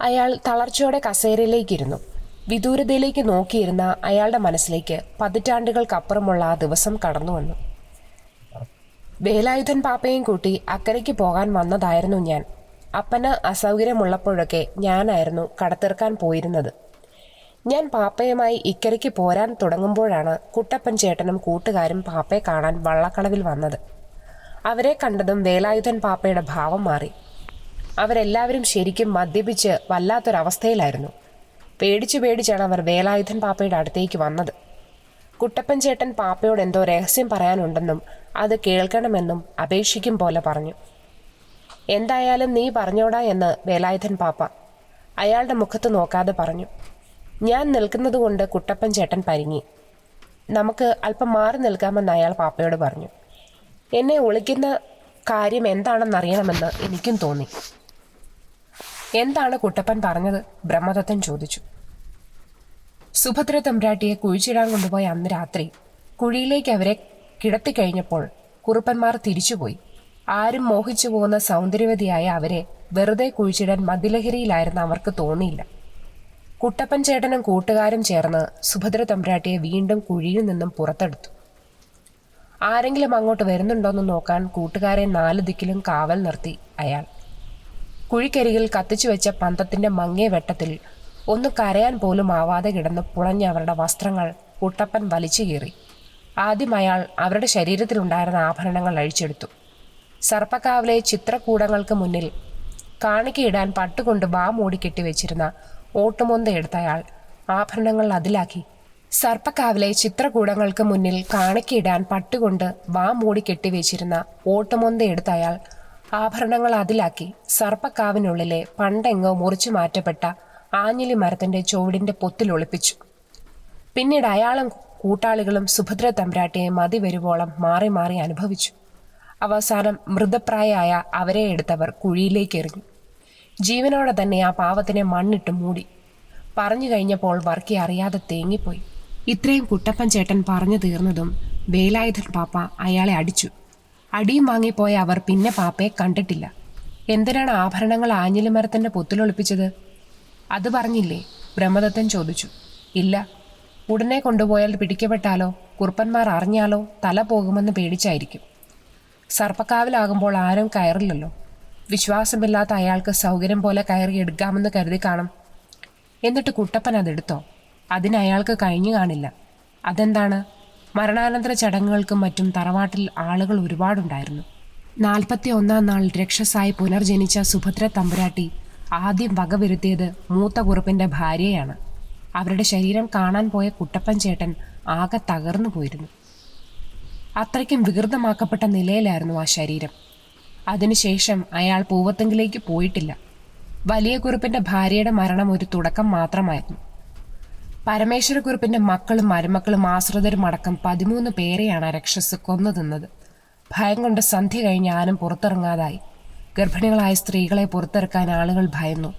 അയാൾ തളർച്ചയോടെ കസേരയിലേക്കിരുന്നു. വിദൂരതയിലേക്ക് നോക്കിയിരുന്ന അയാളുടെ മനസ്സിലേക്ക് പതിറ്റാണ്ടുകൾക്കപ്പുറമുള്ള ആ ദിവസം കടന്നു വന്നു. വേലായുധൻ പാപ്പയും കൂട്ടി അക്കരയ്ക്ക് പോകാൻ വന്നതായിരുന്നു ഞാൻ. അപ്പന് അസൗകര്യമുള്ളപ്പോഴൊക്കെ ഞാനായിരുന്നു കടത്തിറക്കാൻ പോയിരുന്നത്. ഞാൻ പാപ്പയുമായി ഇക്കരയ്ക്ക് പോരാൻ തുടങ്ങുമ്പോഴാണ് കുട്ടപ്പൻ ചേട്ടനും കൂട്ടുകാരും പാപ്പയെ കാണാൻ വള്ളക്കടവിൽ വന്നത്. അവരെ കണ്ടതും വേലായുധൻ പാപ്പയുടെ ഭാവം മാറി. അവരെല്ലാവരും ശരിക്കും മദ്യപിച്ച് വല്ലാത്തൊരവസ്ഥയിലായിരുന്നു. പേടിച്ചാണ് അവർ വേലായുധൻ പാപ്പയുടെ അടുത്തേക്ക് വന്നത്. കുട്ടപ്പൻ ചേട്ടൻ പാപ്പയോട് എന്തോ രഹസ്യം പറയാനുണ്ടെന്നും അത് കേൾക്കണമെന്നും അപേക്ഷിക്കും പോലെ പറഞ്ഞു. എന്തായാലും നീ പറഞ്ഞോടാ എന്ന് വേലായുധൻ പാപ്പ അയാളുടെ മുഖത്ത് നോക്കാതെ പറഞ്ഞു. ഞാൻ നിൽക്കുന്നതുകൊണ്ട് കുട്ടപ്പൻ ചേട്ടൻ പരിങ്ങി. നമുക്ക് അല്പം മാറി നിൽക്കാമെന്ന് അയാൾ പാപ്പയോട് പറഞ്ഞു. എന്നെ ഒളിക്കുന്ന കാര്യം എന്താണെന്നറിയണമെന്ന് എനിക്കും തോന്നി. എന്താണ് കുട്ടപ്പൻ പറഞ്ഞത്? ബ്രഹ്മദത്തൻ ചോദിച്ചു. സുഭദ്ര തമ്പുരാട്ടിയെ കുഴിച്ചിടാൻ കൊണ്ടുപോയ അന്ന് രാത്രി കുഴിയിലേക്ക് അവരെ കിടത്തിക്കഴിഞ്ഞപ്പോൾ കുറുപ്പന്മാർ തിരിച്ചുപോയി. ആരും മോഹിച്ചു പോകുന്ന സൗന്ദര്യവതിയായ അവരെ വെറുതെ കുഴിച്ചിടാൻ മദ്യലഹരിയിലായിരുന്ന അവർക്ക് തോന്നിയില്ല. കുട്ടപ്പൻ ചേട്ടനും കൂട്ടുകാരും ചേർന്ന് സുഭദ്ര തമ്പുരാട്ടിയെ വീണ്ടും കുഴിയിൽ നിന്നും പുറത്തെടുത്തു. ആരെങ്കിലും അങ്ങോട്ട് വരുന്നുണ്ടോയെന്ന് നോക്കാൻ കൂട്ടുകാരെ 4 ദിക്കിലും കാവൽ നിർത്തി അയാൾ. കുഴിക്കരികിൽ കത്തിച്ചു വെച്ച പന്തത്തിന്റെ മങ്ങിയ വെട്ടത്തിൽ ഒന്ന് കരയാൻ പോലും ആവാതെ കിടന്ന് പുളഞ്ഞ അവരുടെ വസ്ത്രങ്ങൾ കുട്ടപ്പൻ വലിച്ചു കീറി. ആദ്യം അയാൾ അവരുടെ ശരീരത്തിലുണ്ടായിരുന്ന ആഭരണങ്ങൾ അഴിച്ചെടുത്തു. സർപ്പക്കാവിലെ ചിത്രകൂടങ്ങൾക്ക് മുന്നിൽ കാണിക്കയിടാൻ പട്ടുകൊണ്ട് വാ മൂടി കെട്ടിവെച്ചിരുന്ന ഓട്ടുമൊന്ത എടുത്ത അയാൾ ആഭരണങ്ങൾ അതിലാക്കി. സർപ്പക്കാവിലെ ചിത്രകൂടങ്ങൾക്ക് മുന്നിൽ കാണിക്കയിടാൻ പട്ടുകൊണ്ട് വാ മൂടി കെട്ടിവെച്ചിരുന്ന ഓട്ടുമൊന്ത എടുത്ത അയാൾ ആഭരണങ്ങൾ അതിലാക്കി സർപ്പക്കാവിനുള്ളിലെ പണ്ടെങ്ങോ മുറിച്ചു മാറ്റപ്പെട്ട ആഞ്ഞിലി മരത്തിന്റെ ചുവടിന്റെ പൊത്തിൽ ഒളിപ്പിച്ചു. പിന്നീട് അയാളും കൂട്ടാളികളും സുഭദ്ര തമ്പുരാട്ടിയെ മതി വരുവോളം മാറി മാറി അനുഭവിച്ചു. അവസാനം മൃതപ്രായമായ അവരെ എടുത്തവർ കുഴിയിലേക്ക് എറിഞ്ഞു. ജീവനോടെ തന്നെ ആ പാവത്തിനെ മണ്ണിട്ട് മൂടി. പറഞ്ഞു കഴിഞ്ഞപ്പോൾ വർക്കി അറിയാതെ തേങ്ങിപ്പോയി. ഇത്രയും കുട്ടപ്പൻ ചേട്ടൻ പറഞ്ഞു തീർന്നതും വേലായുധൻ പാപ്പ അയാളെ അടിച്ചു. അടിയും വാങ്ങിപ്പോയ അവർ പിന്നെ പാപ്പയെ കണ്ടിട്ടില്ല. എന്തിനാണ് ആഭരണങ്ങൾ ആഞ്ഞിലിമരത്തിന്റെ പൊത്തിലൊളിപ്പിച്ചത്? അത് പറഞ്ഞില്ലേ? ബ്രഹ്മദത്തൻ ചോദിച്ചു. ഇല്ല. ഉടനെ കൊണ്ടുപോയാൽ പിടിക്കപ്പെട്ടാലോ, കുറുപ്പന്മാർ അറിഞ്ഞാലോ തല പോകുമെന്ന് പേടിച്ചായിരിക്കും. സർപ്പക്കാവിലാകുമ്പോൾ ആരും കയറില്ലല്ലോ. വിശ്വാസമില്ലാത്ത അയാൾക്ക് സൗകര്യം പോലെ കയറി എടുക്കാമെന്ന് കരുതി കാണും. എന്നിട്ട് കുട്ടപ്പൻ അതെടുത്തോ? അതിന് അയാൾക്ക് കഴിഞ്ഞു കാണില്ല. അതെന്താണ്? മരണാനന്തര ചടങ്ങുകൾക്കും മറ്റും തറവാട്ടിൽ ആളുകൾ ഒരുപാടുണ്ടായിരുന്നു. 41-ാം നാൾ രക്ഷസായി പുനർജനിച്ച സുഭദ്ര തമ്പുരാട്ടി ആദ്യം വകവരുത്തിയത് മൂത്ത കുറുപ്പിന്റെ ഭാര്യയാണ്. അവരുടെ ശരീരം കാണാൻ പോയ കുട്ടപ്പൻ ചേട്ടൻ ആകെ തകർന്നു പോയിരുന്നു. അത്രയ്ക്കും വികൃതമാക്കപ്പെട്ട നിലയിലായിരുന്നു ആ ശരീരം. അതിനുശേഷം അയാൾ പൂവത്തെങ്കിലേക്ക് പോയിട്ടില്ല. വലിയ കുറുപ്പിന്റെ ഭാര്യയുടെ മരണം ഒരു തുടക്കം മാത്രമായിരുന്നു. പരമേശ്വരക്കുറുപ്പിന്റെ മക്കളും മരുമക്കളും ആശ്രിതരും അടക്കം 13 പേരെയാണ് രക്ഷസ് കൊന്നു തിന്നത്. ഭയം കൊണ്ട് സന്ധ്യ കഴിഞ്ഞ് ആരും പുറത്തിറങ്ങാതായി. ഗർഭിണികളായ സ്ത്രീകളെ പുറത്തിറക്കാൻ ആളുകൾ ഭയന്നു.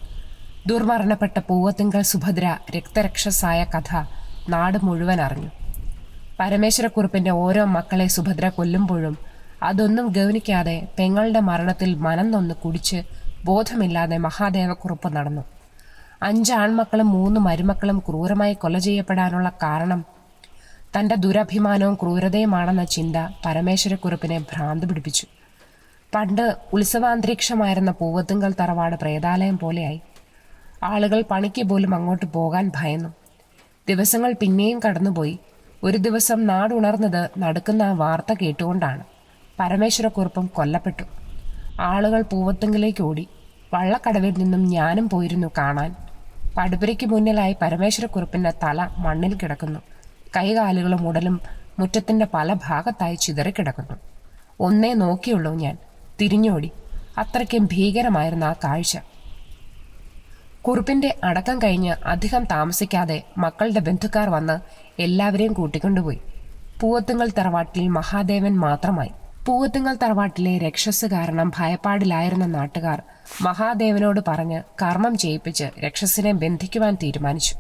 ദുർമരണപ്പെട്ട പൂവത്തിങ്കൽ സുഭദ്ര രക്തരക്ഷസായ കഥ നാട് മുഴുവൻ അറിഞ്ഞു. പരമേശ്വരക്കുറുപ്പിന്റെ ഓരോ മക്കളെ സുഭദ്ര കൊല്ലുമ്പോഴും അതൊന്നും ഗൗനിക്കാതെ പെങ്ങളുടെ മരണത്തിൽ മനം നൊന്ന് കുടിച്ച് ബോധമില്ലാതെ മഹാദേവക്കുറുപ്പ് നടന്നു. 5 ആൺമക്കളും 3 മരുമക്കളും ക്രൂരമായി കൊല ചെയ്യപ്പെടാനുള്ള കാരണം തൻ്റെ ദുരഭിമാനവും ക്രൂരതയുമാണെന്ന ചിന്ത പരമേശ്വരക്കുറുപ്പിനെ ഭ്രാന്ത് പിടിപ്പിച്ചു. പണ്ട് ഉത്സവാന്തരീക്ഷമായിരുന്ന പൂവത്തുങ്കൽ തറവാട് പ്രേതാലയം പോലെയായി. ആളുകൾ പണിക്ക് പോലും അങ്ങോട്ട് പോകാൻ ഭയന്നു. ദിവസങ്ങൾ പിന്നെയും കടന്നുപോയി. ഒരു ദിവസം നാടുണർന്നത് നടക്കുന്ന ആ വാർത്ത കേട്ടുകൊണ്ടാണ്. പരമേശ്വരക്കുറുപ്പും കൊല്ലപ്പെട്ടു. ആളുകൾ പൂവത്തുങ്കലേക്ക് ഓടി. വള്ളക്കടവിൽ നിന്നും ഞാനും പോയിരുന്നു കാണാൻ. പടുപുരയ്ക്ക് മുന്നിലായി പരമേശ്വരക്കുറുപ്പിന്റെ തല മണ്ണിൽ കിടക്കുന്നു. കൈകാലുകളും ഉടലും മുറ്റത്തിന്റെ പല ഭാഗത്തായി ചിതറിക്കിടക്കുന്നു. ഒന്നേ നോക്കിയുള്ളൂ ഞാൻ. തിരിഞ്ഞോടി. അത്രയ്ക്കും ഭീകരമായിരുന്നു ആ കാഴ്ച. കുറുപ്പിന്റെ അടക്കം കഴിഞ്ഞ് അധികം താമസിക്കാതെ മക്കളുടെ ബന്ധുക്കാർ വന്ന് എല്ലാവരെയും കൂട്ടിക്കൊണ്ടുപോയി. പൂവത്തുങ്കൽ തറവാട്ടിൽ മഹാദേവൻ മാത്രമായി. പൂവത്തുങ്കൽ തറവാട്ടിലെ രക്ഷസ് കാരണം ഭയപ്പാടിലായിരുന്ന നാട്ടുകാർ മഹാദേവനോട് പറഞ്ഞ് കർമ്മം ചെയ്യിപ്പിച്ച് രക്ഷസിനെ ബന്ധിക്കുവാൻ തീരുമാനിച്ചു.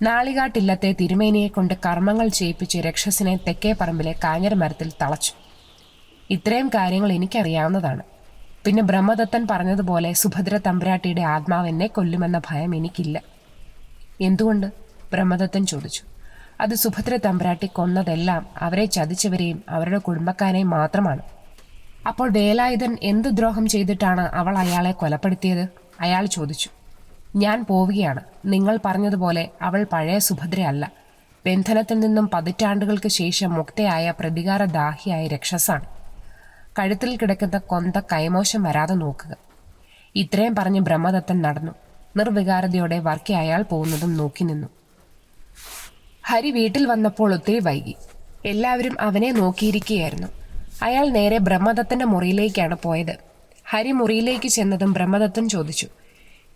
നാളികാട്ടില്ലത്തെ തിരുമേനിയെ കൊണ്ട് കർമ്മങ്ങൾ ചെയ്യിപ്പിച്ച് രക്ഷസിനെ തെക്കേ പറമ്പിലെ കാഞ്ഞിര മരത്തിൽ തളച്ചു. ഇത്രയും കാര്യങ്ങൾ എനിക്കറിയാവുന്നതാണ്. പിന്നെ ബ്രഹ്മദത്തൻ പറഞ്ഞതുപോലെ സുഭദ്ര തമ്പുരാട്ടിയുടെ ആത്മാവ് എന്നെ കൊല്ലുമെന്ന ഭയം എനിക്കില്ല. എന്തുകൊണ്ട്? ബ്രഹ്മദത്തൻ ചോദിച്ചു. അത് സുഭദ്ര തമ്പുരാട്ടി കൊന്നതെല്ലാം അവരെ ചതിച്ചവരെയും അവരുടെ കുടുംബക്കാരെയും മാത്രമാണ്. അപ്പോൾ വേലായുധൻ എന്ത് ദ്രോഹം ചെയ്തിട്ടാണ് അവൾ അയാളെ കൊലപ്പെടുത്തിയത്? അയാൾ ചോദിച്ചു. ഞാൻ പോവുകയാണ്. നിങ്ങൾ പറഞ്ഞതുപോലെ അവൾ പഴയ സുഭദ്രയല്ല. ബന്ധനത്തിൽ നിന്നും പതിറ്റാണ്ടുകൾക്ക് ശേഷം മുക്തയായ പ്രതികാരദാഹിയായ രക്ഷസാണ്. കഴുത്തിൽ കിടക്കുന്ന കൊന്ത കൈമോശം വരാതെ നോക്കുക. ഇത്രയും പറഞ്ഞ് ബ്രഹ്മദത്തൻ നടന്നു. നിർവികാരതയോടെ വർക്കി അയാൾ പോകുന്നതും നോക്കി നിന്നു. ഹരി വീട്ടിൽ വന്നപ്പോൾ ഒത്തിരി വൈകി. എല്ലാവരും അവനെ നോക്കിയിരിക്കുകയായിരുന്നു. അയാൾ നേരെ ബ്രഹ്മദത്തന്റെ മുറിയിലേക്കാണ് പോയത്. ഹരി മുറിയിലേക്ക് ചെന്നതും ബ്രഹ്മദത്തൻ ചോദിച്ചു,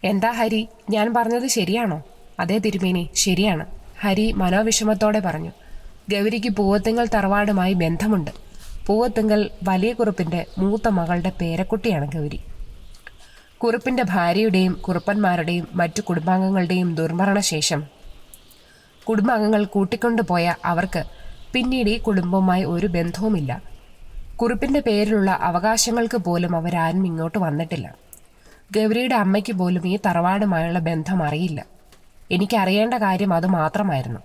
എന്താ ഹരി, ഞാൻ പറഞ്ഞത് ശരിയാണോ? അതേ തിരുമേനി, ശരിയാണ്, ഹരി മനോവിഷമത്തോടെ പറഞ്ഞു. ഗൗരിക്ക് പൂവത്തിങ്കൽ തറവാടുമായി ബന്ധമുണ്ട്. പൂവത്തിങ്കൽ വലിയ കുറുപ്പിന്റെ മൂത്ത മകളുടെ പേരക്കുട്ടിയാണ് ഗൗരി. കുറുപ്പിന്റെ ഭാര്യയുടെയും കുറുപ്പന്മാരുടെയും മറ്റു കുടുംബാംഗങ്ങളുടെയും ദുർമരണശേഷം കുടുംബാംഗങ്ങൾ കൂട്ടിക്കൊണ്ടുപോയ അവർക്ക് പിന്നീട് ഈ കുടുംബവുമായി ഒരു ബന്ധവുമില്ല. കുറുപ്പിന്റെ പേരിലുള്ള അവകാശങ്ങൾക്ക് പോലും അവരാരും ഇങ്ങോട്ട് വന്നിട്ടില്ല. ഗൗരിയുടെ അമ്മയ്ക്ക് പോലും ഈ തറവാടുമായുള്ള ബന്ധം അറിയില്ല. എനിക്കറിയേണ്ട കാര്യം അത് മാത്രമായിരുന്നു.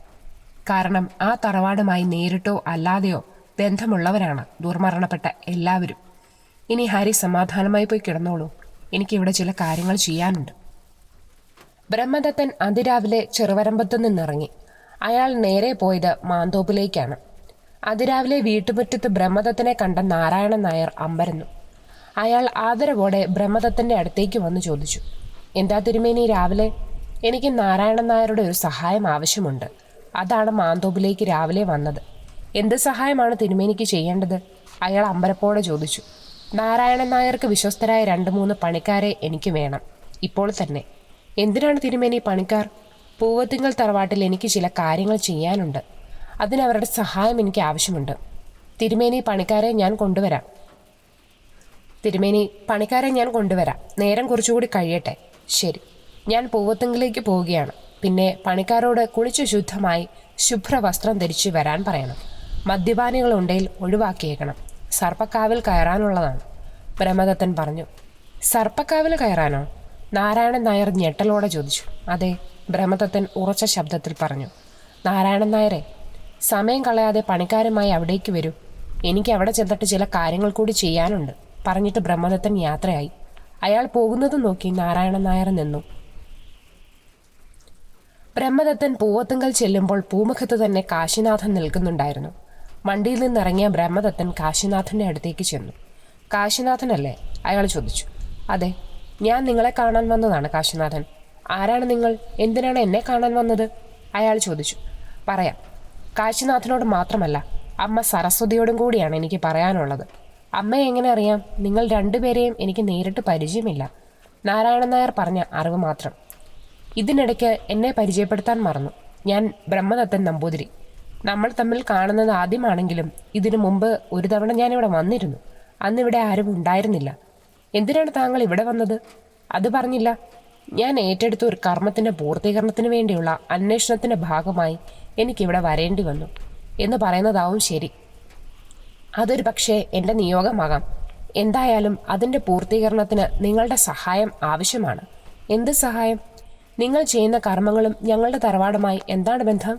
കാരണം ആ തറവാടുമായി നേരിട്ടോ അല്ലാതെയോ ബന്ധമുള്ളവരാണ് ദുർമരണപ്പെട്ട എല്ലാവരും. ഇനി ഹരി സമാധാനമായി പോയി കിടന്നോളൂ. എനിക്കിവിടെ ചില കാര്യങ്ങൾ ചെയ്യാനുണ്ട്. ബ്രഹ്മദത്തൻ അതിരാവിലെ ചെറുവരമ്പത്തു നിന്നിറങ്ങി. അയാൾ നേരെ പോയത് മാന്തോപ്പിലേക്കാണ്. അതിരാവിലെ വീട്ടുമുറ്റത്ത് ബ്രഹ്മദത്തനെ കണ്ട നാരായണൻ നായർ അമ്പരന്നു. അയാൾ ആദരവോടെ ബ്രഹ്മദത്തന്റെ അടുത്തേക്ക് വന്ന് ചോദിച്ചു, എന്താ തിരുമേനി രാവിലെ? എനിക്ക് നാരായണൻ നായരുടെ ഒരു സഹായം ആവശ്യമുണ്ട്. അതാണ് മാന്തോപ്പിലേക്ക് രാവിലെ വന്നത്. എന്ത് സഹായമാണ് തിരുമേനിക്ക് ചെയ്യേണ്ടത്? അയാൾ അമ്പരപ്പോടെ ചോദിച്ചു. നാരായണൻ നായർക്ക് വിശ്വസ്തരായ 2-3 പണിക്കാരെ എനിക്ക് വേണം, ഇപ്പോൾ തന്നെ. എന്തിനാണ് തിരുമേനി പണിക്കാർ? പൂവത്തിങ്കൽ തറവാട്ടിൽ എനിക്ക് ചില കാര്യങ്ങൾ ചെയ്യാനുണ്ട്. അതിനവരുടെ സഹായം എനിക്ക് ആവശ്യമുണ്ട്. തിരുമേനി പണിക്കാരെ ഞാൻ കൊണ്ടുവരാം. നേരം കുറച്ചുകൂടി കഴിയട്ടെ. ശരി, ഞാൻ പൂവത്തിങ്കിലേക്ക് പോവുകയാണ്. പിന്നെ പണിക്കാരോട് കുളിച്ചു ശുദ്ധമായി ശുഭ്രവസ്ത്രം ധരിച്ചു വരാൻ പറയണം. മദ്യപാനികളുണ്ടെങ്കിൽ ഒഴിവാക്കിയേക്കണം. സർപ്പക്കാവിൽ കയറാനുള്ളതാണ്. ബ്രഹ്മദത്തൻ പറഞ്ഞു. സർപ്പക്കാവിൽ കയറാനോ? നാരായണൻ നായർ ഞെട്ടലോടെ ചോദിച്ചു. അതെ, ബ്രഹ്മദത്തൻ ഉറച്ച ശബ്ദത്തിൽ പറഞ്ഞു. നാരായണൻ നായരെ, സമയം കളയാതെ പണിക്കാരുമായി അവിടേക്ക് വരൂ. എനിക്ക് അവിടെ ചെന്നിട്ട് ചില കാര്യങ്ങൾ കൂടി ചെയ്യാനുണ്ട്. പറഞ്ഞിട്ട് ബ്രഹ്മദത്തൻ യാത്രയായി. അയാൾ പോകുന്നത് നോക്കി നാരായണൻ നായർ നിന്നു. ബ്രഹ്മദത്തൻ പൂവത്തുങ്കൽ ചെല്ലുമ്പോൾ പൂമുഖത്ത് തന്നെ കാശിനാഥൻ നിൽക്കുന്നുണ്ടായിരുന്നു. വണ്ടിയിൽ നിന്നിറങ്ങിയ ബ്രഹ്മദത്തൻ കാശിനാഥന്റെ അടുത്തേക്ക് ചെന്നു. കാശിനാഥനല്ലേ? അയാൾ ചോദിച്ചു. അതെ, ഞാൻ നിങ്ങളെ കാണാൻ വന്നതാണ് കാശിനാഥൻ. ആരാണ് നിങ്ങൾ? എന്തിനാണ് എന്നെ കാണാൻ വന്നത്? അയാൾ ചോദിച്ചു. പറയാം. കാശിനാഥനോട് മാത്രമല്ല, അമ്മ സരസ്വതിയോടും കൂടിയാണ് എനിക്ക് പറയാനുള്ളത്. അമ്മയെ എങ്ങനെ അറിയാം? നിങ്ങൾ രണ്ടുപേരെയും എനിക്ക് നേരിട്ട് പരിചയമില്ല. നാരായണൻ നായർ പറഞ്ഞ അറിവ് മാത്രം. ഇതിനിടയ്ക്ക് എന്നെ പരിചയപ്പെടുത്താൻ മറന്നു. ഞാൻ ബ്രഹ്മദത്തൻ നമ്പൂതിരി. നമ്മൾ തമ്മിൽ കാണുന്നത് ആദ്യമാണെങ്കിലും ഇതിനു മുമ്പ് ഒരു തവണ ഞാനിവിടെ വന്നിരുന്നു. അന്നിവിടെ ആരും ഉണ്ടായിരുന്നില്ല. എന്തിനാണ് താങ്കൾ ഇവിടെ വന്നത്? അത് പറഞ്ഞില്ല. ഞാൻ ഏറ്റെടുത്ത ഒരു കർമ്മത്തിൻ്റെ പൂർത്തീകരണത്തിന് വേണ്ടിയുള്ള അന്വേഷണത്തിൻ്റെ ഭാഗമായി എനിക്കിവിടെ വരേണ്ടി വന്നു എന്ന് പറയുന്നതാവും ശരി. അതൊരു പക്ഷേ എൻ്റെ നിയോഗമാകാം. എന്തായാലും അതിൻ്റെ പൂർത്തീകരണത്തിന് നിങ്ങളുടെ സഹായം ആവശ്യമാണ്. എന്ത് സഹായം? നിങ്ങൾ ചെയ്യുന്ന കർമ്മങ്ങളും ഞങ്ങളുടെ തറവാടുമായി എന്താണ് ബന്ധം?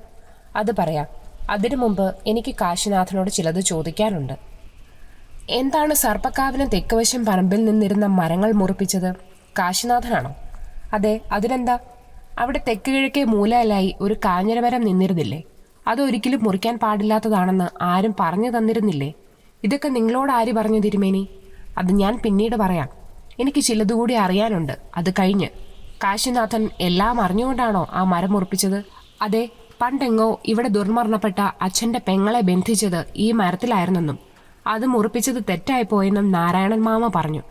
അത് പറയാം. അതിനു മുമ്പ് എനിക്ക് കാശിനാഥനോട് ചിലത് ചോദിക്കാനുണ്ട്. എന്താണ് സർപ്പക്കാവിന് തെക്കുവശം പറമ്പിൽ നിന്നിരുന്ന മരങ്ങൾ മുറിപ്പിച്ചത്? കാശിനാഥനാണോ? അതെ, അതിനെന്താ? അവിടെ തെക്ക് കിഴക്കേ മൂലയിലായി ഒരു കാഞ്ഞിരമരം നിന്നിരുന്നില്ലേ? അതൊരിക്കലും മുറിക്കാൻ പാടില്ലാത്തതാണെന്ന് ആരും പറഞ്ഞു തന്നിരുന്നില്ലേ? ഇതൊക്കെ നിങ്ങളോട് ആര് പറഞ്ഞു തിരുമേനി? അത് ഞാൻ പിന്നീട് പറയാം. എനിക്ക് ചിലതുകൂടി അറിയാനുണ്ട്. അത് കഴിഞ്ഞ്. കാശിനാഥൻ എല്ലാം അറിഞ്ഞുകൊണ്ടാണോ ആ മരം മുറിപ്പിച്ചത്? അതെ, പണ്ടെങ്ങോ ഇവിടെ ദുർമരണപ്പെട്ട അച്ഛൻ്റെ പെങ്ങളെ ബന്ധിച്ചത് ഈ മരത്തിലായിരുന്നെന്നും അത് മുറിപ്പിച്ചത് തെറ്റായിപ്പോയെന്നും നാരായണൻ മാമ പറഞ്ഞു.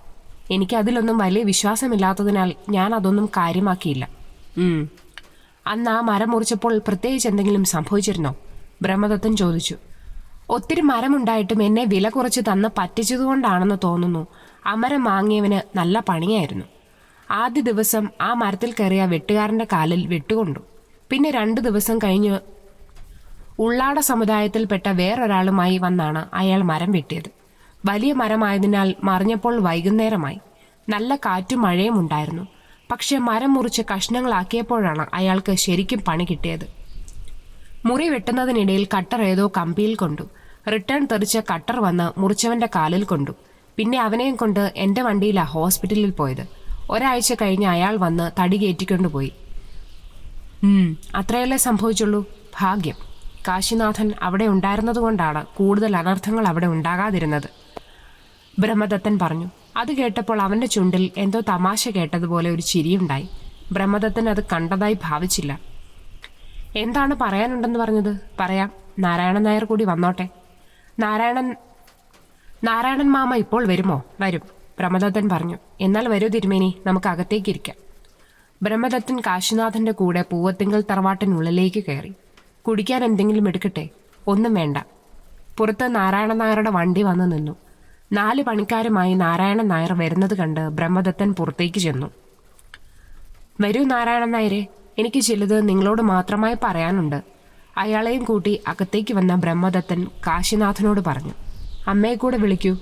എനിക്ക് അതിലൊന്നും വലിയ വിശ്വാസമില്ലാത്തതിനാൽ ഞാൻ അതൊന്നും കാര്യമാക്കിയില്ല. അന്ന് ആ മരം മുറിച്ചപ്പോൾ പ്രത്യേകിച്ച് എന്തെങ്കിലും സംഭവിച്ചിരുന്നോ? ബ്രഹ്മദത്തൻ ചോദിച്ചു. ഒത്തിരി മരമുണ്ടായിട്ടും എന്നെ വില കുറച്ച് തന്ന് പറ്റിച്ചതുകൊണ്ടാണെന്ന് തോന്നുന്നു. ആ മരം വാങ്ങിയവന് നല്ല പണിയായിരുന്നു. ആദ്യ ദിവസം ആ മരത്തിൽ കയറിയ വെട്ടുകാരൻ്റെ കാലിൽ വെട്ടുകൊണ്ടു. പിന്നെ 2 ദിവസം കഴിഞ്ഞ് ഉള്ളാട സമുദായത്തിൽപ്പെട്ട വേറൊരാളുമായി വന്നാണ് അയാൾ മരം വെട്ടിയത്. വലിയ മരമായതിനാൽ മറിഞ്ഞപ്പോൾ വൈകുന്നേരമായി. നല്ല കാറ്റും മഴയും ഉണ്ടായിരുന്നു. പക്ഷെ മരം മുറിച്ച് കഷ്ണങ്ങളാക്കിയപ്പോഴാണ് അയാൾക്ക് ശരിക്കും പണി കിട്ടിയത്. മുറി വെട്ടുന്നതിനിടയിൽ കട്ടർ ഏതോ കമ്പിയിൽ കൊണ്ടു. റിട്ടേൺ തെറിച്ച കട്ടർ വന്ന് മുറിച്ചവന്റെ കാലിൽ കൊണ്ടു. പിന്നെ അവനെയും കൊണ്ട് എൻ്റെ വണ്ടിയിലാണ് ഹോസ്പിറ്റലിൽ പോയത്. ഒരാഴ്ച കഴിഞ്ഞ് അയാൾ വന്ന് തടി കയറ്റിക്കൊണ്ടുപോയി. അത്രയല്ലേ സംഭവിച്ചുള്ളൂ. ഭാഗ്യം. കാശിനാഥൻ അവിടെ ഉണ്ടായിരുന്നതുകൊണ്ടാണ് കൂടുതൽ അനർത്ഥങ്ങൾ അവിടെ ഉണ്ടാകാതിരുന്നത്, ബ്രഹ്മദത്തൻ പറഞ്ഞു. അത് കേട്ടപ്പോൾ അവൻ്റെ ചുണ്ടിൽ എന്തോ തമാശ കേട്ടതുപോലെ ഒരു ചിരിയുണ്ടായി. ബ്രഹ്മദത്തൻ അത് കണ്ടതായി ഭാവിച്ചില്ല. എന്താണ് പറയാനുണ്ടെന്ന് പറഞ്ഞത്? പറയാം. നാരായണൻ നായർ കൂടി വന്നോട്ടെ. നാരായണൻ മാമ ഇപ്പോൾ വരുമോ? വരും, ബ്രഹ്മദത്തൻ പറഞ്ഞു. എന്നാൽ വരൂ തിരുമേനി, നമുക്ക് അകത്തേക്കിരിക്കാം. ബ്രഹ്മദത്തൻ കാശിനാഥൻ്റെ കൂടെ പൂവത്തിങ്കൽ തറവാട്ടിനുള്ളിലേക്ക് കയറി. കുടിക്കാൻ എന്തെങ്കിലും എടുക്കട്ടെ? ഒന്നും വേണ്ട. പുറത്ത് നാരായണൻ നായരുടെ വണ്ടി വന്നു നിന്നു. 4 പണിക്കാരുമായി നാരായണൻ നായർ വരുന്നത് കണ്ട് ബ്രഹ്മദത്തൻ പുറത്തേക്ക് ചെന്നു. വരൂ നാരായണൻ നായരെ, എനിക്ക് ചിലത് നിങ്ങളോട് മാത്രമായി പറയാനുണ്ട്. അയാളെയും കൂട്ടി അകത്തേക്ക് വന്ന ബ്രഹ്മദത്തൻ കാശിനാഥനോട് പറഞ്ഞു. അമ്മയെ കൂടെ വിളിക്കൂ.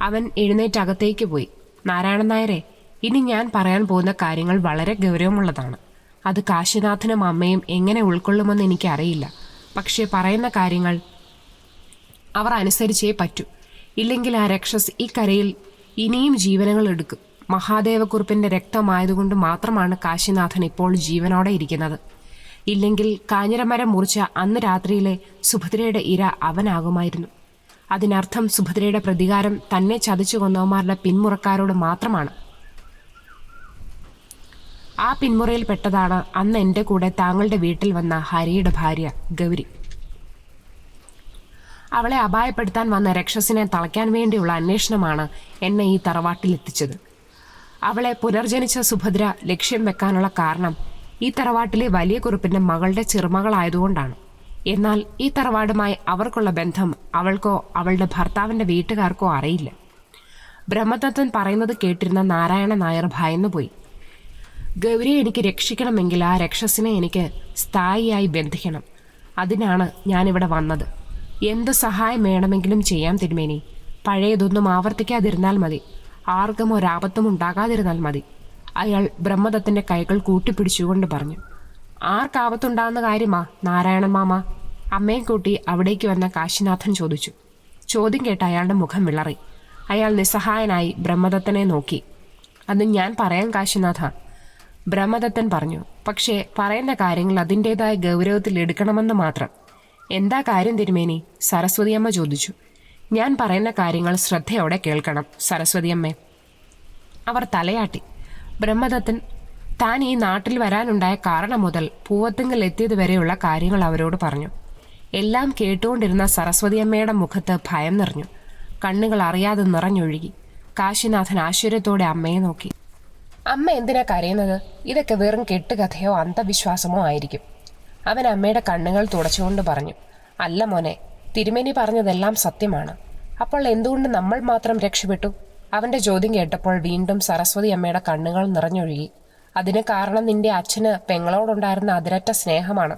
അവൻ എഴുന്നേറ്റ് അകത്തേക്ക് പോയി. നാരായണൻ നായരെ, ഇനി ഞാൻ പറയാൻ പോകുന്ന കാര്യങ്ങൾ വളരെ ഗൗരവമുള്ളതാണ്. അത് കാശിനാഥനും അമ്മയും എങ്ങനെ ഉൾക്കൊള്ളുമെന്ന് എനിക്കറിയില്ല. പക്ഷേ പറയുന്ന കാര്യങ്ങൾ അവർ അനുസരിച്ചേ പറ്റൂ. ഇല്ലെങ്കിൽ ആ രക്ഷസ് ഈ കരയിൽ ഇനിയും ജീവനുകൾ എടുക്കും. മഹാദേവക്കുറുപ്പിൻ്റെ രക്തമായതുകൊണ്ട് മാത്രമാണ് കാശിനാഥൻ ഇപ്പോൾ ജീവനോടെ ഇരിക്കുന്നത്. ഇല്ലെങ്കിൽ കാഞ്ഞിരമരം മുറിച്ച അന്ന് രാത്രിയിലെ സുഭദ്രയുടെ ഇര അവനാകുമായിരുന്നു. അതിനർത്ഥം സുഭദ്രയുടെ പ്രതികാരം തന്നെ ചതിച്ചു കൊന്നവന്മാരുടെ പിന്മുറക്കാരോട് മാത്രമാണ്. ആ പിന്മുറയിൽപ്പെട്ടതാണ് അന്ന് എൻ്റെ കൂടെ താങ്കളുടെ വീട്ടിൽ വന്ന ഹരിയുടെ ഭാര്യ ഗൗരി. അവളെ അപായപ്പെടുത്താൻ വന്ന രക്ഷസിനെ തളയ്ക്കാൻ വേണ്ടിയുള്ള അന്വേഷണമാണ് എന്നെ ഈ തറവാട്ടിലെത്തിച്ചത്. അവളെ പുനർജനിച്ച സുഭദ്ര ലക്ഷ്യം വെക്കാനുള്ള കാരണം ഈ തറവാട്ടിലെ വലിയ കുറുപ്പിൻ്റെ മകളുടെ ചെറുമകളായതുകൊണ്ടാണ്. എന്നാൽ ഈ തറവാടുമായി അവർക്കുള്ള ബന്ധം അവൾക്കോ അവളുടെ ഭർത്താവിൻ്റെ വീട്ടുകാർക്കോ അറിയില്ല. ബ്രഹ്മദത്തൻ പറയുന്നത് കേട്ടിരുന്ന നാരായണ നായർ ഭയന്നുപോയി. ഗൗരിയെ എനിക്ക് രക്ഷിക്കണമെങ്കിൽ ആ രക്ഷസിനെ എനിക്ക് സ്ഥായിയായി ബന്ധിക്കണം. അതിനാണ് ഞാനിവിടെ വന്നത്. എന്ത് സഹായം വേണമെങ്കിലും ചെയ്യാം തിരുമേനി. പഴയതൊന്നും ആവർത്തിക്കാതിരുന്നാൽ മതി. ആർക്കും ഒരാപത്തും ഉണ്ടാകാതിരുന്നാൽ മതി. അയാൾ ബ്രഹ്മദത്തൻ്റെ കൈകൾ കൂട്ടിപ്പിടിച്ചുകൊണ്ട് പറഞ്ഞു. ആർക്കാപത്തുണ്ടാകുന്ന കാര്യമാ നാരായണൻ മാമ? അമ്മയെ കൂട്ടി അവിടേക്ക് വന്ന കാശിനാഥൻ ചോദിച്ചു. ചോദ്യം കേട്ട് അയാളുടെ മുഖം വിളറി. അയാൾ നിസ്സഹായനായി ബ്രഹ്മദത്തനെ നോക്കി. അത് ഞാൻ പറയാൻ കാശിനാഥ, ബ്രഹ്മദത്തൻ പറഞ്ഞു. പക്ഷേ പറയുന്ന കാര്യങ്ങൾ അതിൻ്റേതായ ഗൗരവത്തിൽ എടുക്കണമെന്ന് മാത്രം. എന്താ കാര്യം തിരുമേനി? സരസ്വതിയമ്മ ചോദിച്ചു. ഞാൻ പറയുന്ന കാര്യങ്ങൾ ശ്രദ്ധയോടെ കേൾക്കണം സരസ്വതിയമ്മേ. അവർ തലയാട്ടി. ബ്രഹ്മദത്തൻ താൻ ഈ നാട്ടിൽ വരാനുണ്ടായ കാരണം മുതൽ പൂവത്തിങ്കൽ എത്തിയത് വരെയുള്ള കാര്യങ്ങൾ അവരോട് പറഞ്ഞു. എല്ലാം കേട്ടുകൊണ്ടിരുന്ന സരസ്വതിയമ്മയുടെ മുഖത്ത് ഭയം നിറഞ്ഞു. കണ്ണുകൾ അറിയാതെ നിറഞ്ഞൊഴുകി. കാശിനാഥൻ ആശ്ചര്യത്തോടെ അമ്മയെ നോക്കി. അമ്മ എന്തിനാ കരയുന്നത്? ഇതൊക്കെ വെറും കെട്ടുകഥയോ അന്ധവിശ്വാസമോ ആയിരിക്കും. അവൻ അമ്മയുടെ കണ്ണുകൾ തുടച്ചുകൊണ്ട് പറഞ്ഞു. അല്ല മോനെ, തിരുമേനി പറഞ്ഞതെല്ലാം സത്യമാണ്. അപ്പോൾ എന്തുകൊണ്ട് നമ്മൾ മാത്രം രക്ഷപ്പെട്ടു? അവൻ്റെ ചോദ്യം കേട്ടപ്പോൾ വീണ്ടും സരസ്വതി അമ്മയുടെ കണ്ണുകൾ നിറഞ്ഞൊഴുകി. അതിന് കാരണം നിന്റെ അച്ഛന് പെങ്ങളോടുണ്ടായിരുന്ന അതിരറ്റ സ്നേഹമാണ്.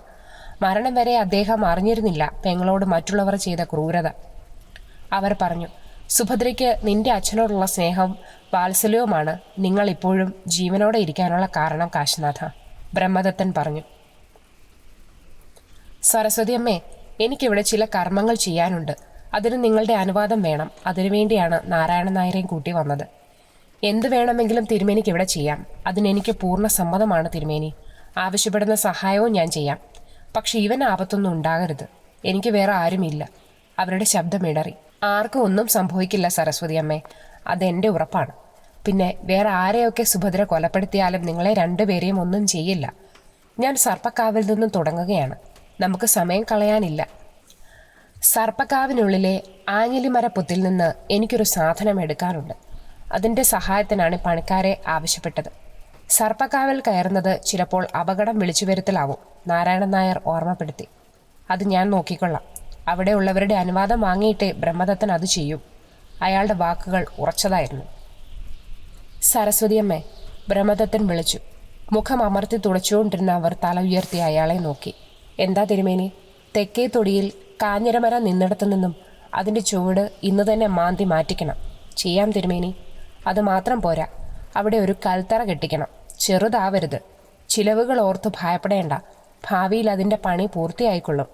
മരണം വരെ അദ്ദേഹം അറിഞ്ഞിരുന്നില്ല പെങ്ങളോട് മറ്റുള്ളവർ ചെയ്ത ക്രൂരത. അവർ പറഞ്ഞു. സുഭദ്രയ്ക്ക് നിന്റെ അച്ഛനോടുള്ള സ്നേഹം വാത്സല്യവുമാണ് നിങ്ങൾ ഇപ്പോഴും ജീവനോടെ ഇരിക്കാനുള്ള കാരണം കാശിനാഥ, ബ്രഹ്മദത്തൻ പറഞ്ഞു. സരസ്വതിയമ്മേ, എനിക്കിവിടെ ചില കർമ്മങ്ങൾ ചെയ്യാനുണ്ട്. അതിന് നിങ്ങളുടെ അനുവാദം വേണം. അതിനുവേണ്ടിയാണ് നാരായണൻ നായരെയും കൂട്ടി വന്നത്. എന്തു വേണമെങ്കിലും തിരുമേനിക്ക് ഇവിടെ ചെയ്യാം. അതിനെനിക്ക് പൂർണ്ണ സമ്മതമാണ് തിരുമേനി. ആവശ്യപ്പെടുന്ന സഹായവും ഞാൻ ചെയ്യാം. പക്ഷെ ഇവൻ ആപത്തൊന്നും ഉണ്ടാകരുത്. എനിക്ക് വേറെ ആരുമില്ല. അവരുടെ ശബ്ദമിടറി. ആർക്കും ഒന്നും സംഭവിക്കില്ല സരസ്വതിയമ്മേ, അതെൻ്റെ ഉറപ്പാണ്. പിന്നെ വേറെ ആരെയൊക്കെ സുഭദ്ര കൊലപ്പെടുത്തിയാലും നിങ്ങളെ രണ്ടുപേരെയും ഒന്നും ചെയ്യില്ല. ഞാൻ സർപ്പക്കാവിൽ നിന്നും തുടങ്ങുകയാണ്. നമുക്ക് സമയം കളയാനില്ല. സർപ്പക്കാവിനുള്ളിലെ ആഞ്ഞിലിമരപ്പൊത്തിൽ നിന്ന് എനിക്കൊരു സാധനം എടുക്കാനുണ്ട്. അതിൻ്റെ സഹായത്തിനാണ് പണിക്കാരെ ആവശ്യപ്പെട്ടത്. സർപ്പക്കാവിൽ കയറുന്നത് ചിലപ്പോൾ അപകടം വിളിച്ചു വരുത്തലാവും, നാരായണൻ നായർ ഓർമ്മപ്പെടുത്തി. അത് ഞാൻ നോക്കിക്കൊള്ളാം. അവിടെ ഉള്ളവരുടെ അനുവാദം വാങ്ങിയിട്ടേ ബ്രഹ്മദത്തൻ അത് ചെയ്യൂ. അയാളുടെ വാക്കുകൾ ഉറച്ചതായിരുന്നു. സരസ്വതിയമ്മേ, ബ്രഹ്മദത്തൻ വിളിച്ചു. മുഖം അമർത്തി തുടച്ചുകൊണ്ടിരുന്ന അവർ തല ഉയർത്തി അയാളെ നോക്കി. എന്താ തിരുമേനി? തെക്കേ തൊടിയിൽ കാഞ്ഞിരമരം നിന്നിടത്തു നിന്നും അതിൻ്റെ ചുവട് ഇന്ന് തന്നെ മാന്തി മാറ്റിക്കണം. ചെയ്യാം തിരുമേനി. അത് മാത്രം പോരാ, അവിടെ ഒരു കൽത്തറ കെട്ടിക്കണം. ചെറുതാവരുത്. ചിലവുകൾ ഓർത്ത് ഭയപ്പെടേണ്ട. ഭാവിയിൽ അതിൻ്റെ പണി പൂർത്തിയായിക്കൊള്ളും.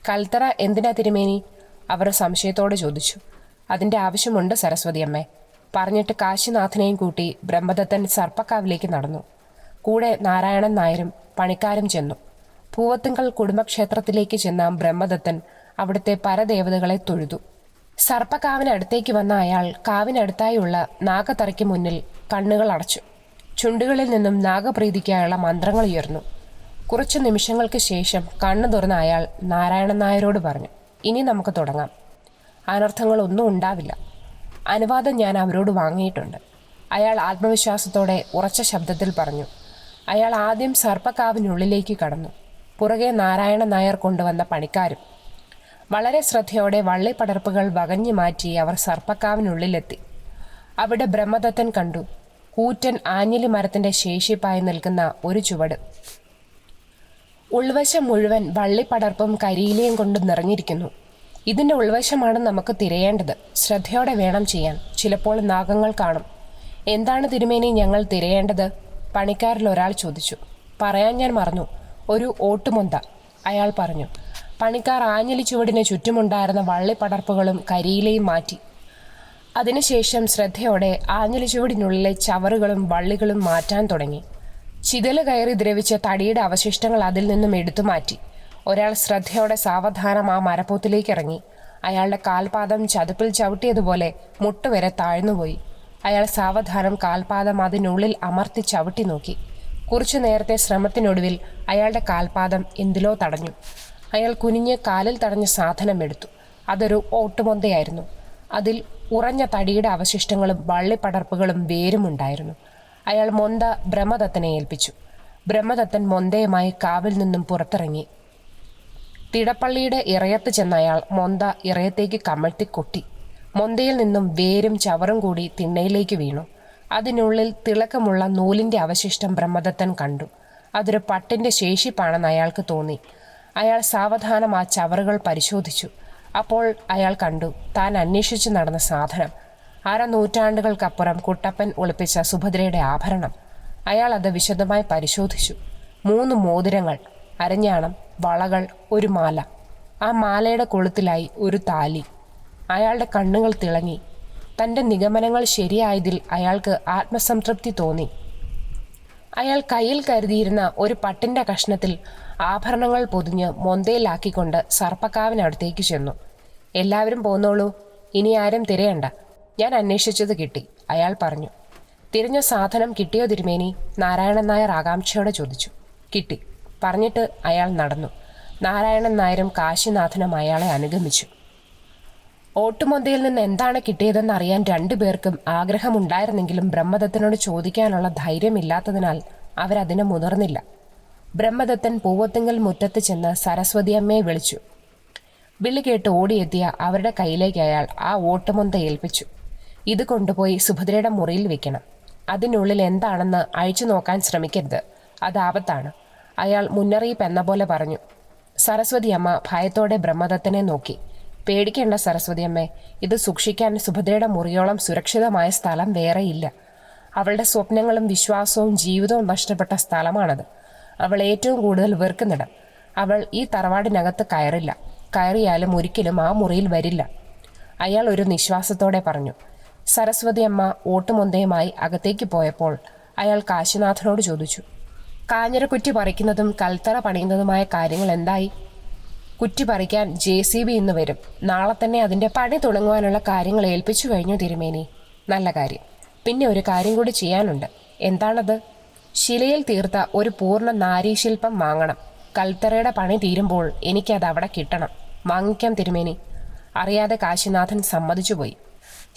കൽത്തറ എന്തിനാ തിരുമേനി? അവർ സംശയത്തോടെ ചോദിച്ചു. അതിൻ്റെ ആവശ്യമുണ്ട് സരസ്വതി അമ്മേ. പറഞ്ഞിട്ട് കാശിനാഥനെയും കൂട്ടി ബ്രഹ്മദത്തൻ സർപ്പക്കാവിലേക്ക് നടന്നു. കൂടെ നാരായണൻ നായരും പണിക്കാരും ചെന്നു. പൂവത്തുങ്കൽ കുടുംബക്ഷേത്രത്തിലേക്ക് ചെന്ന ബ്രഹ്മദത്തൻ അവിടുത്തെ പരദേവതകളെ തൊഴുതു. സർപ്പക്കാവിനടുത്തേക്ക് വന്ന അയാൾ കാവിനടുത്തായുള്ള നാഗത്തറയ്ക്ക് മുന്നിൽ കണ്ണുകൾ അടച്ചു. ചുണ്ടുകളിൽ നിന്നും നാഗപ്രീതിക്കായുള്ള മന്ത്രങ്ങൾ ഉയർന്നു. കുറച്ചു നിമിഷങ്ങൾക്ക് ശേഷം കണ്ണു തുറന്ന അയാൾ നാരായണൻ നായരോട് പറഞ്ഞു, ഇനി നമുക്ക് തുടങ്ങാം. അനർത്ഥങ്ങളൊന്നും ഉണ്ടാവില്ല. അനുവാദം ഞാൻ അവരോട് വാങ്ങിയിട്ടുണ്ട്. അയാൾ ആത്മവിശ്വാസത്തോടെ ഉറച്ച ശബ്ദത്തിൽ പറഞ്ഞു. അയാൾ ആദ്യം സർപ്പക്കാവിനുള്ളിലേക്ക് കടന്നു. പുറകെ നാരായണൻ നായർ കൊണ്ടുവന്ന പണിക്കാരും. വളരെ ശ്രദ്ധയോടെ വള്ളിപ്പടർപ്പുകൾ വകഞ്ഞു മാറ്റി അവർ സർപ്പക്കാവിനുള്ളിലെത്തി. അവിടെ ബ്രഹ്മദത്തൻ കണ്ടു കൂറ്റൻ ആഞ്ഞിലി മരത്തിൻ്റെ ശേഷിപ്പായി നിൽക്കുന്ന ഒരു ചുവട്. ഉൾവശം മുഴുവൻ വള്ളിപ്പടർപ്പും കരിയിലയും കൊണ്ട് നിറഞ്ഞിരിക്കുന്നു. ഇതിൻ്റെ ഉൾവശമാണ് നമുക്ക് തിരയേണ്ടത്. ശ്രദ്ധയോടെ വേണം ചെയ്യാൻ. ചിലപ്പോൾ നാഗങ്ങൾ കാണും. എന്താണ് തിരുമേനി ഞങ്ങൾ തിരയേണ്ടത്? പണിക്കാരിൽ ഒരാൾ ചോദിച്ചു. പറയാൻ ഞാൻ മറന്നു, ഒരു ഓട്ടുമൊന്ത, അയാൾ പറഞ്ഞു. പണിക്കാർ ആഞ്ഞിലി ചുവടിന് ചുറ്റുമുണ്ടായിരുന്ന വള്ളിപ്പടർപ്പുകളും കരിയിലയും മാറ്റി. അതിനുശേഷം ശ്രദ്ധയോടെ ആഞ്ഞിലി ചുവടിനുള്ളിലെ ചവറുകളും വള്ളികളും മാറ്റാൻ തുടങ്ങി. ചിതല് കയറി ദ്രവിച്ച തടിയുടെ അവശിഷ്ടങ്ങൾ അതിൽ നിന്നും എടുത്തു മാറ്റി. ഒരാൾ ശ്രദ്ധയോടെ സാവധാനം ആ മരപ്പൊത്തിലേക്ക് ഇറങ്ങി. അയാളുടെ കാൽപാദം ചതുപ്പിൽ ചവിട്ടിയതുപോലെ മുട്ടുവരെ താഴ്ന്നുപോയി. അയാൾ സാവധാനം കാൽപാദം അതിനുള്ളിൽ അമർത്തി ചവിട്ടി നോക്കി. കുറച്ചു നേരത്തെ ശ്രമത്തിനൊടുവിൽ അയാളുടെ കാൽപാദം എന്തിലോ തടഞ്ഞു. അയാൾ കുനിഞ്ഞ് കാലിൽ തടഞ്ഞ സാധനം എടുത്തു. അതൊരു ഓട്ടുമൊന്തയായിരുന്നു. അതിൽ ഉറഞ്ഞ തടിയുടെ അവശിഷ്ടങ്ങളും വള്ളിപ്പടർപ്പുകളും വേരുമുണ്ടായിരുന്നു. അയാൾ മൊന്ത ബ്രഹ്മദത്തനെ ഏൽപ്പിച്ചു. ബ്രഹ്മദത്തൻ മൊന്തയുമായി കാവിൽ നിന്നും പുറത്തിറങ്ങി. തിടപ്പള്ളിയുടെ ഇറയത്ത് ചെന്ന അയാൾ മൊന്ത ഇറയത്തേക്ക് കമഴ്ത്തി കൊട്ടി. മൊന്തയിൽ നിന്നും വേരും ചവറും കൂടി തിണ്ണയിലേക്ക് വീണു. അതിനുള്ളിൽ തിളക്കമുള്ള നൂലിൻ്റെ അവശിഷ്ടം ബ്രഹ്മദത്തൻ കണ്ടു. അതൊരു പട്ടിൻ്റെ ശേഷിപ്പാണെന്ന് അയാൾക്ക് തോന്നി. അയാൾ സാവധാനം ആ ചവറുകൾ പരിശോധിച്ചു. അപ്പോൾ അയാൾ കണ്ടു താൻ അന്വേഷിച്ചു നടന്ന സാധനം. 1/2 നൂറ്റാണ്ടുകൾക്കപ്പുറം കുട്ടപ്പൻ ഒളിപ്പിച്ച സുഭദ്രയുടെ ആഭരണം. അയാൾ അത് വിശദമായി പരിശോധിച്ചു. 3 മോതിരങ്ങൾ, അരഞ്ഞാണം, വളകൾ, ഒരു മാല. ആ മാലയുടെ കൊളുത്തിലായി ഒരു താലി. അയാളുടെ കണ്ണുകൾ തിളങ്ങി. തൻ്റെ നിഗമനങ്ങൾ ശരിയായതിൽ അയാൾക്ക് ആത്മസംതൃപ്തി തോന്നി. അയാൾ കയ്യിൽ കരുതിയിരുന്ന ഒരു പട്ടിൻ്റെ കഷ്ണത്തിൽ ആഭരണങ്ങൾ പൊതിഞ്ഞ് മൊന്തയിലാക്കിക്കൊണ്ട് സർപ്പക്കാവിനടുത്തേക്ക് ചെന്നു. എല്ലാവരും പോന്നോളൂ, ഇനി ആരും തിരയണ്ട. ഞാൻ അന്വേഷിച്ചത് കിട്ടി, അയാൾ പറഞ്ഞു. തിരഞ്ഞ സാധനം കിട്ടിയോ തിരുമേനി? നാരായണൻ നായർ ആകാംക്ഷയോടെ ചോദിച്ചു. കിട്ടി, പറഞ്ഞിട്ട് അയാൾ നടന്നു. നാരായണൻ നായരും കാശിനാഥനും അയാളെ അനുഗമിച്ചു. ഓട്ടുമൊന്തയിൽ നിന്ന് എന്താണ് കിട്ടിയതെന്ന് അറിയാൻ 2 പേർക്കും ആഗ്രഹമുണ്ടായിരുന്നെങ്കിലും ബ്രഹ്മദത്തനോട് ചോദിക്കാനുള്ള ധൈര്യമില്ലാത്തതിനാൽ അവരതിന് മുതിർന്നില്ല. ബ്രഹ്മദത്തൻ പൂവത്തുങ്കൽ മുറ്റത്ത് ചെന്ന് സരസ്വതി അമ്മയെ വിളിച്ചു. വിളി കേട്ട് ഓടിയെത്തിയ അവരുടെ കയ്യിലേക്ക് അയാൾ ആ ഓട്ടുമൊന്ത ഏൽപ്പിച്ചു. ഇത് കൊണ്ടുപോയി സുഭദ്രയുടെ മുറിയിൽ വെക്കണം. അതിനുള്ളിൽ എന്താണെന്ന് അഴിച്ചു നോക്കാൻ ശ്രമിക്കരുത്, അത് ആപത്താണ്, അയാൾ മുന്നറിയിപ്പ് എന്ന പോലെ പറഞ്ഞു. സരസ്വതി അമ്മ ഭയത്തോടെ ബ്രഹ്മദത്തനെ നോക്കി. പേടിക്കേണ്ട സരസ്വതി അമ്മേ, ഇത് സൂക്ഷിക്കാൻ സുഭദ്രയുടെ മുറിയോളം സുരക്ഷിതമായ സ്ഥലം വേറെയില്ല. അവളുടെ സ്വപ്നങ്ങളും വിശ്വാസവും ജീവിതവും നഷ്ടപ്പെട്ട സ്ഥലമാണത്. അവൾ ഏറ്റവും കൂടുതൽ വെറുക്കുന്നിടം. അവൾ ഈ തറവാടിനകത്ത് കയറില്ല. കയറിയാലും ഒരിക്കലും ആ മുറിയിൽ വരില്ല, അയാൾ ഒരു നിശ്വാസത്തോടെ പറഞ്ഞു. സരസ്വതി അമ്മ ഓട്ടുമൊന്തയുമായി അകത്തേക്ക് പോയപ്പോൾ അയാൾ കാശിനാഥനോട് ചോദിച്ചു. കാഞ്ഞിരക്കുറ്റി പറിക്കുന്നതും കൽത്തറ പണിയുന്നതുമായ കാര്യങ്ങൾ എന്തായി? കുറ്റി പറിക്കാൻ JCB ഇന്ന് വരും. നാളെ തന്നെ അതിൻ്റെ പണി തുടങ്ങുവാനുള്ള കാര്യങ്ങൾ ഏൽപ്പിച്ചു കഴിഞ്ഞു തിരുമേനി. നല്ല കാര്യം. പിന്നെ ഒരു കാര്യം കൂടി ചെയ്യാനുണ്ട്. എന്താണത്? ശിലയിൽ തീർത്ത ഒരു പൂർണ്ണ നാരീശില്പം വാങ്ങണം. കൽത്തറയുടെ പണി തീരുമ്പോൾ എനിക്കത് അവിടെ കിട്ടണം. വാങ്ങിക്കാം തിരുമേനി. അറിയാതെ കാശിനാഥൻ സമ്മതിച്ചുപോയി.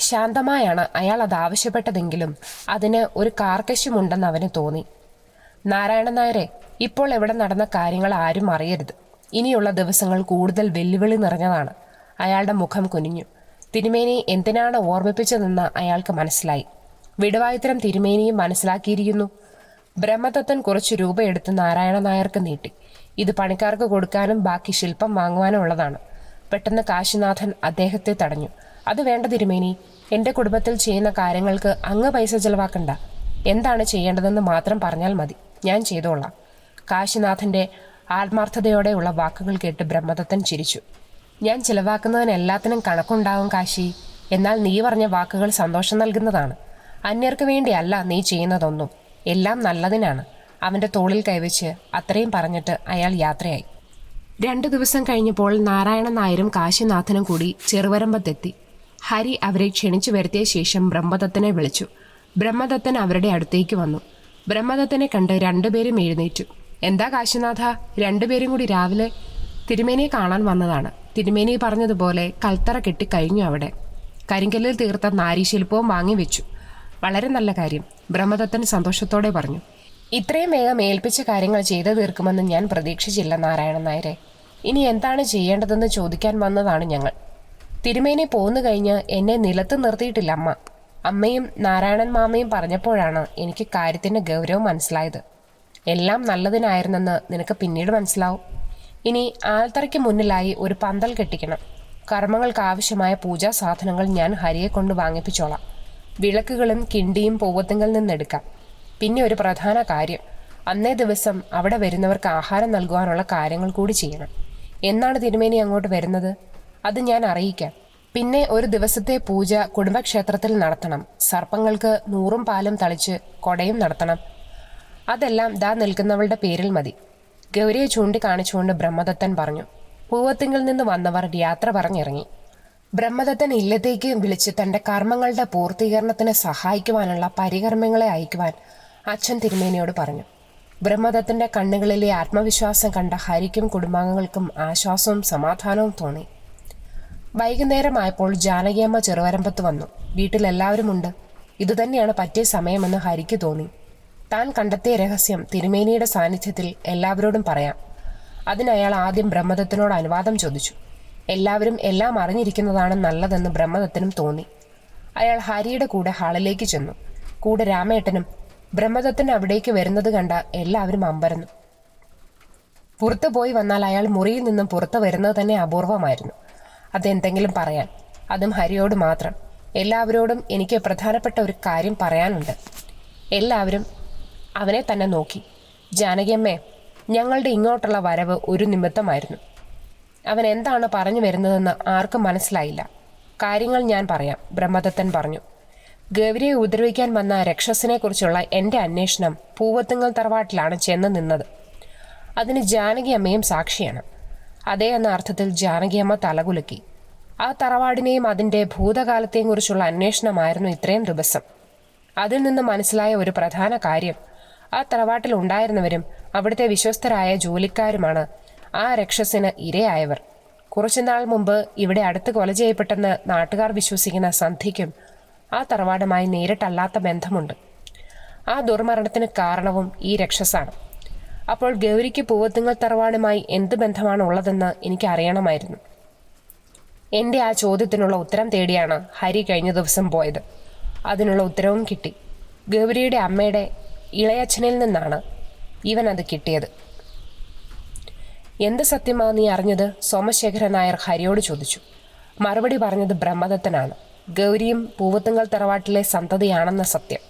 ശാന്തമായാണ് അയാൾ അത് ആവശ്യപ്പെട്ടതെങ്കിലും അതിന് ഒരു കാർക്കശ്യമുണ്ടെന്ന് അവന് തോന്നി. നാരായണൻ നായരെ, ഇപ്പോൾ എവിടെ നടന്ന കാര്യങ്ങൾ ആരും അറിയരുത്. ഇനിയുള്ള ദിവസങ്ങൾ കൂടുതൽ വെല്ലുവിളി നിറഞ്ഞതാണ്. അയാളുടെ മുഖം കുനിഞ്ഞു. തിരുമേനി എന്തിനാണ് ഓർമ്മിപ്പിച്ചതെന്ന് അയാൾക്ക് മനസ്സിലായി. വിടുവായുത്തരം തിരുമേനിയും മനസ്സിലാക്കിയിരിക്കുന്നു. ബ്രഹ്മദത്തൻ കുറച്ച് രൂപ എടുത്ത് നാരായണൻ നായർക്ക് നീട്ടി. ഇത് പണിക്കാർക്ക് കൊടുക്കാനും ബാക്കി ശില്പം വാങ്ങുവാനും ഉള്ളതാണ്. പെട്ടെന്ന് കാശിനാഥൻ അദ്ദേഹത്തെ തടഞ്ഞു. അത് വേണ്ട തിരുമേനി, എൻ്റെ കുടുംബത്തിൽ ചെയ്യുന്ന കാര്യങ്ങൾക്ക് അങ്ങ് പൈസ ചെലവാക്കണ്ട. എന്താണ് ചെയ്യേണ്ടതെന്ന് മാത്രം പറഞ്ഞാൽ മതി, ഞാൻ ചെയ്തോളാം. കാശിനാഥൻ്റെ ആത്മാർത്ഥതയോടെയുള്ള വാക്കുകൾ കേട്ട് ബ്രഹ്മദത്തൻ ചിരിച്ചു. ഞാൻ ചിലവാക്കുന്നതിനെല്ലാത്തിനും കണക്കുണ്ടാവും കാശി. എന്നാൽ നീ പറഞ്ഞ വാക്കുകൾ സന്തോഷം നൽകുന്നതാണ്. അന്യർക്ക് വേണ്ടിയല്ല നീ ചെയ്യുന്നതൊന്നും, എല്ലാം നല്ലതിനാണ്. അവൻ്റെ തോളിൽ കൈവച്ച് അത്രയും പറഞ്ഞിട്ട് അയാൾ യാത്രയായി. 2 ദിവസം കഴിഞ്ഞപ്പോൾ നാരായണൻ നായരും കാശിനാഥനും കൂടി ചെറുവരമ്പത്തെത്തി. ഹരി അവരെ ക്ഷണിച്ചു വരുത്തിയ ശേഷം ബ്രഹ്മദത്തനെ വിളിച്ചു. ബ്രഹ്മദത്തൻ അവരുടെ അടുത്തേക്ക് വന്നു. ബ്രഹ്മദത്തനെ കണ്ട് രണ്ടുപേരും എഴുന്നേറ്റു. എന്താ കാശിനാഥ, രണ്ടുപേരും കൂടി രാവിലെ? തിരുമേനിയെ കാണാൻ വന്നതാണ്. തിരുമേനി പറഞ്ഞതുപോലെ കൽത്തറ കെട്ടിക്കഴിഞ്ഞു. അവിടെ കരിങ്കല്ലിൽ തീർത്ത നാരീശില്പവും വാങ്ങിവെച്ചു. വളരെ നല്ല കാര്യം, ബ്രഹ്മദത്തൻ സന്തോഷത്തോടെ പറഞ്ഞു. ഇത്രയും വേഗം ഏൽപ്പിച്ച കാര്യങ്ങൾ ചെയ്തു തീർക്കുമെന്ന് ഞാൻ പ്രതീക്ഷിച്ചില്ല നാരായണൻ നായരെ. ഇനി എന്താണ് ചെയ്യേണ്ടതെന്ന് ചോദിക്കാൻ വന്നതാണ് ഞങ്ങൾ. തിരുമേനി പോന്നു കഴിഞ്ഞ് എന്നെ നിലത്ത് നിർത്തിയിട്ടില്ല അമ്മ. അമ്മയും നാരായണൻ മാമയും പറഞ്ഞപ്പോഴാണ് എനിക്ക് കാര്യത്തിൻ്റെ ഗൗരവം മനസ്സിലായത്. എല്ലാം നല്ലതിനായിരുന്നെന്ന് നിനക്ക് പിന്നീട് മനസ്സിലാവും. ഇനി ആൽത്തറയ്ക്ക് മുന്നിലായി ഒരു പന്തൽ കെട്ടിക്കണം. കർമ്മങ്ങൾക്ക് ആവശ്യമായ പൂജാ സാധനങ്ങൾ ഞാൻ ഹരിയെ കൊണ്ട് വാങ്ങിപ്പിച്ചോളാം. വിളക്കുകളും കിണ്ടിയും പൂവത്തിങ്കിൽ നിന്നെടുക്കാം. പിന്നെ ഒരു പ്രധാന കാര്യം, അന്നേ ദിവസം അവിടെ വരുന്നവർക്ക് ആഹാരം നൽകുവാനുള്ള കാര്യങ്ങൾ കൂടി ചെയ്യണം. എന്നാണ് തിരുമേനി അങ്ങോട്ട് വരുന്നത്? അത് ഞാൻ അറിയിക്കാം. പിന്നെ ഒരു ദിവസത്തെ പൂജ കുടുംബക്ഷേത്രത്തിൽ നടത്തണം. സർപ്പങ്ങൾക്ക് 100 പാലും തളിച്ച് കൊടയും നടത്തണം. അതെല്ലാം ദാ നിൽക്കുന്നവളുടെ പേരിൽ മതി. ഗൗരിയെ ചൂണ്ടിക്കാണിച്ചുകൊണ്ട് ബ്രഹ്മദത്തൻ പറഞ്ഞു. പൂവത്തിങ്കിൽ നിന്ന് വന്നവർ യാത്ര പറഞ്ഞിറങ്ങി. ബ്രഹ്മദത്തൻ ഇല്ലത്തേക്ക് വിളിച്ച് തൻ്റെ കർമ്മങ്ങളുടെ പൂർത്തീകരണത്തിന് സഹായിക്കുവാനുള്ള പരികർമ്മങ്ങളെ അയക്കുവാൻ അച്ഛൻ തിരുമേനിയോട് പറഞ്ഞു. ബ്രഹ്മദത്തൻ്റെ കണ്ണുകളിലെ ആത്മവിശ്വാസം കണ്ട ഹരിക്കും കുടുംബാംഗങ്ങൾക്കും ആശ്വാസവും സമാധാനവും തോന്നി. വൈകുന്നേരമായപ്പോൾ ജാനകിയമ്മ ചെറുവരമ്പത്ത് വന്നു. വീട്ടിലെല്ലാവരുമുണ്ട്. ഇതുതന്നെയാണ് പറ്റിയ സമയമെന്ന് ഹരിക്ക് തോന്നി. താൻ കണ്ടെത്തിയ രഹസ്യം തിരുമേനിയുടെ സാന്നിധ്യത്തിൽ എല്ലാവരോടും പറയാം. അതിനയാൾ ആദ്യം ബ്രഹ്മദത്തനോട് അനുവാദം ചോദിച്ചു. എല്ലാവരും എല്ലാം അറിഞ്ഞിരിക്കുന്നതാണ് നല്ലതെന്ന് ബ്രഹ്മദത്തനും തോന്നി. അയാൾ ഹരിയുടെ കൂടെ ഹാളിലേക്ക് ചെന്നു. കൂടെ രാമേട്ടനും. ബ്രഹ്മദത്തൻ അവിടേക്ക് വരുന്നത് കണ്ട എല്ലാവരും അമ്പരന്നു. പുറത്തു പോയി വന്നാൽ അയാൾ മുറിയിൽ നിന്നും പുറത്തു വരുന്നത് തന്നെ അപൂർവമായിരുന്നു. അതെന്തെങ്കിലും പറയാൻ, അതും ഹരിയോട് മാത്രം. എല്ലാവരോടും എനിക്ക് പ്രധാനപ്പെട്ട ഒരു കാര്യം പറയാനുണ്ട്. എല്ലാവരും അവനെ തന്നെ നോക്കി. ജാനകിയമ്മേ, ഞങ്ങളുടെ ഇങ്ങോട്ടുള്ള വരവ് ഒരു നിമിത്തമായിരുന്നു. അവൻ എന്താണ് പറഞ്ഞു വരുന്നതെന്ന് ആർക്കും മനസ്സിലായില്ല. കാര്യങ്ങൾ ഞാൻ പറയാം, ബ്രഹ്മദത്തൻ പറഞ്ഞു. ഗൗരിയെ ഉപദ്രവിക്കാൻ വന്ന രക്ഷസിനെക്കുറിച്ചുള്ള എൻ്റെ അന്വേഷണം പൂവത്തുങ്ങൽ തറവാട്ടിലാണ് ചെന്ന് നിന്നത്. അതിന് ജാനകിയമ്മയും സാക്ഷിയാണ്. അതേ എന്ന അർത്ഥത്തിൽ ജാനകിയമ്മ തലകുലുക്കി. ആ തറവാടിനെയും അതിൻ്റെ ഭൂതകാലത്തെയും കുറിച്ചുള്ള അന്വേഷണമായിരുന്നു ഇത്രയും ദിവസം. അതിൽ നിന്ന് മനസ്സിലായ ഒരു പ്രധാന കാര്യം, ആ തറവാട്ടിൽ ഉണ്ടായിരുന്നവരും അവിടുത്തെ വിശ്വസ്തരായ ജോലിക്കാരുമാണ് ആ രക്ഷസിന് ഇരയായവർ. കുറച്ചുനാൾ മുമ്പ് ഇവിടെ അടുത്ത് കൊല ചെയ്യപ്പെട്ടെന്ന് നാട്ടുകാർ വിശ്വസിക്കുന്ന സന്ധ്യയ്ക്കും ആ തറവാടുമായി നേരിട്ടല്ലാത്ത ബന്ധമുണ്ട്. ആ ദുർമരണത്തിന് കാരണവും ഈ രക്ഷസാണ്. അപ്പോൾ ഗൗരിക്ക് പൂവത്തുങ്ങൽ തറവാടുമായി എന്ത് ബന്ധമാണ് ഉള്ളതെന്ന് എനിക്ക് അറിയണമായിരുന്നു. എൻ്റെ ആ ചോദ്യത്തിനുള്ള ഉത്തരം തേടിയാണ് ഹരി കഴിഞ്ഞ ദിവസം പോയത്. അതിനുള്ള ഉത്തരവും കിട്ടി. ഗൗരിയുടെ അമ്മയുടെ ഇളയച്ഛനിൽ നിന്നാണ് ഇവൻ അത് കിട്ടിയത്. എന്ത് സത്യമാ നീ അറിഞ്ഞത്? സോമശേഖരൻ നായർ ഹരിയോട് ചോദിച്ചു. മറുപടി പറഞ്ഞത് ബ്രഹ്മദത്തനാണ്. ഗൗരിയും പൂവത്തുങ്ങൽ തറവാട്ടിലെ സന്തതിയാണെന്ന സത്യം.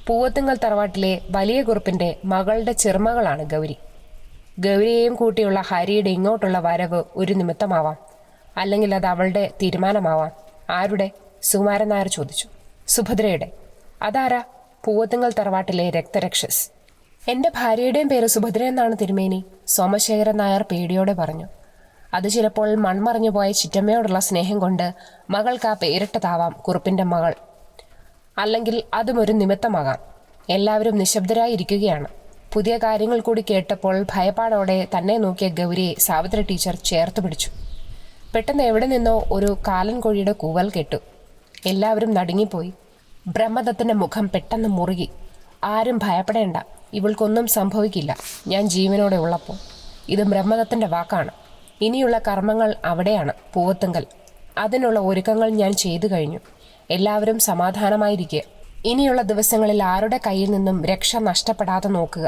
പൂവത്തുങ്ങൽ തറവാട്ടിലെ വലിയ കുറുപ്പിൻ്റെ മകളുടെ ചെറുമകളാണ് ഗൗരി. ഗൗരിയെയും കൂട്ടിയുള്ള ഹരിയുടെ ഇങ്ങോട്ടുള്ള വരവ് ഒരു നിമിത്തമാവാം, അല്ലെങ്കിൽ അത് അവളുടെ തീരുമാനമാവാം. ആരുടെ? സുകുമാരൻ നായർ ചോദിച്ചു. സുഭദ്രയുടെ. അതാരാ? പൂവത്തുങ്ങൽ തറവാട്ടിലെ രക്തരക്ഷസ്. എൻ്റെ ഭാര്യയുടെയും പേര് സുഭദ്ര എന്നാണ് തിരുമേനി, സോമശേഖരൻ നായർ പേടിയോടെ പറഞ്ഞു. അത് ചിലപ്പോൾ മൺമറഞ്ഞു പോയ ചിറ്റമ്മയോടുള്ള സ്നേഹം കൊണ്ട് മകൾക്ക് ആ പേരിട്ടതാവാം കുറുപ്പിൻ്റെ മകൾ. അല്ലെങ്കിൽ അതും ഒരു നിമിത്തമാകാം. എല്ലാവരും നിശബ്ദരായിരിക്കുകയാണ്. പുതിയ കാര്യങ്ങൾ കൂടി കേട്ടപ്പോൾ ഭയപ്പാടോടെ തന്നെ നോക്കിയ ഗൗരിയെ സാവിത്രി ടീച്ചർ ചേർത്ത് പിടിച്ചു. പെട്ടെന്ന് എവിടെ നിന്നോ ഒരു കാലൻ കോഴിയുടെ കൂവൽ കേട്ടു. എല്ലാവരും നടുങ്ങിപ്പോയി. ബ്രഹ്മദത്തൻ്റെ മുഖം പെട്ടെന്ന് മുറുകി. ആരും ഭയപ്പെടേണ്ട, ഇവൾക്കൊന്നും സംഭവിക്കില്ല, ഞാൻ ജീവനോടെ ഉള്ളപ്പോൾ. ഇത് ബ്രഹ്മദത്തൻ്റെ വാക്കാണ്. ഇനിയുള്ള കർമ്മങ്ങൾ അവിടെയാണ്, പൂവത്തുങ്കൽ. അതിനുള്ള ഒരുക്കങ്ങൾ ഞാൻ ചെയ്തു കഴിഞ്ഞു. എല്ലാവരും സമാധാനമായിരിക്കുക. ഇനിയുള്ള ദിവസങ്ങളിൽ ആരുടെ കയ്യിൽ നിന്നും രക്ഷ നഷ്ടപ്പെടാതെ നോക്കുക.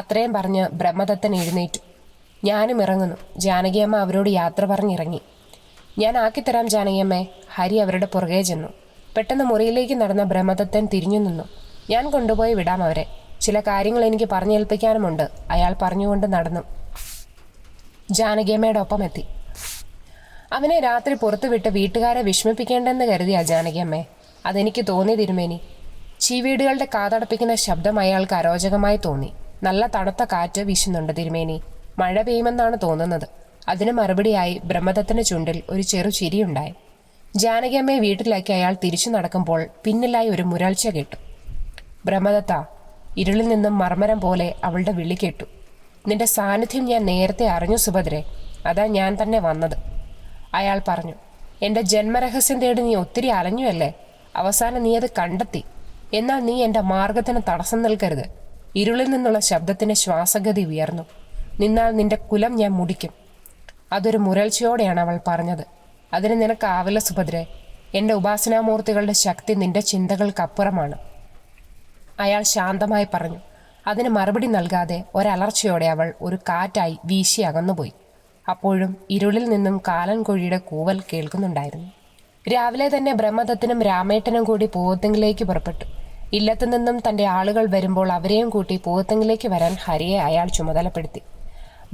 അത്രയും പറഞ്ഞ് ബ്രഹ്മദത്തൻ എഴുന്നേറ്റു. ഞാനും ഇറങ്ങുന്നു. ജാനകിയമ്മ അവരോട് യാത്ര പറഞ്ഞിറങ്ങി. ഞാൻ ആക്കിത്തരാം ജാനകിയമ്മേ. ഹരി അവരുടെ പുറകെ ചെന്നു. പെട്ടെന്ന് മുറിയിലേക്ക് നടന്ന ബ്രഹ്മദത്തൻ തിരിഞ്ഞു നിന്നു. ഞാൻ കൊണ്ടുപോയി വിടാം അവരെ. ചില കാര്യങ്ങൾ എനിക്ക് പറഞ്ഞേൽപ്പിക്കാനുമുണ്ട്. അയാൾ പറഞ്ഞുകൊണ്ട് നടന്നു ജാനകിയമ്മയുടെ ഒപ്പം എത്തി. അവനെ രാത്രി പുറത്തുവിട്ട് വീട്ടുകാരെ വിഷമിപ്പിക്കേണ്ടെന്ന് കരുതിയ ജാനകിയമ്മേ. അതെനിക്ക് തോന്നി തിരുമേനി. ചീവീടുകളുടെ കാതടപ്പിക്കുന്ന ശബ്ദം അയാൾക്ക് അരോചകമായി തോന്നി. നല്ല തണുത്ത കാറ്റ് വീശുന്നുണ്ട് തിരുമേനി. മഴ പെയ്യുമെന്നാണ് തോന്നുന്നത്. അതിന് മറുപടിയായി ബ്രഹ്മദത്തന്റെ ചുണ്ടിൽ ഒരു ചെറു ചിരിയുണ്ടായി. ജാനകിയമ്മയെ വീട്ടിലേക്ക് അയാൾ തിരിച്ചു നടക്കുമ്പോൾ പിന്നിലായി ഒരു മുരൾച്ച കേട്ടു. ബ്രഹ്മദത്ത! ഇരുളിൽ നിന്നും മർമരം പോലെ അവളുടെ വിളി കേട്ടു. നിന്റെ സാന്നിധ്യം ഞാൻ നേരത്തെ അറിഞ്ഞു സുഭദ്രെ. അതാ ഞാൻ തന്നെ വന്നത്. അയാൾ പറഞ്ഞു. എൻ്റെ ജന്മരഹസ്യം തേടി നീ ഒത്തിരി അലഞ്ഞുവല്ലേ? അവസാനം നീ അത് കണ്ടെത്തി. എന്നാൽ നീ എൻ്റെ മാർഗത്തിന് തടസ്സം നിൽക്കരുത്. ഇരുളിൽ നിന്നുള്ള ശബ്ദത്തിന്റെ ശ്വാസഗതി ഉയർന്നു. നിന്നാൽ നിന്റെ കുലം ഞാൻ മുടിക്കും. അതൊരു മുരൾച്ചയോടെയാണ് അവൾ പറഞ്ഞത്. അതിന് നിനക്കാവില്ല സുഭദ്രെ. എൻ്റെ ഉപാസനാമൂർത്തികളുടെ ശക്തി നിന്റെ ചിന്തകൾക്കപ്പുറമാണ്. അയാൾ ശാന്തമായി പറഞ്ഞു. അതിന് മറുപടി നൽകാതെ ഒരലർച്ചയോടെ അവൾ ഒരു കാറ്റായി വീശി അകന്നുപോയി. അപ്പോഴും ഇരുളിൽ നിന്നും കാലൻ കോഴിയുടെ കൂവൽ കേൾക്കുന്നുണ്ടായിരുന്നു. രാവിലെ തന്നെ ബ്രഹ്മദത്തനും രാമേട്ടനും കൂടി പൂവത്തിങ്കിലേക്ക് പുറപ്പെട്ടു. ഇല്ലത്തു നിന്നും തൻ്റെ ആളുകൾ വരുമ്പോൾ അവരെയും കൂട്ടി പൂവത്തിങ്കിലേക്ക് വരാൻ ഹരിയെ അയാൾ ചുമതലപ്പെടുത്തി.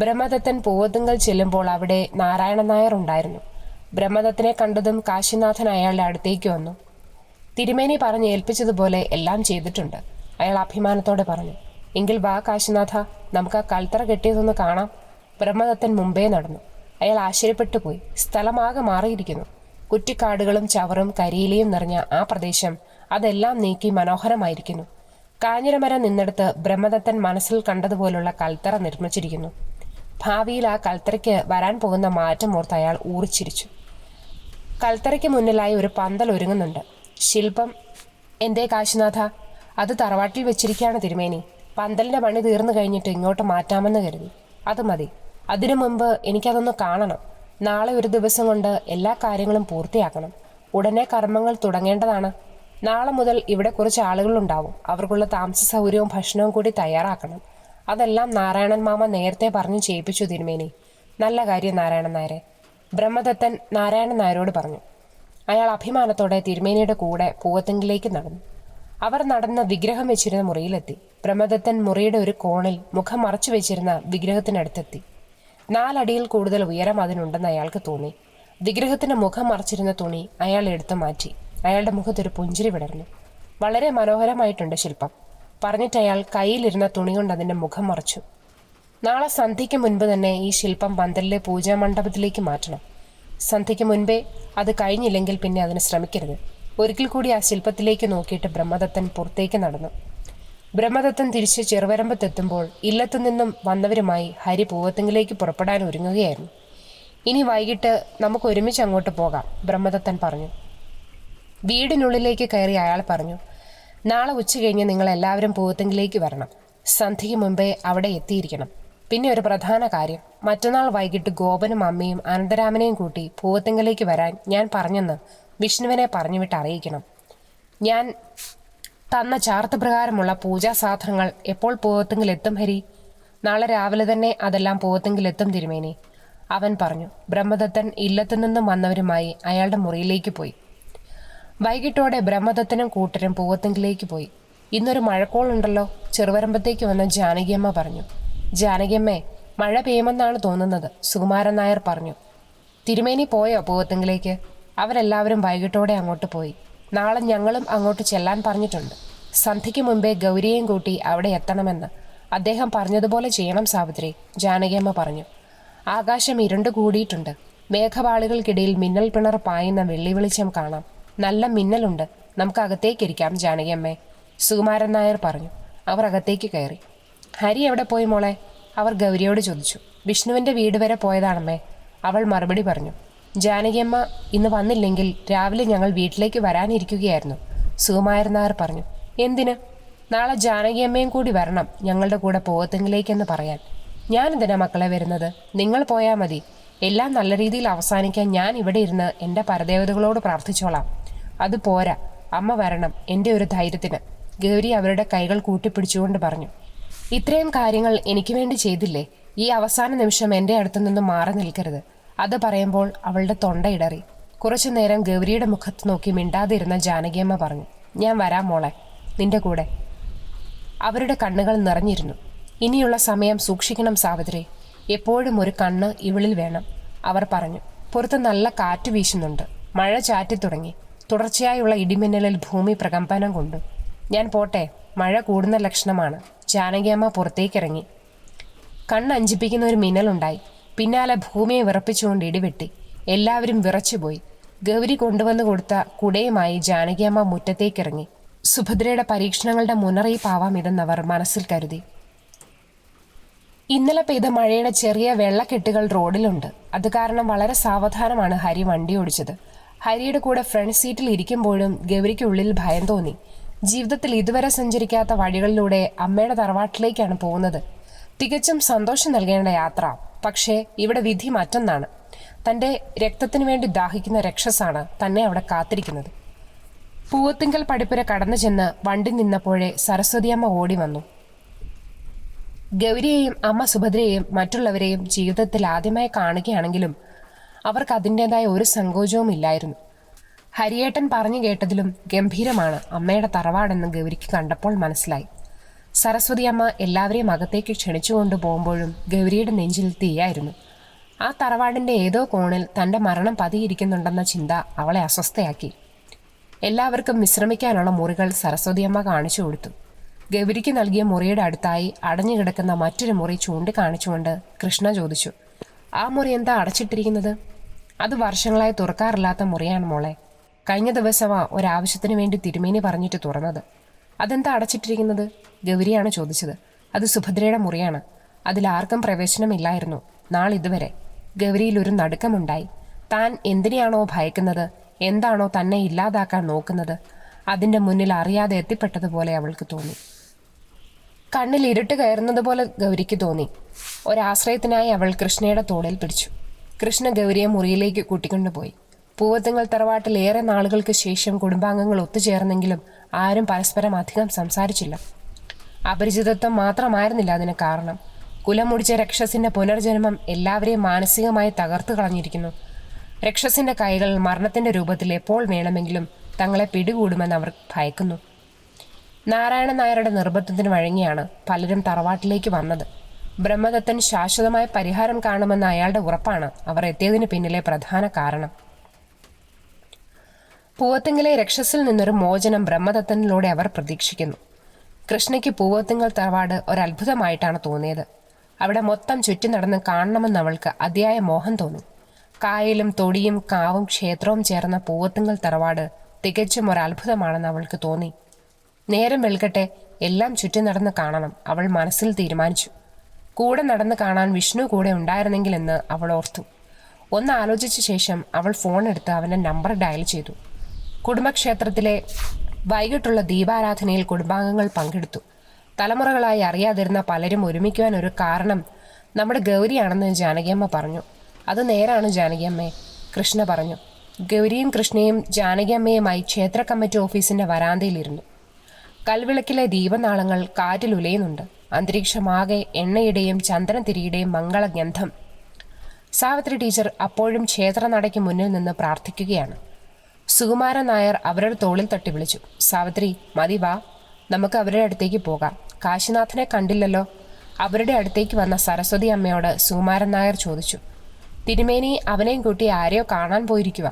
ബ്രഹ്മദത്തൻ പൂവത്തിങ്കൽ ചെല്ലുമ്പോൾ അവിടെ നാരായണൻ നായർ ഉണ്ടായിരുന്നു. ബ്രഹ്മദത്തനെ കണ്ടതും കാശിനാഥൻ അയാളുടെ അടുത്തേക്ക് വന്നു. തിരുമേനി പറഞ്ഞ് ഏൽപ്പിച്ചതുപോലെ എല്ലാം ചെയ്തിട്ടുണ്ട്, അയാൾ അഭിമാനത്തോടെ പറഞ്ഞു. എങ്കിൽ വാ കാശിനാഥ, നമുക്ക് ആ കൽത്തറ കെട്ടിയതൊന്ന് കാണാം. ബ്രഹ്മദത്തൻ മുമ്പേ നടന്നു. അയാൾ ആശ്ചര്യപ്പെട്ടു പോയി. സ്ഥലമാകെ മാറിയിരിക്കുന്നു. കുറ്റിക്കാടുകളും ചവറും കരിയിലയും നിറഞ്ഞ ആ പ്രദേശം അതെല്ലാം നീക്കി മനോഹരമായിരിക്കുന്നു. കാഞ്ഞിരമരം നിന്നെടുത്ത് ബ്രഹ്മദത്തൻ മനസ്സിൽ കണ്ടതുപോലുള്ള കൽത്തറ നിർമ്മിച്ചിരിക്കുന്നു. ഭാവിയിൽ ആ കൽത്തറയ്ക്ക് വരാൻ പോകുന്ന മാറ്റം ഓർത്ത് അയാൾ ഊറിച്ചിരിച്ചു. കൽത്തറയ്ക്ക് മുന്നിലായി ഒരു പന്തൽ ഒരുങ്ങുന്നുണ്ട്. ശില്പം എന്തേ കാശിനാഥ? അത് തറവാട്ടിൽ വെച്ചിരിക്കുകയാണ് തിരുമേനി. പന്തലിന്റെ പണി തീർന്നു കഴിഞ്ഞിട്ട് ഇങ്ങോട്ട് മാറ്റാമെന്ന് കരുതി. അത് മതി. അതിനു മുമ്പ് എനിക്കതൊന്ന് കാണണം. നാളെ ഒരു ദിവസം കൊണ്ട് എല്ലാ കാര്യങ്ങളും പൂർത്തിയാക്കണം. ഉടനെ കർമ്മങ്ങൾ തുടങ്ങേണ്ടതാണ്. നാളെ മുതൽ ഇവിടെ കുറച്ച് ആളുകളുണ്ടാവും. അവർക്കുള്ള താമസ സൗകര്യവും ഭക്ഷണവും കൂടി തയ്യാറാക്കണം. അതെല്ലാം നാരായണൻ മാമ നേരത്തെ പറഞ്ഞു ചെയ്യിപ്പിച്ചു തിരുമേനി. നല്ല കാര്യം നാരായണൻ നായരെ, ബ്രഹ്മദത്തൻ നാരായണൻ നായരോട് പറഞ്ഞു. അയാൾ അഭിമാനത്തോടെ തിരുമേനിയുടെ കൂടെ പൂവത്തിങ്കിലേക്ക് നടന്നു. അവർ നടന്ന് വിഗ്രഹം വെച്ചിരുന്ന മുറിയിലെത്തി. ബ്രഹ്മദത്തൻ മുറിയുടെ ഒരു കോണിൽ മുഖം മറച്ചു വെച്ചിരുന്ന വിഗ്രഹത്തിനടുത്തെത്തി. 4 അടിയിൽ കൂടുതൽ ഉയരം അതിനുണ്ടെന്ന് അയാൾക്ക് തോന്നി. വിഗ്രഹത്തിന് മുഖം മറച്ചിരുന്ന തുണി അയാൾ എടുത്തു മാറ്റി. അയാളുടെ മുഖത്തൊരു പുഞ്ചിരി വിടർന്നു. വളരെ മനോഹരമായിട്ടുണ്ട് ശില്പം, പറഞ്ഞിട്ട് അയാൾ കയ്യിലിരുന്ന തുണി കൊണ്ട് അതിൻ്റെ മുഖം മറച്ചു. നാളെ സന്ധ്യയ്ക്ക് മുൻപ് തന്നെ ഈ ശില്പം പന്തലിലെ പൂജാമണ്ഡപത്തിലേക്ക് മാറ്റണം. സന്ധ്യയ്ക്ക് മുൻപേ അത് കഴിഞ്ഞില്ലെങ്കിൽ പിന്നെ അതിന് ശ്രമിക്കരുത്. ഒരിക്കൽ കൂടി ആ ശില്പത്തിലേക്ക് നോക്കിയിട്ട് ബ്രഹ്മദത്തൻ പുറത്തേക്ക് നടന്നു. ബ്രഹ്മദത്തൻ തിരിച്ച് ചെറുവരമ്പത്തെത്തുമ്പോൾ ഇല്ലത്തു നിന്നും വന്നവരുമായി ഹരി പൂവത്തിങ്കിലേക്ക് പുറപ്പെടാൻ ഒരുങ്ങുകയായിരുന്നു. ഇനി വൈകിട്ട് നമുക്ക് ഒരുമിച്ച് അങ്ങോട്ട് പോകാം, ബ്രഹ്മദത്തൻ പറഞ്ഞു. വീടിനുള്ളിലേക്ക് കയറി അയാൾ പറഞ്ഞു. നാളെ ഉച്ച കഴിഞ്ഞ് നിങ്ങളെല്ലാവരും പൂവത്തിങ്കിലേക്ക് വരണം. സന്ധ്യയ്ക്ക് മുമ്പേ അവിടെ എത്തിയിരിക്കണം. പിന്നെ ഒരു പ്രധാന കാര്യം, മറ്റന്നാൾ വൈകിട്ട് ഗോപനും അമ്മയും അനന്തരാമനെയും കൂട്ടി പൂവത്തിങ്കിലേക്ക് വരാൻ ഞാൻ പറഞ്ഞെന്ന് വിഷ്ണുവിനെ പറഞ്ഞുവിട്ട് അറിയിക്കണം. ഞാൻ തന്ന ചാർത്ത് പ്രകാരമുള്ള പൂജാ സാധനങ്ങൾ എപ്പോൾ പൂവത്തിങ്കിലെത്തും ഹരി? നാളെ രാവിലെ തന്നെ അതെല്ലാം പൂവത്തിങ്കിലെത്തും തിരുമേനി, അവൻ പറഞ്ഞു. ബ്രഹ്മദത്തൻ ഇല്ലത്തു നിന്നും വന്നവരുമായി അയാളുടെ മുറിയിലേക്ക് പോയി. വൈകിട്ടോടെ ബ്രഹ്മദത്തനും കൂട്ടരും പൂവത്തിങ്കിലേക്ക് പോയി. ഇന്നൊരു മഴക്കോളുണ്ടല്ലോ, ചെറുവരമ്പത്തേക്ക് വന്ന ജാനകിയമ്മ പറഞ്ഞു. ജാനകിയമ്മേ, മഴ പെയ്യുമെന്നാണ് തോന്നുന്നത്, സുകുമാരൻ നായർ പറഞ്ഞു. തിരുമേനി പോയോ പൂവത്തിങ്കിലേക്ക്? അവരെല്ലാവരും വൈകിട്ടോടെ അങ്ങോട്ട് പോയി. നാളെ ഞങ്ങളും അങ്ങോട്ട് ചെല്ലാൻ പറഞ്ഞിട്ടുണ്ട്. സന്ധ്യയ്ക്ക് മുമ്പേ ഗൗരിയെയും കൂട്ടി അവിടെ എത്തണമെന്ന് അദ്ദേഹം പറഞ്ഞതുപോലെ ചെയ്യണം സാവിത്രി, ജാനകിയമ്മ പറഞ്ഞു. ആകാശം ഇരുണ്ടു കൂടിയിട്ടുണ്ട്. മേഘപാളികൾക്കിടയിൽ മിന്നൽ പിണർ പായുന്ന വെള്ളി വെളിച്ചം കാണാം. നല്ല മിന്നലുണ്ട്. നമുക്ക് അകത്തേക്കിരിക്കാം ജാനകിയമ്മേ, സുകുമാരൻ നായർ പറഞ്ഞു. അവർ അകത്തേക്ക് കയറി. ഹരി എവിടെ പോയി മോളെ? അവർ ഗൗരിയോട് ചോദിച്ചു. വിഷ്ണുവിൻ്റെ വീട് വരെ പോയതാണമ്മേ, അവൾ മറുപടി പറഞ്ഞു. ജാനകിയമ്മ ഇന്ന് വന്നില്ലെങ്കിൽ രാവിലെ ഞങ്ങൾ വീട്ടിലേക്ക് വരാനിരിക്കുകയായിരുന്നു, സുകുമാരൻ നായർ പറഞ്ഞു. എന്തിന്? നാളെ ജാനകിയമ്മയും കൂടി വരണം ഞങ്ങളുടെ കൂടെ പൂവത്തിങ്കിലേക്കെന്ന് പറയാൻ. ഞാനെന്തിനാ മക്കളെ വരുന്നത്? നിങ്ങൾ പോയാൽ മതി. എല്ലാം നല്ല രീതിയിൽ അവസാനിക്കാൻ ഞാൻ ഇവിടെ ഇരുന്ന് എൻ്റെ പരദേവതകളോട് പ്രാർത്ഥിച്ചോളാം. അത് പോരാ, അമ്മ വരണം എൻ്റെ ഒരു ധൈര്യത്തിന്, ഗൗരി അവരുടെ കൈകൾ കൂട്ടിപ്പിടിച്ചുകൊണ്ട് പറഞ്ഞു. ഇത്രയും കാര്യങ്ങൾ എനിക്ക് വേണ്ടി ചെയ്തില്ലേ? ഈ അവസാന നിമിഷം എൻ്റെ അടുത്തു നിന്നും മാറി നിൽക്കരുത്. അത് പറയുമ്പോൾ അവളുടെ തൊണ്ടയിടറി. കുറച്ചു നേരം ഗൗരിയുടെ മുഖത്ത് നോക്കി മിണ്ടാതിരുന്ന ജാനകിയമ്മ പറഞ്ഞു, ഞാൻ വരാം മോളെ, നിന്റെ കൂടെ. അവരുടെ കണ്ണുകൾ നിറഞ്ഞിരുന്നു. ഇനിയുള്ള സമയം സൂക്ഷിക്കണം സാവിത്രി, എപ്പോഴും ഒരു കണ്ണ് ഇവളിൽ വേണം, അവർ പറഞ്ഞു. പുറത്ത് നല്ല കാറ്റ് വീശുന്നുണ്ട്. മഴ ചാറ്റിത്തുടങ്ങി. തുടർച്ചയായുള്ള ഇടിമിന്നലിൽ ഭൂമി പ്രകമ്പനം കൊണ്ടു. ഞാൻ പോട്ടെ, മഴ കൂടുന്ന ലക്ഷണമാണ്. ജാനകിയമ്മ പുറത്തേക്കിറങ്ങി. കണ്ണഞ്ചിപ്പിക്കുന്ന ഒരു മിന്നലുണ്ടായി. പിന്നാലെ ഭൂമിയെ വിറപ്പിച്ചുകൊണ്ട് ഇടിവെട്ടി. എല്ലാവരും വിറച്ചുപോയി. ഗൗരി കൊണ്ടുവന്നു കൊടുത്ത കുടയുമായി ജാനകിയമ്മ മുറ്റത്തേക്കിറങ്ങി. സുഭദ്രയുടെ പരീക്ഷണങ്ങളുടെ മുന്നറിയിപ്പാവാം ഇതെന്നവർ മനസ്സിൽ കരുതി. ഇന്നലെ പെയ്ത മഴയുടെ ചെറിയ വെള്ളക്കെട്ടുകൾ റോഡിലുണ്ട്. അത് കാരണം വളരെ സാവധാനമാണ് ഹരി വണ്ടി ഓടിച്ചത്. ഹരിയുടെ കൂടെ ഫ്രണ്ട് സീറ്റിൽ ഇരിക്കുമ്പോഴും ഗൗരിക്കുള്ളിൽ ഭയം തോന്നി. ജീവിതത്തിൽ ഇതുവരെ സഞ്ചരിക്കാത്ത വഴികളിലൂടെ അമ്മയുടെ തറവാട്ടിലേക്കാണ് പോകുന്നത്. തികച്ചും സന്തോഷം നൽകേണ്ട യാത്ര. പക്ഷേ ഇവിടെ വിധി മറ്റൊന്നാണ്. തൻ്റെ രക്തത്തിനു വേണ്ടി ദാഹിക്കുന്ന രക്ഷസാണ് തന്നെ അവിടെ കാത്തിരിക്കുന്നത്. പൂവത്തിങ്കൽ പടിപ്പുര കടന്നു ചെന്ന് വണ്ടി നിന്നപ്പോഴേ സരസ്വതിയമ്മ ഓടി വന്നു. ഗൗരിയെയും അമ്മ സുഭദ്രയെയും മറ്റുള്ളവരെയും ജീവിതത്തിൽ ആദ്യമായി കാണുകയാണെങ്കിലും അവർക്ക് അതിൻ്റെതായ ഒരു സങ്കോചവും ഇല്ലായിരുന്നു. ഹരിയേട്ടൻ പറഞ്ഞു കേട്ടതിലും ഗംഭീരമാണ് അമ്മയുടെ തറവാടെന്ന് ഗൗരിക്ക് കണ്ടപ്പോൾ മനസ്സിലായി. സരസ്വതി അമ്മ എല്ലാവരെയും അകത്തേക്ക് ക്ഷണിച്ചുകൊണ്ടു പോകുമ്പോഴും ഗൗരിയുടെ നെഞ്ചിൽ തീയായിരുന്നു. ആ തറവാടിൻ്റെ ഏതോ കോണിൽ തൻ്റെ മരണം പതിയിരിക്കുന്നുണ്ടെന്ന ചിന്ത അവളെ അസ്വസ്ഥയാക്കി. എല്ലാവർക്കും വിശ്രമിക്കാനുള്ള മുറികൾ സരസ്വതിയമ്മ കാണിച്ചു കൊടുത്തു. ഗൗരിക്ക് നൽകിയ മുറിയുടെ അടുത്തായി അടഞ്ഞുകിടക്കുന്ന മറ്റൊരു മുറി ചൂണ്ടിക്കാണിച്ചുകൊണ്ട് കൃഷ്ണ ചോദിച്ചു, ആ മുറി എന്താ അടച്ചിട്ടിരിക്കുന്നത്? അത് വർഷങ്ങളായി തുറക്കാറില്ലാത്ത മുറിയാണ് മോളെ. കഴിഞ്ഞ ദിവസമാ ഒരാവശ്യത്തിന് വേണ്ടി തിരുമേനി പറഞ്ഞിട്ട് തുറന്നത്. അതെന്താ അടച്ചിട്ടിരിക്കുന്നത്? ഗൗരിയാണ് ചോദിച്ചത്. അത് സുഭദ്രയുടെ മുറിയാണ്. അതിലാർക്കും പ്രവേശനമില്ലായിരുന്നു നാളിതുവരെ. ഗൗരിയിൽ ഒരു നടുക്കമുണ്ടായി. താൻ എന്തിനെയാണോ ഭയക്കുന്നത്, എന്താണോ തന്നെ ഇല്ലാതാക്കാൻ നോക്കുന്നത്, അതിൻ്റെ മുന്നിൽ അറിയാതെ എത്തിപ്പെട്ടതുപോലെ അവൾക്ക് തോന്നി. കണ്ണിൽ ഇരുട്ട് കയറുന്നതുപോലെ ഗൗരിക്ക് തോന്നി. ഒരാശ്രയത്തിനായി അവൾ കൃഷ്ണയുടെ തോളിൽ പിടിച്ചു. കൃഷ്ണ ഗൗരിയെ മുറിയിലേക്ക് കൂട്ടിക്കൊണ്ടുപോയി. പൂവത്തിങ്കൽ തറവാട്ടിൽ ഏറെ നാളുകൾക്ക് ശേഷം കുടുംബാംഗങ്ങൾ ഒത്തുചേർന്നെങ്കിലും ആരും പരസ്പരം അധികം സംസാരിച്ചില്ല. അപരിചിതത്വം മാത്രമായിരുന്നില്ല അതിന് കാരണം. കുലമുടിച്ച രക്ഷസിന്റെ പുനർജന്മം എല്ലാവരെയും മാനസികമായി തകർത്തു കളഞ്ഞിരിക്കുന്നു. രക്ഷസിന്റെ കൈകൾ മരണത്തിന്റെ രൂപത്തിൽ എപ്പോൾ വേണമെങ്കിലും തങ്ങളെ പിടികൂടുമെന്ന് അവർ ഭയക്കുന്നു. നാരായണൻ നായരുടെ നിർബന്ധത്തിന് വഴങ്ങിയാണ് പലരും തറവാട്ടിലേക്ക് വന്നത്. ബ്രഹ്മദത്തൻ ശാശ്വതമായ പരിഹാരം കാണുമെന്ന അയാളുടെ ഉറപ്പാണ് അവർ എത്തിയതിന് പിന്നിലെ പ്രധാന കാരണം. പൂവത്തിങ്കലെ രക്ഷസിൽ നിന്നൊരു മോചനം ബ്രഹ്മദത്തനിലൂടെ അവർ പ്രതീക്ഷിക്കുന്നു. കൃഷ്ണയ്ക്ക് പൂവത്തിങ്കൽ തറവാട് ഒരത്ഭുതമായിട്ടാണ് തോന്നിയത്. അവിടെ മൊത്തം ചുറ്റി നടന്ന് കാണണമെന്ന് അവൾക്ക് അതിയായ മോഹം തോന്നി. കായലും തൊടിയും കാവും ക്ഷേത്രവും ചേർന്ന പൂവത്തിങ്കൽ തറവാട് തികച്ചും ഒരത്ഭുതമാണെന്ന് അവൾക്ക് തോന്നി. നേരം വെളുക്കട്ടെ എല്ലാം ചുറ്റി നടന്ന് കാണണം അവൾ മനസ്സിൽ തീരുമാനിച്ചു. കൂടെ നടന്ന് കാണാൻ വിഷ്ണു കൂടെ ഉണ്ടായിരുന്നെങ്കിലെന്ന് അവൾ ഓർത്തു. ഒന്ന് ആലോചിച്ച ശേഷം അവൾ ഫോൺ എടുത്ത് അവൻ്റെ നമ്പർ ഡയൽ ചെയ്തു. കുടുംബക്ഷേത്രത്തിലെ വൈകിട്ടുള്ള ദീപാരാധനയിൽ കുടുംബാംഗങ്ങൾ പങ്കെടുത്തു. തലമുറകളായി അറിയാതിരുന്ന പലരും ഒരുമിക്കുവാൻ ഒരു കാരണം നമ്മുടെ ഗൗരിയാണെന്ന് ജാനകിയമ്മ പറഞ്ഞു. അത് നേരാണ് ജാനകിയമ്മേ, കൃഷ്ണ പറഞ്ഞു. ഗൗരിയും കൃഷ്ണയും ജാനകിയമ്മയുമായി ക്ഷേത്ര കമ്മിറ്റി ഓഫീസിൻ്റെ വരാന്തയിലിരുന്നു. കൽവിളക്കിലെ ദീപനാളങ്ങൾ കാറ്റിൽ ഉലയുന്നുണ്ട്. അന്തരീക്ഷമാകെ എണ്ണയുടെയും ചന്ദനത്തിരിയുടെയും മംഗളഗന്ധം. സാവിത്രി ടീച്ചർ അപ്പോഴും ക്ഷേത്രനടയ്ക്ക് മുന്നിൽ നിന്ന് പ്രാർത്ഥിക്കുകയാണ്. സുകുമാരൻ നായർ അവരുടെ തോളിൽ തട്ടി വിളിച്ചു, സാവിത്രി മതി, വാ, നമുക്ക് അവരുടെ അടുത്തേക്ക് പോകാം. കാശിനാഥനെ കണ്ടില്ലല്ലോ. അവരുടെ അടുത്തേക്ക് വന്ന സരസ്വതി അമ്മയോട് സുകുമാരൻ നായർ ചോദിച്ചു. തിരുമേനി അവനെയും കൂട്ടി ആരെയോ കാണാൻ പോയിരിക്കുക.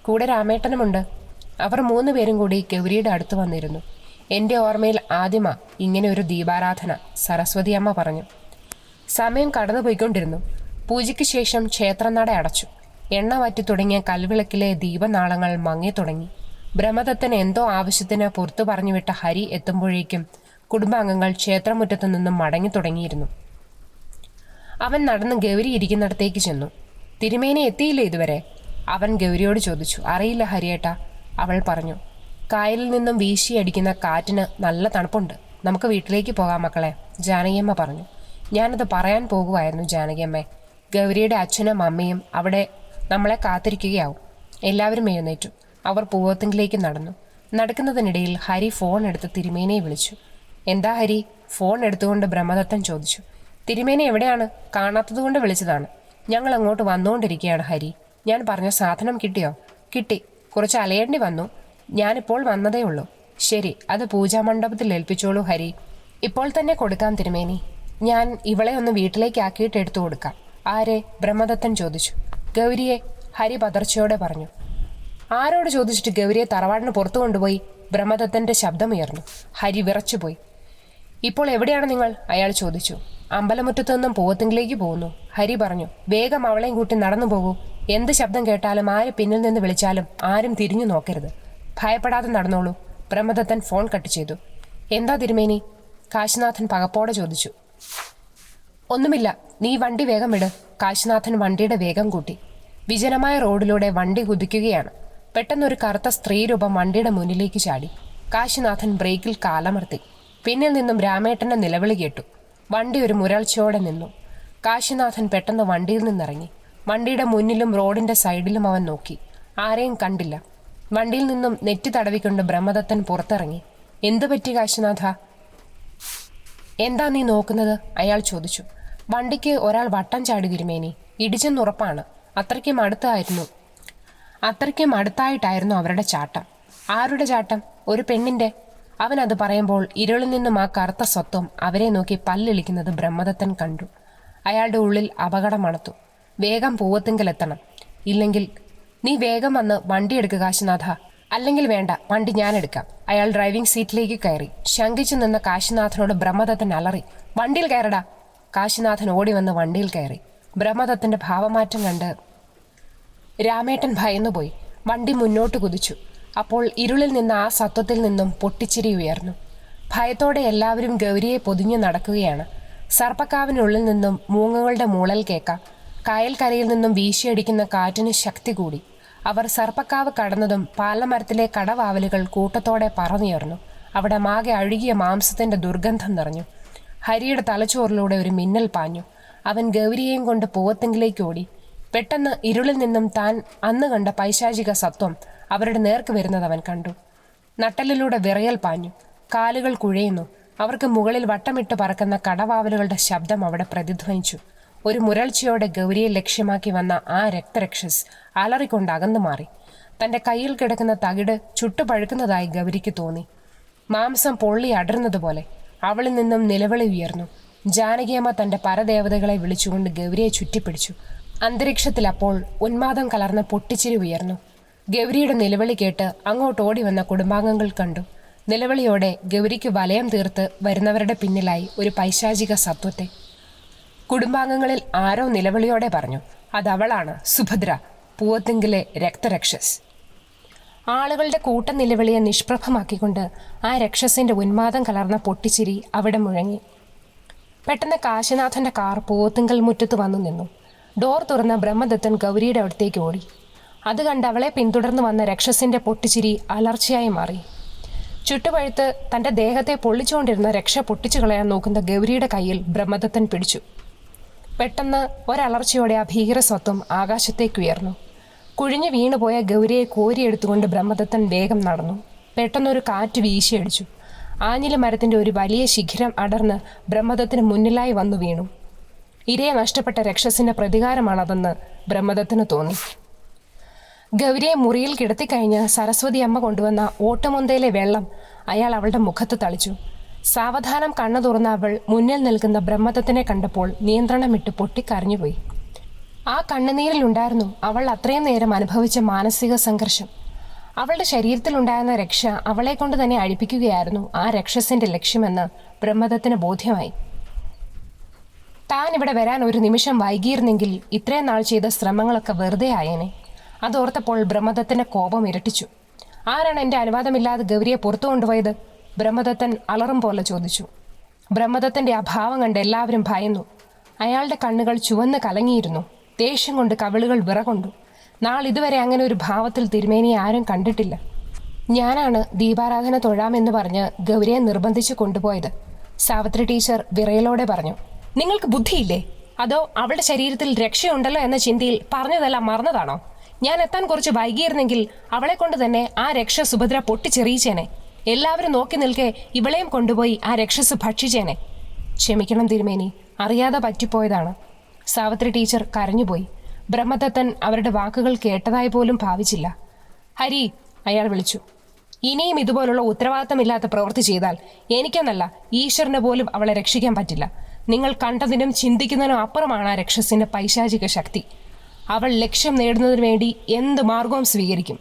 കൂടെ രാമേട്ടനുമുണ്ട്. അവർ 3 പേരും കൂടി ഗൗരിയുടെ അടുത്ത് വന്നിരുന്നു. എൻ്റെ ഓർമ്മയിൽ ആദ്യമാ ഇങ്ങനെ ഒരു ദീപാരാധന, സരസ്വതി അമ്മ പറഞ്ഞു. സമയം കടന്നുപോയിക്കൊണ്ടിരുന്നു. പൂജയ്ക്ക് ശേഷം ക്ഷേത്രനട അടച്ചു. എണ്ണ വറ്റി തുടങ്ങിയ കൽവിളക്കിലെ ദീപനാളങ്ങൾ മങ്ങിത്തുടങ്ങി. ബ്രഹ്മദത്തൻ എന്തോ ആവശ്യത്തിന് പുറത്തു പറഞ്ഞുവിട്ട ഹരി എത്തുമ്പോഴേക്കും കുടുംബാംഗങ്ങൾ ക്ഷേത്രമുറ്റത്തു നിന്നും മടങ്ങി തുടങ്ങിയിരുന്നു. അവൻ നടന്ന് ഗൗരി ഇരിക്കുന്നിടത്തേക്ക് ചെന്നു. തിരുമേനി എത്തിയില്ലേ ഇതുവരെ? അവൻ ഗൗരിയോട് ചോദിച്ചു. അറിയില്ല ഹരിയേട്ടാ, അവൾ പറഞ്ഞു. കായലിൽ നിന്നും വീശിയടിക്കുന്ന കാറ്റിന് നല്ല തണുപ്പുണ്ട്. നമുക്ക് വീട്ടിലേക്ക് പോകാം മക്കളെ, ജാനകിയമ്മ പറഞ്ഞു. ഞാനത് പറയാൻ പോകുമായിരുന്നു ജാനകിയമ്മേ. ഗൗരിയുടെ അച്ഛനും അമ്മയും അവിടെ നമ്മളെ കാത്തിരിക്കുകയാവും. എല്ലാവരും എഴുന്നേറ്റു. അവർ പൂവത്തിങ്കിലേക്ക് നടന്നു. നടക്കുന്നതിനിടയിൽ ഹരി ഫോൺ എടുത്ത് തിരുമേനിയെ വിളിച്ചു. എന്താ ഹരി? ഫോൺ എടുത്തുകൊണ്ട് ബ്രഹ്മദത്തൻ ചോദിച്ചു. തിരുമേനി എവിടെയാണ്? കാണാത്തതുകൊണ്ട് വിളിച്ചതാണ്. ഞങ്ങൾ അങ്ങോട്ട് വന്നുകൊണ്ടിരിക്കുകയാണ് ഹരി. ഞാൻ പറഞ്ഞ സാധനം കിട്ടിയോ? കിട്ടി. കുറച്ച് അലയേണ്ടി വന്നു. ഞാനിപ്പോൾ വന്നതേ ഉള്ളൂ. ശരി, അത് പൂജാമണ്ഡപത്തിൽ ഏൽപ്പിച്ചോളൂ ഹരി. ഇപ്പോൾ തന്നെ കൊടുക്കാം തിരുമേനി. ഞാൻ ഇവളെ ഒന്ന് വീട്ടിലേക്ക് ആക്കിയിട്ട് എടുത്തു കൊടുക്കാം. ആരെ? ബ്രഹ്മദത്തൻ ചോദിച്ചു. ഗൗരിയെ, ഹരി പതർച്ചയോടെ പറഞ്ഞു. ആരോട് ചോദിച്ചിട്ട് ഗൗരിയെ തറവാടിന് പുറത്തു കൊണ്ടുപോയി? ബ്രഹ്മദത്തന്റെ ശബ്ദമുയർന്നു. ഹരി വിറച്ചുപോയി. ഇപ്പോൾ എവിടെയാണ് നിങ്ങൾ? അയാൾ ചോദിച്ചു. അമ്പലമുറ്റത്തു നിന്നും പൂവത്തിങ്കിലേക്ക് പോകുന്നു, ഹരി പറഞ്ഞു. വേഗം അവളെയും കൂട്ടി നടന്നു പോകൂ. എന്ത് ശബ്ദം കേട്ടാലും ആര് പിന്നിൽ നിന്ന് വിളിച്ചാലും ആരും തിരിഞ്ഞു നോക്കരുത്. ഭയപ്പെടാതെ നടന്നോളൂ. ബ്രഹ്മദത്തൻ ഫോൺ കട്ട് ചെയ്തു. എന്താ തിരുമേനി? കാശിനാഥൻ പകപ്പോടെ ചോദിച്ചു. ഒന്നുമില്ല, നീ വണ്ടി വേഗം വിട്. കാശിനാഥൻ വണ്ടിയുടെ വേഗം കൂട്ടി. വിജനമായ റോഡിലൂടെ വണ്ടി കുതിക്കുകയാണ്. പെട്ടെന്നൊരു കറുത്ത സ്ത്രീരൂപം വണ്ടിയുടെ മുന്നിലേക്ക് ചാടി. കാശിനാഥൻ ബ്രേക്കിൽ കാലമർത്തി. പിന്നിൽ നിന്നും രാമേട്ടന്റെ നിലവിളി കേട്ടു. വണ്ടി ഒരു മുരൾച്ചയോടെ നിന്നു. കാശിനാഥൻ പെട്ടെന്ന് വണ്ടിയിൽ നിന്നിറങ്ങി. വണ്ടിയുടെ മുന്നിലും റോഡിന്റെ സൈഡിലും അവൻ നോക്കി. ആരെയും കണ്ടില്ല. വണ്ടിയിൽ നിന്നും നെറ്റി തടവിക്കൊണ്ട് ബ്രഹ്മദത്തൻ പുറത്തിറങ്ങി. എന്തു പറ്റി കാശിനാഥ? എന്താ നീ നോക്കുന്നത്? അയാൾ ചോദിച്ചു. വണ്ടിക്ക് ഒരാൾ വട്ടം ചാടി തിരുമേനി. ഇടിച്ചെന്നുറപ്പാണ്. അത്രയ്ക്കും അടുത്തായിട്ടായിരുന്നു അവരുടെ ചാട്ടം. ആരുടെ ചാട്ടം? ഒരു പെണ്ണിന്റെ. അവനത് പറയുമ്പോൾ ഇരുളിൽ നിന്നും ആ കറുത്ത സ്വത്വം അവരെ നോക്കി പല്ലിളിക്കുന്നത് ബ്രഹ്മദത്തൻ കണ്ടു. അയാളുടെ ഉള്ളിൽ അപകടം മണത്തു. വേഗം പൂവത്തിങ്കലെത്തണം. ഇല്ലെങ്കിൽ നീ വേഗം വന്ന് വണ്ടി എടുക്കുക കാശിനാഥ. അല്ലെങ്കിൽ വേണ്ട, വണ്ടി ഞാനെടുക്കാം. അയാൾ ഡ്രൈവിംഗ് സീറ്റിലേക്ക് കയറി. ശങ്കിച്ചു നിന്ന കാശിനാഥനോട് ബ്രഹ്മദത്തൻ അലറി. വണ്ടിയിൽ കയറടാ. കാശിനാഥൻ ഓടി വന്ന് വണ്ടിയിൽ കയറി. ബ്രഹ്മദത്തന്റെ ഭാവമാറ്റം കണ്ട് രാമേട്ടൻ ഭയന്നുപോയി. വണ്ടി മുന്നോട്ട് കുതിച്ചു. അപ്പോൾ ഇരുളിൽ നിന്ന് ആ സത്വത്തിൽ നിന്നും പൊട്ടിച്ചിരി ഉയർന്നു. ഭയത്തോടെ എല്ലാവരും ഗൗരിയെ പൊതിഞ്ഞു നടക്കുകയാണ്. സർപ്പക്കാവിനുള്ളിൽ നിന്നും മൂങ്ങകളുടെ മൂളൽ കേൾക്കാം. കായൽക്കരയിൽ നിന്നും വീശിയടിക്കുന്ന കാറ്റിന് ശക്തി കൂടി. അവർ സർപ്പക്കാവ് കടന്നതും പാലമരത്തിലെ കടവാവലുകൾ കൂട്ടത്തോടെ പറന്നുയർന്നു. അവിടെ മാകെ അഴുകിയ മാംസത്തിന്റെ ദുർഗന്ധം നിറഞ്ഞു. ഹരിയുടെ തലച്ചോറിലൂടെ ഒരു മിന്നൽ പാഞ്ഞു. അവൻ ഗൗരിയെയും കൊണ്ട് പൂവത്തെങ്കിലേക്ക് ഓടി. പെട്ടെന്ന് ഇരുളിൽ നിന്നും താൻ അന്ന് കണ്ട പൈശാചിക സത്വം അവരുടെ നേർക്ക് വരുന്നത് അവൻ കണ്ടു. നട്ടലിലൂടെ വിറയൽ പാഞ്ഞു. കാലുകൾ കുഴയുന്നു. അവർക്ക് മുകളിൽ വട്ടമിട്ട് പറക്കുന്ന കടവാവലുകളുടെ ശബ്ദം അവിടെ പ്രതിധ്വനിച്ചു. ഒരു മുരൾച്ചയോടെ ഗൗരിയെ ലക്ഷ്യമാക്കി വന്ന ആ രക്തരക്ഷസ് അലറിക്കൊണ്ട് അകന്നു മാറി. തന്റെ കയ്യിൽ കിടക്കുന്ന തകിട് ചുട്ടുപഴുക്കുന്നതായി ഗൗരിക്ക് തോന്നി. മാംസം പൊള്ളി അടർന്നതുപോലെ അവളിൽ നിന്നും നിലവിളി ഉയർന്നു. ജാനകിയമ്മ തന്റെ പരദേവതകളെ വിളിച്ചുകൊണ്ട് ഗൗരിയെ ചുറ്റിപ്പിടിച്ചു. അന്തരീക്ഷത്തിൽ അപ്പോൾ ഉന്മാദം കലർന്ന പൊട്ടിച്ചിരി ഉയർന്നു. ഗൗരിയുടെ നിലവിളി കേട്ട് അങ്ങോട്ട് ഓടി വന്ന കുടുംബാംഗങ്ങൾ കണ്ടു. നിലവിളിയോടെ ഗൗരിക്ക് വലയം തീർത്ത് വരുന്നവരുടെ പിന്നിലായി ഒരു പൈശാചിക സത്വത്തെ. കുടുംബാംഗങ്ങളിൽ ആരോ നിലവിളിയോടെ പറഞ്ഞു, അതവളാണ് സുഭദ്ര, പൂവത്തിങ്കിലെ രക്തരക്ഷസ്. ആളുകളുടെ കൂട്ട നിലവിളിയെ നിഷ്പ്രഭമാക്കിക്കൊണ്ട് ആ രക്ഷസിന്റെ ഉന്മാദം കലർന്ന പൊട്ടിച്ചിരി അവിടെ മുഴങ്ങി. പെട്ടെന്ന് കാശിനാഥന്റെ കാർ പൂവത്തിങ്കൽ മുറ്റത്ത് വന്നു നിന്നു. ഡോർ തുറന്ന ബ്രഹ്മദത്തൻ ഗൗരിയുടെ അടുത്തേക്ക് ഓടി. അത് കണ്ട് അവളെ പിന്തുടർന്ന് വന്ന രക്ഷസിന്റെ പൊട്ടിച്ചിരി അലർച്ചയായി മാറി. ചുട്ടുപഴുത്ത് തന്റെ ദേഹത്തെ പൊള്ളിച്ചുകൊണ്ടിരുന്ന രക്ഷ പൊട്ടിച്ചു കളയാൻ നോക്കുന്ന ഗൗരിയുടെ കയ്യിൽ ബ്രഹ്മദത്തൻ പിടിച്ചു. പെട്ടെന്ന് ഒരലർച്ചയോടെ ആ ഭീകരസ്വത്വം ആകാശത്തേക്കുയർന്നു. കുഴിഞ്ഞു വീണുപോയ ഗൗരിയെ കോരിയെടുത്തുകൊണ്ട് ബ്രഹ്മദത്തൻ വേഗം നടന്നു. പെട്ടെന്നൊരു കാറ്റ് വീശിയടിച്ചു. ആഞ്ഞില മരത്തിന്റെ ഒരു വലിയ ശിഖരം അടർന്ന് ബ്രഹ്മദത്തിന് മുന്നിലായി വന്നു വീണു. ഇരയെ നഷ്ടപ്പെട്ട രക്ഷസിന്റെ പ്രതികാരമാണതെന്ന് ബ്രഹ്മദത്തിന് തോന്നി. ഗൗരിയെ മുറിയിൽ കിടത്തിക്കഴിഞ്ഞ് സരസ്വതി അമ്മ കൊണ്ടുവന്ന ഓട്ടുമൊന്തയിലെ വെള്ളം അയാൾ അവളുടെ മുഖത്ത് തളിച്ചു. സാവധാനം കണ്ണു തുറന്ന അവൾ മുന്നിൽ നിൽക്കുന്ന ബ്രഹ്മദത്തിനെ കണ്ടപ്പോൾ നിയന്ത്രണം വിട്ട് പൊട്ടിക്കരഞ്ഞുപോയി. ആ കണ്ണുനീരിലുണ്ടായിരുന്നു അവൾ അത്രയും നേരം അനുഭവിച്ച മാനസിക സംഘർഷം. അവളുടെ ശരീരത്തിലുണ്ടായിരുന്ന രക്ഷ അവളെ കൊണ്ട് തന്നെ അഴിപ്പിക്കുകയായിരുന്നു ആ രക്ഷസിന്റെ ലക്ഷ്യമെന്ന് ബ്രഹ്മദത്തിന് ബോധ്യമായി. താൻ ഇവിടെ വരാൻ ഒരു നിമിഷം വൈകിയിരുന്നെങ്കിൽ ഇത്രയും നാൾ ചെയ്ത ശ്രമങ്ങളൊക്കെ വെറുതെ ആയേനെ. അതോർത്തപ്പോൾ ബ്രഹ്മദത്തിന്റെ കോപം ഇരട്ടിച്ചു. ആരാണ് എൻ്റെ അനുവാദമില്ലാതെ ഗൗരിയെ പുറത്തു കൊണ്ടുപോയത്? ബ്രഹ്മദത്തൻ അലറും പോലെ ചോദിച്ചു. ബ്രഹ്മദത്തന്റെ ആ ഭാവം കണ്ട് എല്ലാവരും ഭയന്നു. അയാളുടെ കണ്ണുകൾ ചുവന്ന് കലങ്ങിയിരുന്നു. ദേഷ്യം കൊണ്ട് കവിളുകൾ വിറകൊണ്ടു. നാളിതുവരെ അങ്ങനെ ഒരു ഭാവത്തിൽ തിരുമേനിയെ ആരും കണ്ടിട്ടില്ല. ഞാനാണ് ദീപാരാധന തൊഴാമെന്ന് പറഞ്ഞ് ഗൗരിയെ നിർബന്ധിച്ച് കൊണ്ടുപോയത്, സാവിത്രി ടീച്ചർ വിറയലോടെ പറഞ്ഞു. നിങ്ങൾക്ക് ബുദ്ധിയില്ലേ? അതോ അവളുടെ ശരീരത്തിൽ രക്ഷയുണ്ടല്ലോ എന്ന ചിന്തയിൽ പറഞ്ഞതെല്ലാം മറന്നതാണോ? ഞാൻ എത്താൻ കുറച്ച് വൈകിയിരുന്നെങ്കിൽ അവളെ കൊണ്ട് തന്നെ ആ രക്ഷ സുഭദ്ര പൊട്ടിച്ചെറിയിച്ചേനെ. എല്ലാവരും നോക്കി നിൽക്കെ ഇവളെയും കൊണ്ടുപോയി ആ രക്ഷസ് ഭക്ഷിച്ചേനെ. ക്ഷമിക്കണം തിരുമേനി, അറിയാതെ പറ്റിപ്പോയതാണ്. സാവിത്രി ടീച്ചർ കരഞ്ഞുപോയി. ബ്രഹ്മദത്തൻ അവരുടെ വാക്കുകൾ കേട്ടതായി പോലും ഭാവിച്ചില്ല. ഹരി, അയാൾ വിളിച്ചു. ഇനിയും ഇതുപോലുള്ള ഉത്തരവാദിത്തമില്ലാത്ത പ്രവൃത്തി ചെയ്താൽ എനിക്കെന്നല്ല, ഈശ്വരന് പോലും അവളെ രക്ഷിക്കാൻ പറ്റില്ല. നിങ്ങൾ കണ്ടതിനും ചിന്തിക്കുന്നതിനും അപ്പുറമാണ് ആ രക്ഷസിന്റെ പൈശാചിക ശക്തി. അവൾ ലക്ഷ്യം നേടുന്നതിന് വേണ്ടി എന്ത് മാർഗവും സ്വീകരിക്കും.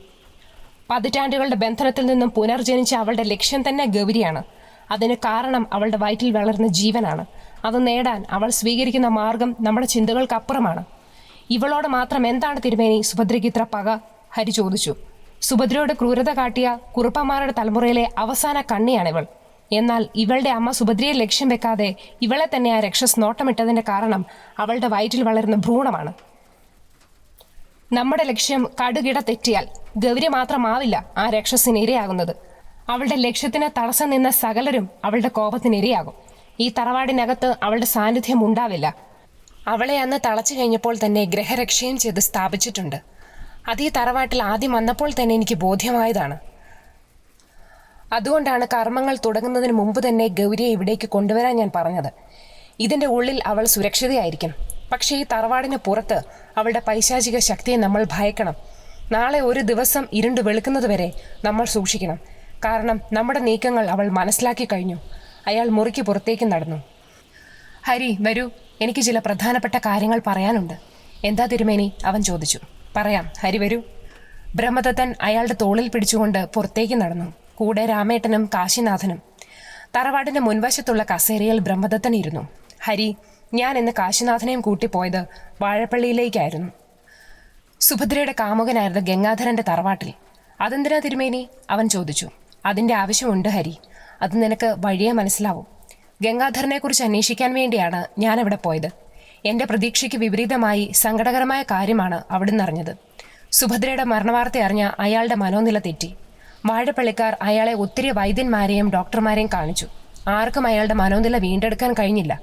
പതിറ്റാണ്ടുകളുടെ ബന്ധനത്തിൽ നിന്നും പുനർജനിച്ച അവളുടെ ലക്ഷ്യം തന്നെ ഗൗരിയാണ്. അതിന് കാരണം അവളുടെ വയറ്റിൽ വളർന്ന ജീവനാണ്. അത് നേടാൻ അവൾ സ്വീകരിക്കുന്ന മാർഗം നമ്മുടെ ചിന്തകൾക്കപ്പുറമാണ്. ഇവളോട് മാത്രം എന്താണ് തിരുമേനി സുഭദ്രയ്ക്ക് ഇത്ര പക? ഹരി ചോദിച്ചു. സുഭദ്രയോട് ക്രൂരത കാട്ടിയ കുറുപ്പന്മാരുടെ തലമുറയിലെ അവസാന കണ്ണിയാണിവൾ. എന്നാൽ ഇവളുടെ അമ്മ സുഭദ്രയെ ലക്ഷ്യം വെക്കാതെ ഇവളെ തന്നെ ആ രക്ഷസ് നോട്ടമിട്ടതിന്റെ കാരണം അവളുടെ വയറ്റിൽ വളരുന്ന ഭ്രൂണമാണ്. നമ്മുടെ ലക്ഷ്യം കടുകിട തെറ്റിയാൽ ഗൗരി മാത്രമാവില്ല ആ രക്ഷസിന് ഇരയാകുന്നത്. അവളുടെ ലക്ഷ്യത്തിന് തടസ്സം നിന്ന സകലരും അവളുടെ കോപത്തിന് ഇരയാകും. ഈ തറവാടിനകത്ത് അവളുടെ സാന്നിധ്യം ഉണ്ടാവില്ല. അവളെ അന്ന് തളച്ചു കഴിഞ്ഞപ്പോൾ തന്നെ ഗ്രഹരക്ഷയും ചെയ്ത് സ്ഥാപിച്ചിട്ടുണ്ട്. അത് ഈ തറവാട്ടിൽ ആദ്യം വന്നപ്പോൾ തന്നെ എനിക്ക് ബോധ്യമായതാണ്. അതുകൊണ്ടാണ് കർമ്മങ്ങൾ തുടങ്ങുന്നതിന് മുമ്പ് തന്നെ ഗൗരിയെ ഇവിടേക്ക് കൊണ്ടുവരാൻ ഞാൻ പറഞ്ഞത്. ഇതിൻ്റെ ഉള്ളിൽ അവൾ സുരക്ഷിതയായിരിക്കും. പക്ഷേ ഈ തറവാടിന് പുറത്ത് അവളുടെ പൈശാചിക ശക്തിയെ നമ്മൾ ഭയക്കണം. നാളെ ഒരു ദിവസം ഇരുണ്ട് വെളുക്കുന്നത് വരെ നമ്മൾ സൂക്ഷിക്കണം. കാരണം നമ്മുടെ നീക്കങ്ങൾ അവൾ മനസ്സിലാക്കി കഴിഞ്ഞു. അയാൾ മുറിക്ക് പുറത്തേക്ക് നടന്നു. ഹരി, വരൂ, എനിക്ക് ചില പ്രധാനപ്പെട്ട കാര്യങ്ങൾ പറയാനുണ്ട്. എന്താ തിരുമേനി? അവൻ ചോദിച്ചു. പറയാം, ഹരി വരൂ. ബ്രഹ്മദത്തൻ അയാളുടെ തോളിൽ പിടിച്ചുകൊണ്ട് പുറത്തേക്ക് നടന്നു. കൂടെ രാമേട്ടനും കാശിനാഥനും. തറവാടിന്റെ മുൻവശത്തുള്ള കസേരയിൽ ബ്രഹ്മദത്തൻ ഇരുന്നു. ഹരി, ഞാൻ ഇന്ന് കാശിനാഥനെയും കൂട്ടിപ്പോയത് വാഴപ്പള്ളിയിലേക്കായിരുന്നു. സുഭദ്രയുടെ കാമുകനായിരുന്ന ഗംഗാധരന്റെ തറവാട്ടിൽ. അതെന്തിനാ തിരുമേനി? അവൻ ചോദിച്ചു. അതിൻ്റെ ആവശ്യമുണ്ട് ഹരി. അത് നിനക്ക് വഴിയെ മനസ്സിലാവും. ഗംഗാധരനെക്കുറിച്ച് അന്വേഷിക്കാൻ വേണ്ടിയാണ് ഞാനവിടെ പോയത്. എൻ്റെ പ്രതീക്ഷയ്ക്ക് വിപരീതമായി സങ്കടകരമായ കാര്യമാണ് അവിടുന്ന് അറിഞ്ഞത്. സുഭദ്രയുടെ മരണവാർത്ത അറിഞ്ഞ അയാളുടെ മനോനില തെറ്റി. വാഴപ്പള്ളിക്കാർ അയാളെ ഒത്തിരി വൈദ്യന്മാരെയും ഡോക്ടർമാരെയും കാണിച്ചു. ആർക്കും അയാളുടെ മനോനില വീണ്ടെടുക്കാൻ കഴിഞ്ഞില്ല.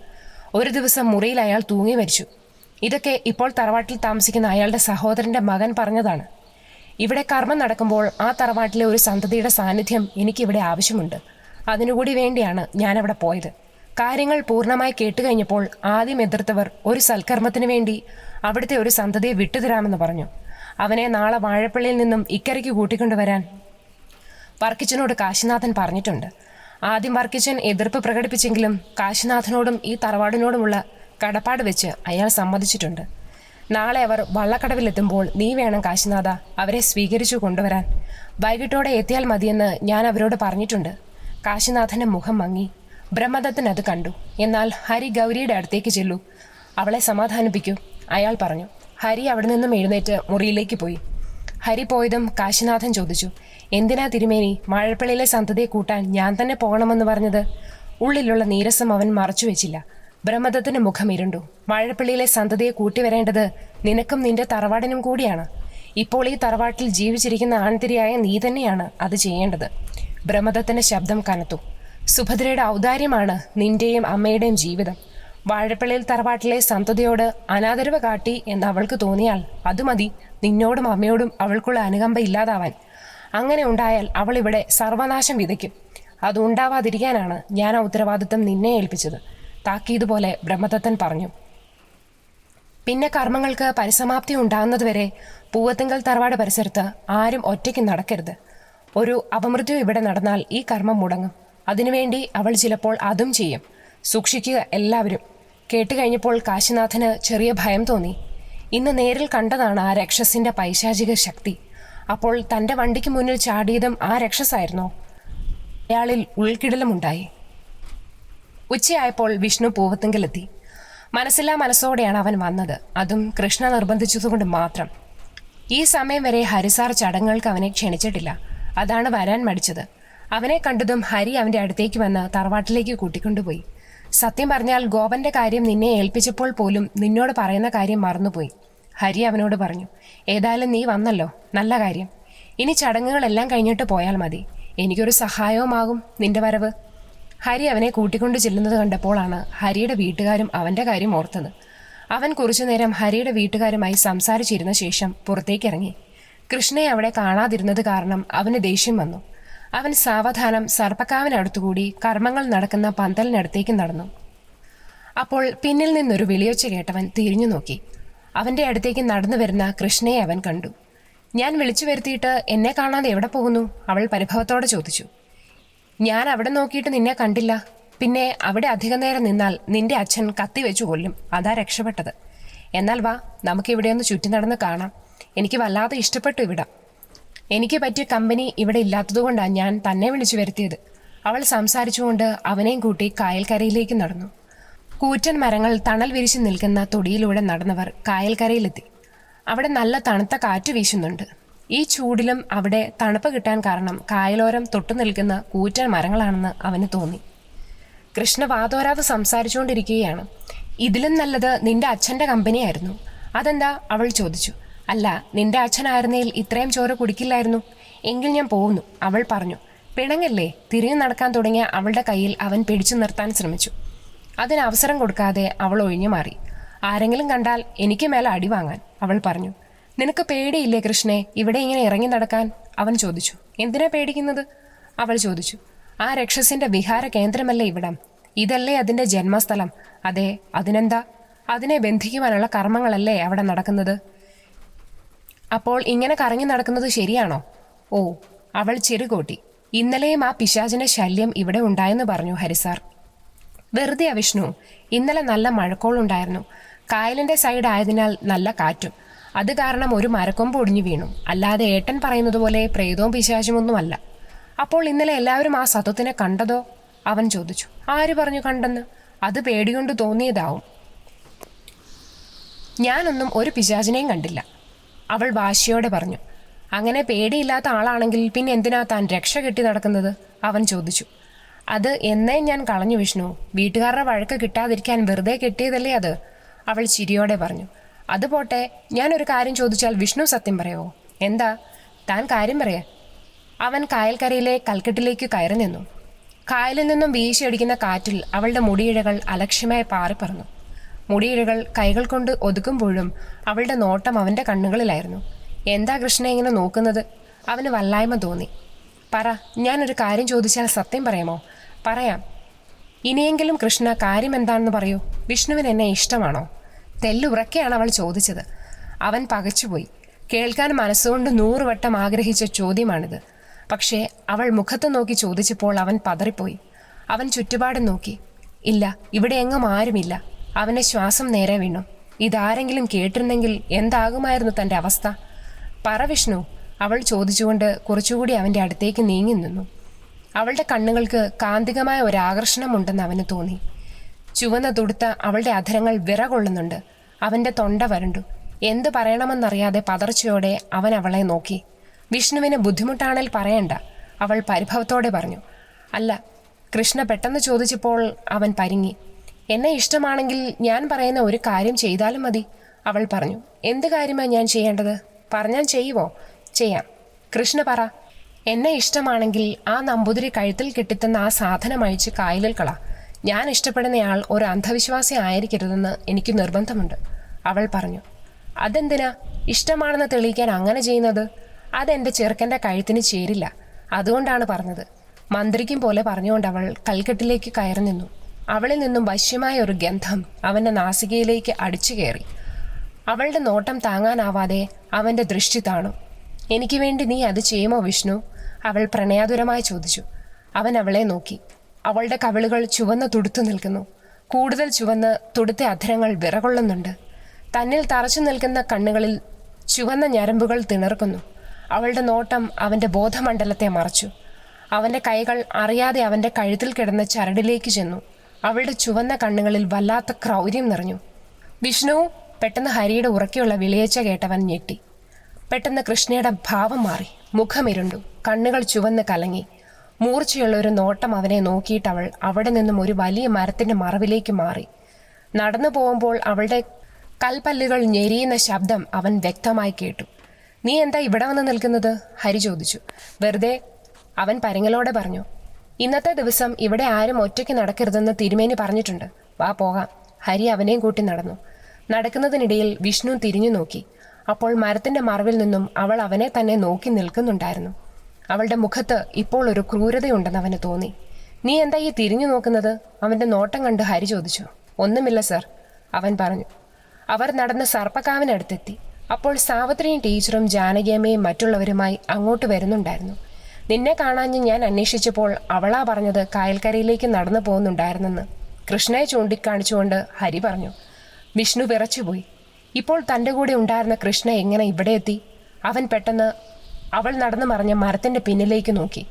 ഒരു ദിവസം മുറിയിൽ അയാൾ തൂങ്ങി മരിച്ചു. ഇതൊക്കെ ഇപ്പോൾ തറവാട്ടിൽ താമസിക്കുന്ന അയാളുടെ സഹോദരൻ്റെ മകൻ പറഞ്ഞതാണ്. ഇവിടെ കർമ്മം നടക്കുമ്പോൾ ആ തറവാട്ടിലെ ഒരു സന്തതിയുടെ സാന്നിധ്യം എനിക്കിവിടെ ആവശ്യമുണ്ട്. അതിനുകൂടി വേണ്ടിയാണ് ഞാനവിടെ പോയത്. കാര്യങ്ങൾ പൂർണ്ണമായി കേട്ടുകഴിഞ്ഞപ്പോൾ ആദ്യം എതിർത്തവർ ഒരു സൽക്കർമ്മത്തിന് വേണ്ടി അവിടുത്തെ ഒരു സന്തതിയെ വിട്ടുതരാമെന്ന് പറഞ്ഞു. അവനെ നാളെ വാഴപ്പള്ളിയിൽ നിന്നും ഇക്കരയ്ക്ക് കൂട്ടിക്കൊണ്ടുവരാൻ വർക്കിച്ചനോട് കാശിനാഥൻ പറഞ്ഞിട്ടുണ്ട്. ആദ്യം വർക്കിച്ചൻ എതിർപ്പ് പ്രകടിപ്പിച്ചെങ്കിലും കാശിനാഥനോടും ഈ തറവാടിനോടുമുള്ള കടപ്പാട് വെച്ച് അയാൾ സമ്മതിച്ചിട്ടുണ്ട്. നാളെ അവർ വള്ളക്കടവിലെത്തുമ്പോൾ നീ വേണം കാശിനാഥ അവരെ സ്വീകരിച്ചു കൊണ്ടുവരാൻ. വൈകിട്ടോടെ എത്തിയാൽ മതിയെന്ന് ഞാൻ അവരോട് പറഞ്ഞിട്ടുണ്ട്. കാശിനാഥൻ്റെ മുഖം മങ്ങി. ബ്രഹ്മദത്തൻ അത് കണ്ടു. എന്നാൽ ഹരി ഗൗരിയുടെ അടുത്തേക്ക് ചെല്ലൂ, അവളെ സമാധാനിപ്പിക്കൂ, അയാൾ പറഞ്ഞു. ഹരി അവിടെ നിന്നും എഴുന്നേറ്റ് മുറിയിലേക്ക് പോയി. ഹരി പോയതും കാശിനാഥൻ ചോദിച്ചു, എന്തിനാ തിരുമേനി വാഴപ്പള്ളിയിലെ സന്തതിയെ കൂട്ടാൻ ഞാൻ തന്നെ പോകണമെന്ന് പറഞ്ഞത്? ഉള്ളിലുള്ള നീരസം അവൻ മറച്ചു വെച്ചില്ല. ബ്രഹ്മദത്തന്റെ മുഖം ഇരുണ്ടു. വാഴപ്പള്ളിയിലെ സന്തതിയെ കൂട്ടിവരേണ്ടത് നിനക്കും നിന്റെ തറവാടിനും കൂടിയാണ്. ഇപ്പോൾ ഈ തറവാട്ടിൽ ജീവിച്ചിരിക്കുന്ന ആൺതിരിയായ നീ തന്നെയാണ് അത് ചെയ്യേണ്ടത്. ബ്രഹ്മദത്തന്റെ ശബ്ദം കനത്തു. സുഭദ്രയുടെ ഔദാര്യമാണ് നിന്റെയും അമ്മയുടെയും ജീവിതം. വാഴപ്പള്ളിയിൽ തറവാട്ടിലെ സന്തതിയോട് അനാദരവ് കാട്ടി എന്ന് അവൾക്ക് തോന്നിയാൽ അത് മതി നിന്നോടും അമ്മയോടും അവൾക്കുള്ള അനുകമ്പ ഇല്ലാതാവാൻ. അങ്ങനെ ഉണ്ടായാൽ അവൾ ഇവിടെ സർവനാശം വിതയ്ക്കും. അതുണ്ടാവാതിരിക്കാനാണ് ഞാൻ ആ ഉത്തരവാദിത്വം നിന്നെ ഏൽപ്പിച്ചത്. താക്കീതുപോലെ ബ്രഹ്മദത്തൻ പറഞ്ഞു. പിന്നെ കർമ്മങ്ങൾക്ക് പരിസമാപ്തി ഉണ്ടാകുന്നതുവരെ പൂവത്തിങ്കൽ തറവാട് പരിസരത്ത് ആരും ഒറ്റയ്ക്ക് നടക്കരുത്. ഒരു അപമൃത്യു ഇവിടെ നടന്നാൽ ഈ കർമ്മം മുടങ്ങും. അതിനുവേണ്ടി അവൾ ചിലപ്പോൾ അതും ചെയ്യും. സൂക്ഷിക്കുക എല്ലാവരും. കേട്ടുകഴിഞ്ഞപ്പോൾ കാശിനാഥന് ചെറിയ ഭയം തോന്നി. ഇന്ന് നേരിൽ കണ്ടതാണ് ആ രക്ഷസിന്റെ പൈശാചിക ശക്തി. അപ്പോൾ തൻ്റെ വണ്ടിക്ക് മുന്നിൽ ചാടിയതും ആ രക്ഷസായിരുന്നോ? അയാളിൽ ഉൾക്കിടലുമുണ്ടായി. ഉച്ചയായപ്പോൾ വിഷ്ണു പൂവത്തിങ്കലെത്തി. മനസ്സില്ലാ മനസ്സോടെയാണ് അവൻ വന്നത്. അതും കൃഷ്ണ നിർബന്ധിച്ചതുകൊണ്ട് മാത്രം. ഈ സമയം വരെ ഹരിസാർ ചടങ്ങുകൾക്ക് അവനെ ക്ഷണിച്ചിട്ടില്ല. അതാണ് വരാൻ മടിച്ചത്. അവനെ കണ്ടതും ഹരി അവൻ്റെ അടുത്തേക്ക് വന്ന് തറവാട്ടിലേക്ക് കൂട്ടിക്കൊണ്ടുപോയി. സത്യം പറഞ്ഞാൽ ഗോപന്റെ കാര്യം നിന്നെ ഏൽപ്പിച്ചപ്പോൾ പോലും നിന്നോട് പറയുന്ന കാര്യം മറന്നുപോയി. ഹരി അവനോട് പറഞ്ഞു. ഏതായാലും നീ വന്നല്ലോ, നല്ല കാര്യം. ഇനി ചടങ്ങുകളെല്ലാം കഴിഞ്ഞിട്ട് പോയാൽ മതി. എനിക്കൊരു സഹായവുമാകും നിന്റെ വരവ്. ഹരി അവനെ കൂട്ടിക്കൊണ്ടു ചെല്ലുന്നത് കണ്ടപ്പോഴാണ് ഹരിയുടെ വീട്ടുകാരും അവൻ്റെ കാര്യം ഓർത്തത്. അവൻ കുറച്ചു നേരം ഹരിയുടെ വീട്ടുകാരുമായി സംസാരിച്ചിരുന്ന ശേഷം പുറത്തേക്കിറങ്ങി. കൃഷ്ണയെ അവിടെ കാണാതിരുന്നത് കാരണം അവന് ദേഷ്യം വന്നു. അവൻ സാവധാനം സർപ്പക്കാവിനടുത്തുകൂടി കർമ്മങ്ങൾ നടക്കുന്ന പന്തലിനടുത്തേക്ക് നടന്നു. അപ്പോൾ പിന്നിൽ നിന്നൊരു വിളിയൊച്ച കേട്ടവൻ തിരിഞ്ഞു നോക്കി. അവന്റെ അടുത്തേക്ക് നടന്നു വരുന്ന കൃഷ്ണയെ അവൻ കണ്ടു. ഞാൻ വിളിച്ചു വരുത്തിയിട്ട് എന്നെ കാണാതെ എവിടെ പോകുന്നു? അവൾ പരിഭവത്തോടെ ചോദിച്ചു. ഞാൻ അവിടെ നോക്കിയിട്ട് നിന്നെ കണ്ടില്ല. പിന്നെ അവിടെ അധികം നേരം നിന്നാൽ നിന്റെ അച്ഛൻ കത്തിവെച്ചു കൊല്ലും. അതാ രക്ഷപ്പെട്ടത്. എന്നാൽ വാ, നമുക്കിവിടെ ഒന്ന് ചുറ്റി നടന്ന് കാണാം. എനിക്ക് വല്ലാതെ ഇഷ്ടപ്പെട്ടു ഇവിടം. എനിക്ക് പറ്റിയ കമ്പനി ഇവിടെ ഇല്ലാത്തതുകൊണ്ടാണ് ഞാൻ തന്നെ വിളിച്ചു വരുത്തിയത്. അവൾ സംസാരിച്ചുകൊണ്ട് അവനെയും കൂട്ടി കായൽക്കരയിലേക്ക് നടന്നു. കൂറ്റൻ മരങ്ങൾ തണൽ വിരിച്ചു നിൽക്കുന്ന തൊടിയിലൂടെ നടന്നവർ കായൽക്കരയിലെത്തി. അവിടെ നല്ല തണുത്ത കാറ്റ് വീശുന്നുണ്ട്. ഈ ചൂടിലും അവിടെ തണുപ്പ് കിട്ടാൻ കാരണം കായലോരം തൊട്ടു നിൽക്കുന്ന കൂറ്റൻ മരങ്ങളാണെന്ന് അവന് തോന്നി. കൃഷ്ണ വാതോരാതെ സംസാരിച്ചുകൊണ്ടിരിക്കുകയാണ്. ഇതിലും നല്ലത് നിന്റെ അച്ഛൻ്റെ കമ്പനിയായിരുന്നു. അതെന്താ? അവൾ ചോദിച്ചു. അല്ല, നിന്റെ അച്ഛനായിരുന്നേൽ ഇത്രയും ചോര കുടിക്കില്ലായിരുന്നു. എങ്കിൽ ഞാൻ പോകുന്നു, അവൾ പറഞ്ഞു. പിണങ്ങല്ലേ? തിരിഞ്ഞു നടക്കാൻ തുടങ്ങിയ അവളുടെ കയ്യിൽ അവൻ പിടിച്ചു നിർത്താൻ ശ്രമിച്ചു. അതിന് അവസരം കൊടുക്കാതെ അവൾ ഒഴിഞ്ഞു മാറി. ആരെങ്കിലും കണ്ടാൽ എനിക്ക് മേലെ അടി വാങ്ങാൻ, അവൾ പറഞ്ഞു. നിനക്ക് പേടിയില്ലേ കൃഷ്ണേ ഇവിടെ ഇങ്ങനെ ഇറങ്ങി നടക്കാൻ? അവൻ ചോദിച്ചു. എന്തിനാ പേടിക്കുന്നത്? അവൾ ചോദിച്ചു. ആ രക്ഷസിന്റെ വിഹാര കേന്ദ്രമല്ലേ ഇവിടം? ഇതല്ലേ അതിന്റെ ജന്മസ്ഥലം? അതെ, അതിനെന്താ? അതിനെ ബന്ധിക്കുവാനുള്ള കർമ്മങ്ങളല്ലേ അവിടെ നടക്കുന്നത്. അപ്പോൾ ഇങ്ങനെ കറങ്ങി നടക്കുന്നത് ശരിയാണോ? ഓ, അവൾ ചെറുകോട്ടി. ഇന്നലെയും ആ പിശാചിന്റെ ശല്യം ഇവിടെ ഉണ്ടായെന്ന് പറഞ്ഞു ഹരിസാർ. വെറുതെ വിഷ്ണു, ഇന്നലെ നല്ല മഴക്കോളുണ്ടായിരുന്നു. കായലിന്റെ സൈഡ് ആയതിനാൽ നല്ല കാറ്റും. അത് കാരണം ഒരു മരക്കൊമ്പ് ഒടിഞ്ഞു വീണു. അല്ലാതെ ഏട്ടൻ പറയുന്നത് പോലെ പ്രേതവും പിശാചുമൊന്നുമല്ല. അപ്പോൾ ഇന്നലെ എല്ലാവരും ആ സത്വത്തിനെ കണ്ടതോ? അവൻ ചോദിച്ചു. ആര് പറഞ്ഞു കണ്ടെന്ന്? അത് പേടികൊണ്ട് തോന്നിയതാവും. ഞാനൊന്നും ഒരു പിശാചിനെയും കണ്ടില്ല, അവൾ വാശിയോടെ പറഞ്ഞു. അങ്ങനെ പേടിയില്ലാത്ത ആളാണെങ്കിൽ പിന്നെ എന്തിനാ താൻ രക്ഷ കെട്ടി നടക്കുന്നത്? അവൻ ചോദിച്ചു. അത് എന്നേ ഞാൻ കളഞ്ഞു വിഷ്ണു. വീട്ടുകാരുടെ വഴക്ക് കിട്ടാതിരിക്കാൻ വെറുതെ കെട്ടിയതല്ലേ അത്, അവൾ ചിരിയോടെ പറഞ്ഞു. അതുപോട്ടെ, ഞാനൊരു കാര്യം ചോദിച്ചാൽ വിഷ്ണു സത്യം പറയുമോ? എന്താ? താൻ കാര്യം പറയാ. അവൻ കായൽക്കരയിലെ കൽക്കെട്ടിലേക്ക് കയറി നിന്നു. കായലിൽ നിന്നും വീശിയടിക്കുന്ന കാറ്റിൽ അവളുടെ മുടിയിഴകൾ അലക്ഷ്യമായി പാറിപ്പറന്നു. മുടിയിഴകൾ കൈകൾ കൊണ്ട് ഒതുക്കുമ്പോഴും അവളുടെ നോട്ടം അവൻ്റെ കണ്ണുകളിലായിരുന്നു. എന്താ കൃഷ്ണ ഇങ്ങനെ നോക്കുന്നത്? അവന് വല്ലായ്മ തോന്നി. പറ, ഞാനൊരു കാര്യം ചോദിച്ചാൽ സത്യം പറയാമോ? പറയാം. ഇനിയെങ്കിലും കൃഷ്ണ കാര്യം എന്താണെന്ന് പറയൂ. വിഷ്ണുവിന് എന്നെ ഇഷ്ടമാണോ? തെല്ലുറക്കെയാണ് അവൾ ചോദിച്ചത്. അവൻ പകച്ചുപോയി. കേൾക്കാൻ മനസ്സുകൊണ്ട് 100 വട്ടം ആഗ്രഹിച്ച ചോദ്യമാണിത്. പക്ഷേ അവൾ മുഖത്ത് നോക്കി ചോദിച്ചപ്പോൾ അവൻ പതറിപ്പോയി. അവൻ ചുറ്റുപാടും നോക്കി. ഇല്ല, ഇവിടെ എങ്ങും ആരുമില്ല. അവൻ്റെ ശ്വാസം നേരെ വീണു. ഇതാരെങ്കിലും കേട്ടിരുന്നെങ്കിൽ എന്താകുമായിരുന്നു തൻ്റെ അവസ്ഥ? പറ വിഷ്ണു, അവൾ ചോദിച്ചുകൊണ്ട് കുറച്ചുകൂടി അവൻ്റെ അടുത്തേക്ക് നീങ്ങി നിന്നു. അവളുടെ കണ്ണുകൾക്ക് കാന്തികമായ ഒരാകർഷണമുണ്ടെന്ന് അവന് തോന്നി. ചുവന്ന തുടുത്ത അവളുടെ അധരങ്ങൾ വിറകൊള്ളുന്നുണ്ട്. അവൻ്റെ തൊണ്ട വരണ്ടു. എന്ത് പറയണമെന്നറിയാതെ പതർച്ചയോടെ അവൻ അവളെ നോക്കി. വിഷ്ണുവിന് ബുദ്ധിമുട്ടാണേൽ പറയണ്ട, അവൾ പരിഭവത്തോടെ പറഞ്ഞു. അല്ല, കൃഷ്ണ പെട്ടെന്ന് ചോദിച്ചപ്പോൾ അവൻ പരിങ്ങി. എന്നെ ഇഷ്ടമാണെങ്കിൽ ഞാൻ പറയുന്ന ഒരു കാര്യം ചെയ്താലും മതി, അവൾ പറഞ്ഞു. എന്ത് കാര്യമാണ് ഞാൻ ചെയ്യേണ്ടത്? പറഞ്ഞാൽ ചെയ്യുവോ? ചെയ്യാം. കൃഷ്ണ പറ. എന്നെ ഇഷ്ടമാണെങ്കിൽ ആ നമ്പൂതിരി കഴുത്തിൽ കെട്ടിത്തന്ന ആ സാധനം അഴിച്ച് കായലിൽ കള. ഞാൻ ഇഷ്ടപ്പെടുന്നയാൾ ഒരു അന്ധവിശ്വാസി ആയിരിക്കരുതെന്ന് എനിക്ക് നിർബന്ധമുണ്ട്, അവൾ പറഞ്ഞു. അതെന്തിനാ? ഇഷ്ടമാണെന്ന് തെളിയിക്കാൻ അങ്ങനെ ചെയ്യുന്നത്? അതെൻ്റെ ചെറുക്കൻ്റെ കഴുത്തിന് ചേരില്ല, അതുകൊണ്ടാണ് പറഞ്ഞത്. മന്ത്രിക്കും പോലെ പറഞ്ഞുകൊണ്ട് അവൾ കൽക്കെട്ടിലേക്ക് കയറി നിന്നു. അവളിൽ നിന്നും വശ്യമായ ഒരു ഗന്ധം അവൻ്റെ നാസികയിലേക്ക് അടിച്ചു കയറി. അവളുടെ നോട്ടം താങ്ങാനാവാതെ അവൻ്റെ ദൃഷ്ടി താണു. എനിക്ക് വേണ്ടി നീ അത് ചെയ്യുമോ വിഷ്ണു? അവൾ പ്രണയാതുരമായി ചോദിച്ചു. അവൻ അവളെ നോക്കി. അവളുടെ കവിളുകൾ ചുവന്ന് തുടുത്തു നിൽക്കുന്നു. കൂടുതൽ ചുവന്ന് തുടുത്ത അധരങ്ങൾ വിറകൊള്ളുന്നുണ്ട്. തന്നിൽ തറച്ചു നിൽക്കുന്ന കണ്ണുകളിൽ ചുവന്ന ഞരമ്പുകൾ തിണർക്കുന്നു. അവളുടെ നോട്ടം അവൻ്റെ ബോധമണ്ഡലത്തെ മറച്ചു. അവൻ്റെ കൈകൾ അറിയാതെ അവൻ്റെ കഴുത്തിൽ കിടന്ന ചരടിലേക്ക് ചെന്നു. അവളുടെ ചുവന്ന കണ്ണുകളിൽ വല്ലാത്ത ക്രൗര്യം നിറഞ്ഞു. വിഷ്ണു! പെട്ടെന്ന് ഹരിയുടെ ഉറക്കെയുള്ള വിളിയേച്ച കേട്ടവൻ ഞെട്ടി. പെട്ടെന്ന് കൃഷ്ണയുടെ ഭാവം മാറി. മുഖമിരുണ്ടു. കണ്ണുകൾ ചുവന്ന് കലങ്ങി. മൂർച്ചയുള്ള ഒരു നോട്ടം അവനെ നോക്കിയിട്ടവൾ അവിടെ നിന്നും ഒരു വലിയ മരത്തിൻ്റെ മറവിലേക്ക് മാറി. നടന്നു പോകുമ്പോൾ അവളുടെ കൽപ്പല്ലുകൾ ഞെരിയുന്ന ശബ്ദം അവൻ വ്യക്തമായി കേട്ടു. നീ എന്താ ഇവിടെ വന്ന് നിൽക്കുന്നത്? ഹരി ചോദിച്ചു. വെറുതെ, അവൻ പരങ്ങലോടെ പറഞ്ഞു. ഇന്നത്തെ ദിവസം ഇവിടെ ആരും ഒറ്റയ്ക്ക് നടക്കരുതെന്ന് തിരുമേനി പറഞ്ഞിട്ടുണ്ട്. വാ പോകാം. ഹരി അവനെയും കൂട്ടി നടന്നു. നടക്കുന്നതിനിടയിൽ വിഷ്ണു തിരിഞ്ഞു നോക്കി. അപ്പോൾ മരത്തിൻ്റെ മറവിൽ നിന്നും അവൾ അവനെ തന്നെ നോക്കി നിൽക്കുന്നുണ്ടായിരുന്നു. അവളുടെ മുഖത്ത് ഇപ്പോൾ ഒരു ക്രൂരതയുണ്ടെന്ന് അവന് തോന്നി. നീ എന്താ ഈ തിരിഞ്ഞു നോക്കുന്നത്? അവൻ്റെ നോട്ടം കണ്ട് ഹരി ചോദിച്ചു. ഒന്നുമില്ല സർ, അവൻ പറഞ്ഞു. അവർ നടന്ന് സർപ്പക്കാവിനടുത്തെത്തി. അപ്പോൾ സാവിത്രിയും ടീച്ചറും ജാനകിയമ്മയും മറ്റുള്ളവരുമായി അങ്ങോട്ട് വരുന്നുണ്ടായിരുന്നു. നിന്നെ കാണാഞ്ഞ് ഞാൻ അന്വേഷിച്ചപ്പോൾ അവളാ പറഞ്ഞത് കായൽക്കരയിലേക്ക് നടന്നു പോകുന്നുണ്ടായിരുന്നെന്ന് കൃഷ്ണയെ ചൂണ്ടിക്കാണിച്ചുകൊണ്ട് ഹരി പറഞ്ഞു. വിഷ്ണു വിറച്ചുപോയി. ഇപ്പോൾ തൻ്റെ കൂടെ ഉണ്ടായിരുന്ന കൃഷ്ണ എങ്ങനെ ഇവിടെ എത്തി? അവൻ പെട്ടെന്ന് അവൾ നടന്നു മറിഞ്ഞ മരത്തിൻ്റെ പിന്നിലേക്ക് നോക്കി.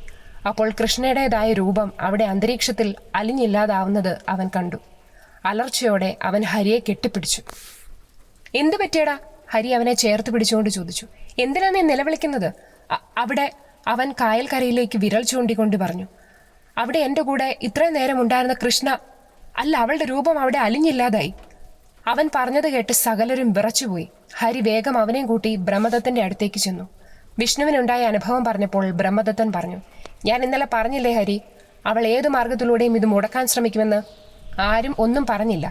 അപ്പോൾ കൃഷ്ണയുടേതായ രൂപം അവിടെ അന്തരീക്ഷത്തിൽ അലിഞ്ഞില്ലാതാവുന്നത് അവൻ കണ്ടു. അലർച്ചയോടെ അവൻ ഹരിയെ കെട്ടിപ്പിടിച്ചു. എന്തു പറ്റിയടാ? ഹരി അവനെ ചേർത്ത് പിടിച്ചുകൊണ്ട് ചോദിച്ചു. എന്തിനാ നീ നിലവിളിക്കുന്നത്? അവിടെ അവൻ കായൽക്കരയിലേക്ക് വിരൽ ചൂണ്ടിക്കൊണ്ട് പറഞ്ഞു. അവിടെ എൻ്റെ കൂടെ ഇത്രയും നേരം ഉണ്ടായിരുന്ന കൃഷ്ണ അല്ല, അവളുടെ രൂപം അവിടെ അലിഞ്ഞില്ലാതായി. അവൻ പറഞ്ഞത് കേട്ട് സകലരും വിറച്ചുപോയി. ഹരി വേഗം അവനെയും കൂട്ടി ബ്രഹ്മദത്തന്റെ അടുത്തേക്ക് ചെന്നു. വിഷ്ണുവിനുണ്ടായ അനുഭവം പറഞ്ഞപ്പോൾ ബ്രഹ്മദത്തൻ പറഞ്ഞു, ഞാൻ ഇന്നലെ പറഞ്ഞില്ലേ ഹരി, അവൾ ഏതു മാർഗത്തിലൂടെയും ഇത് മുടക്കാൻ ശ്രമിക്കുമെന്ന്. ആരും ഒന്നും പറഞ്ഞില്ല.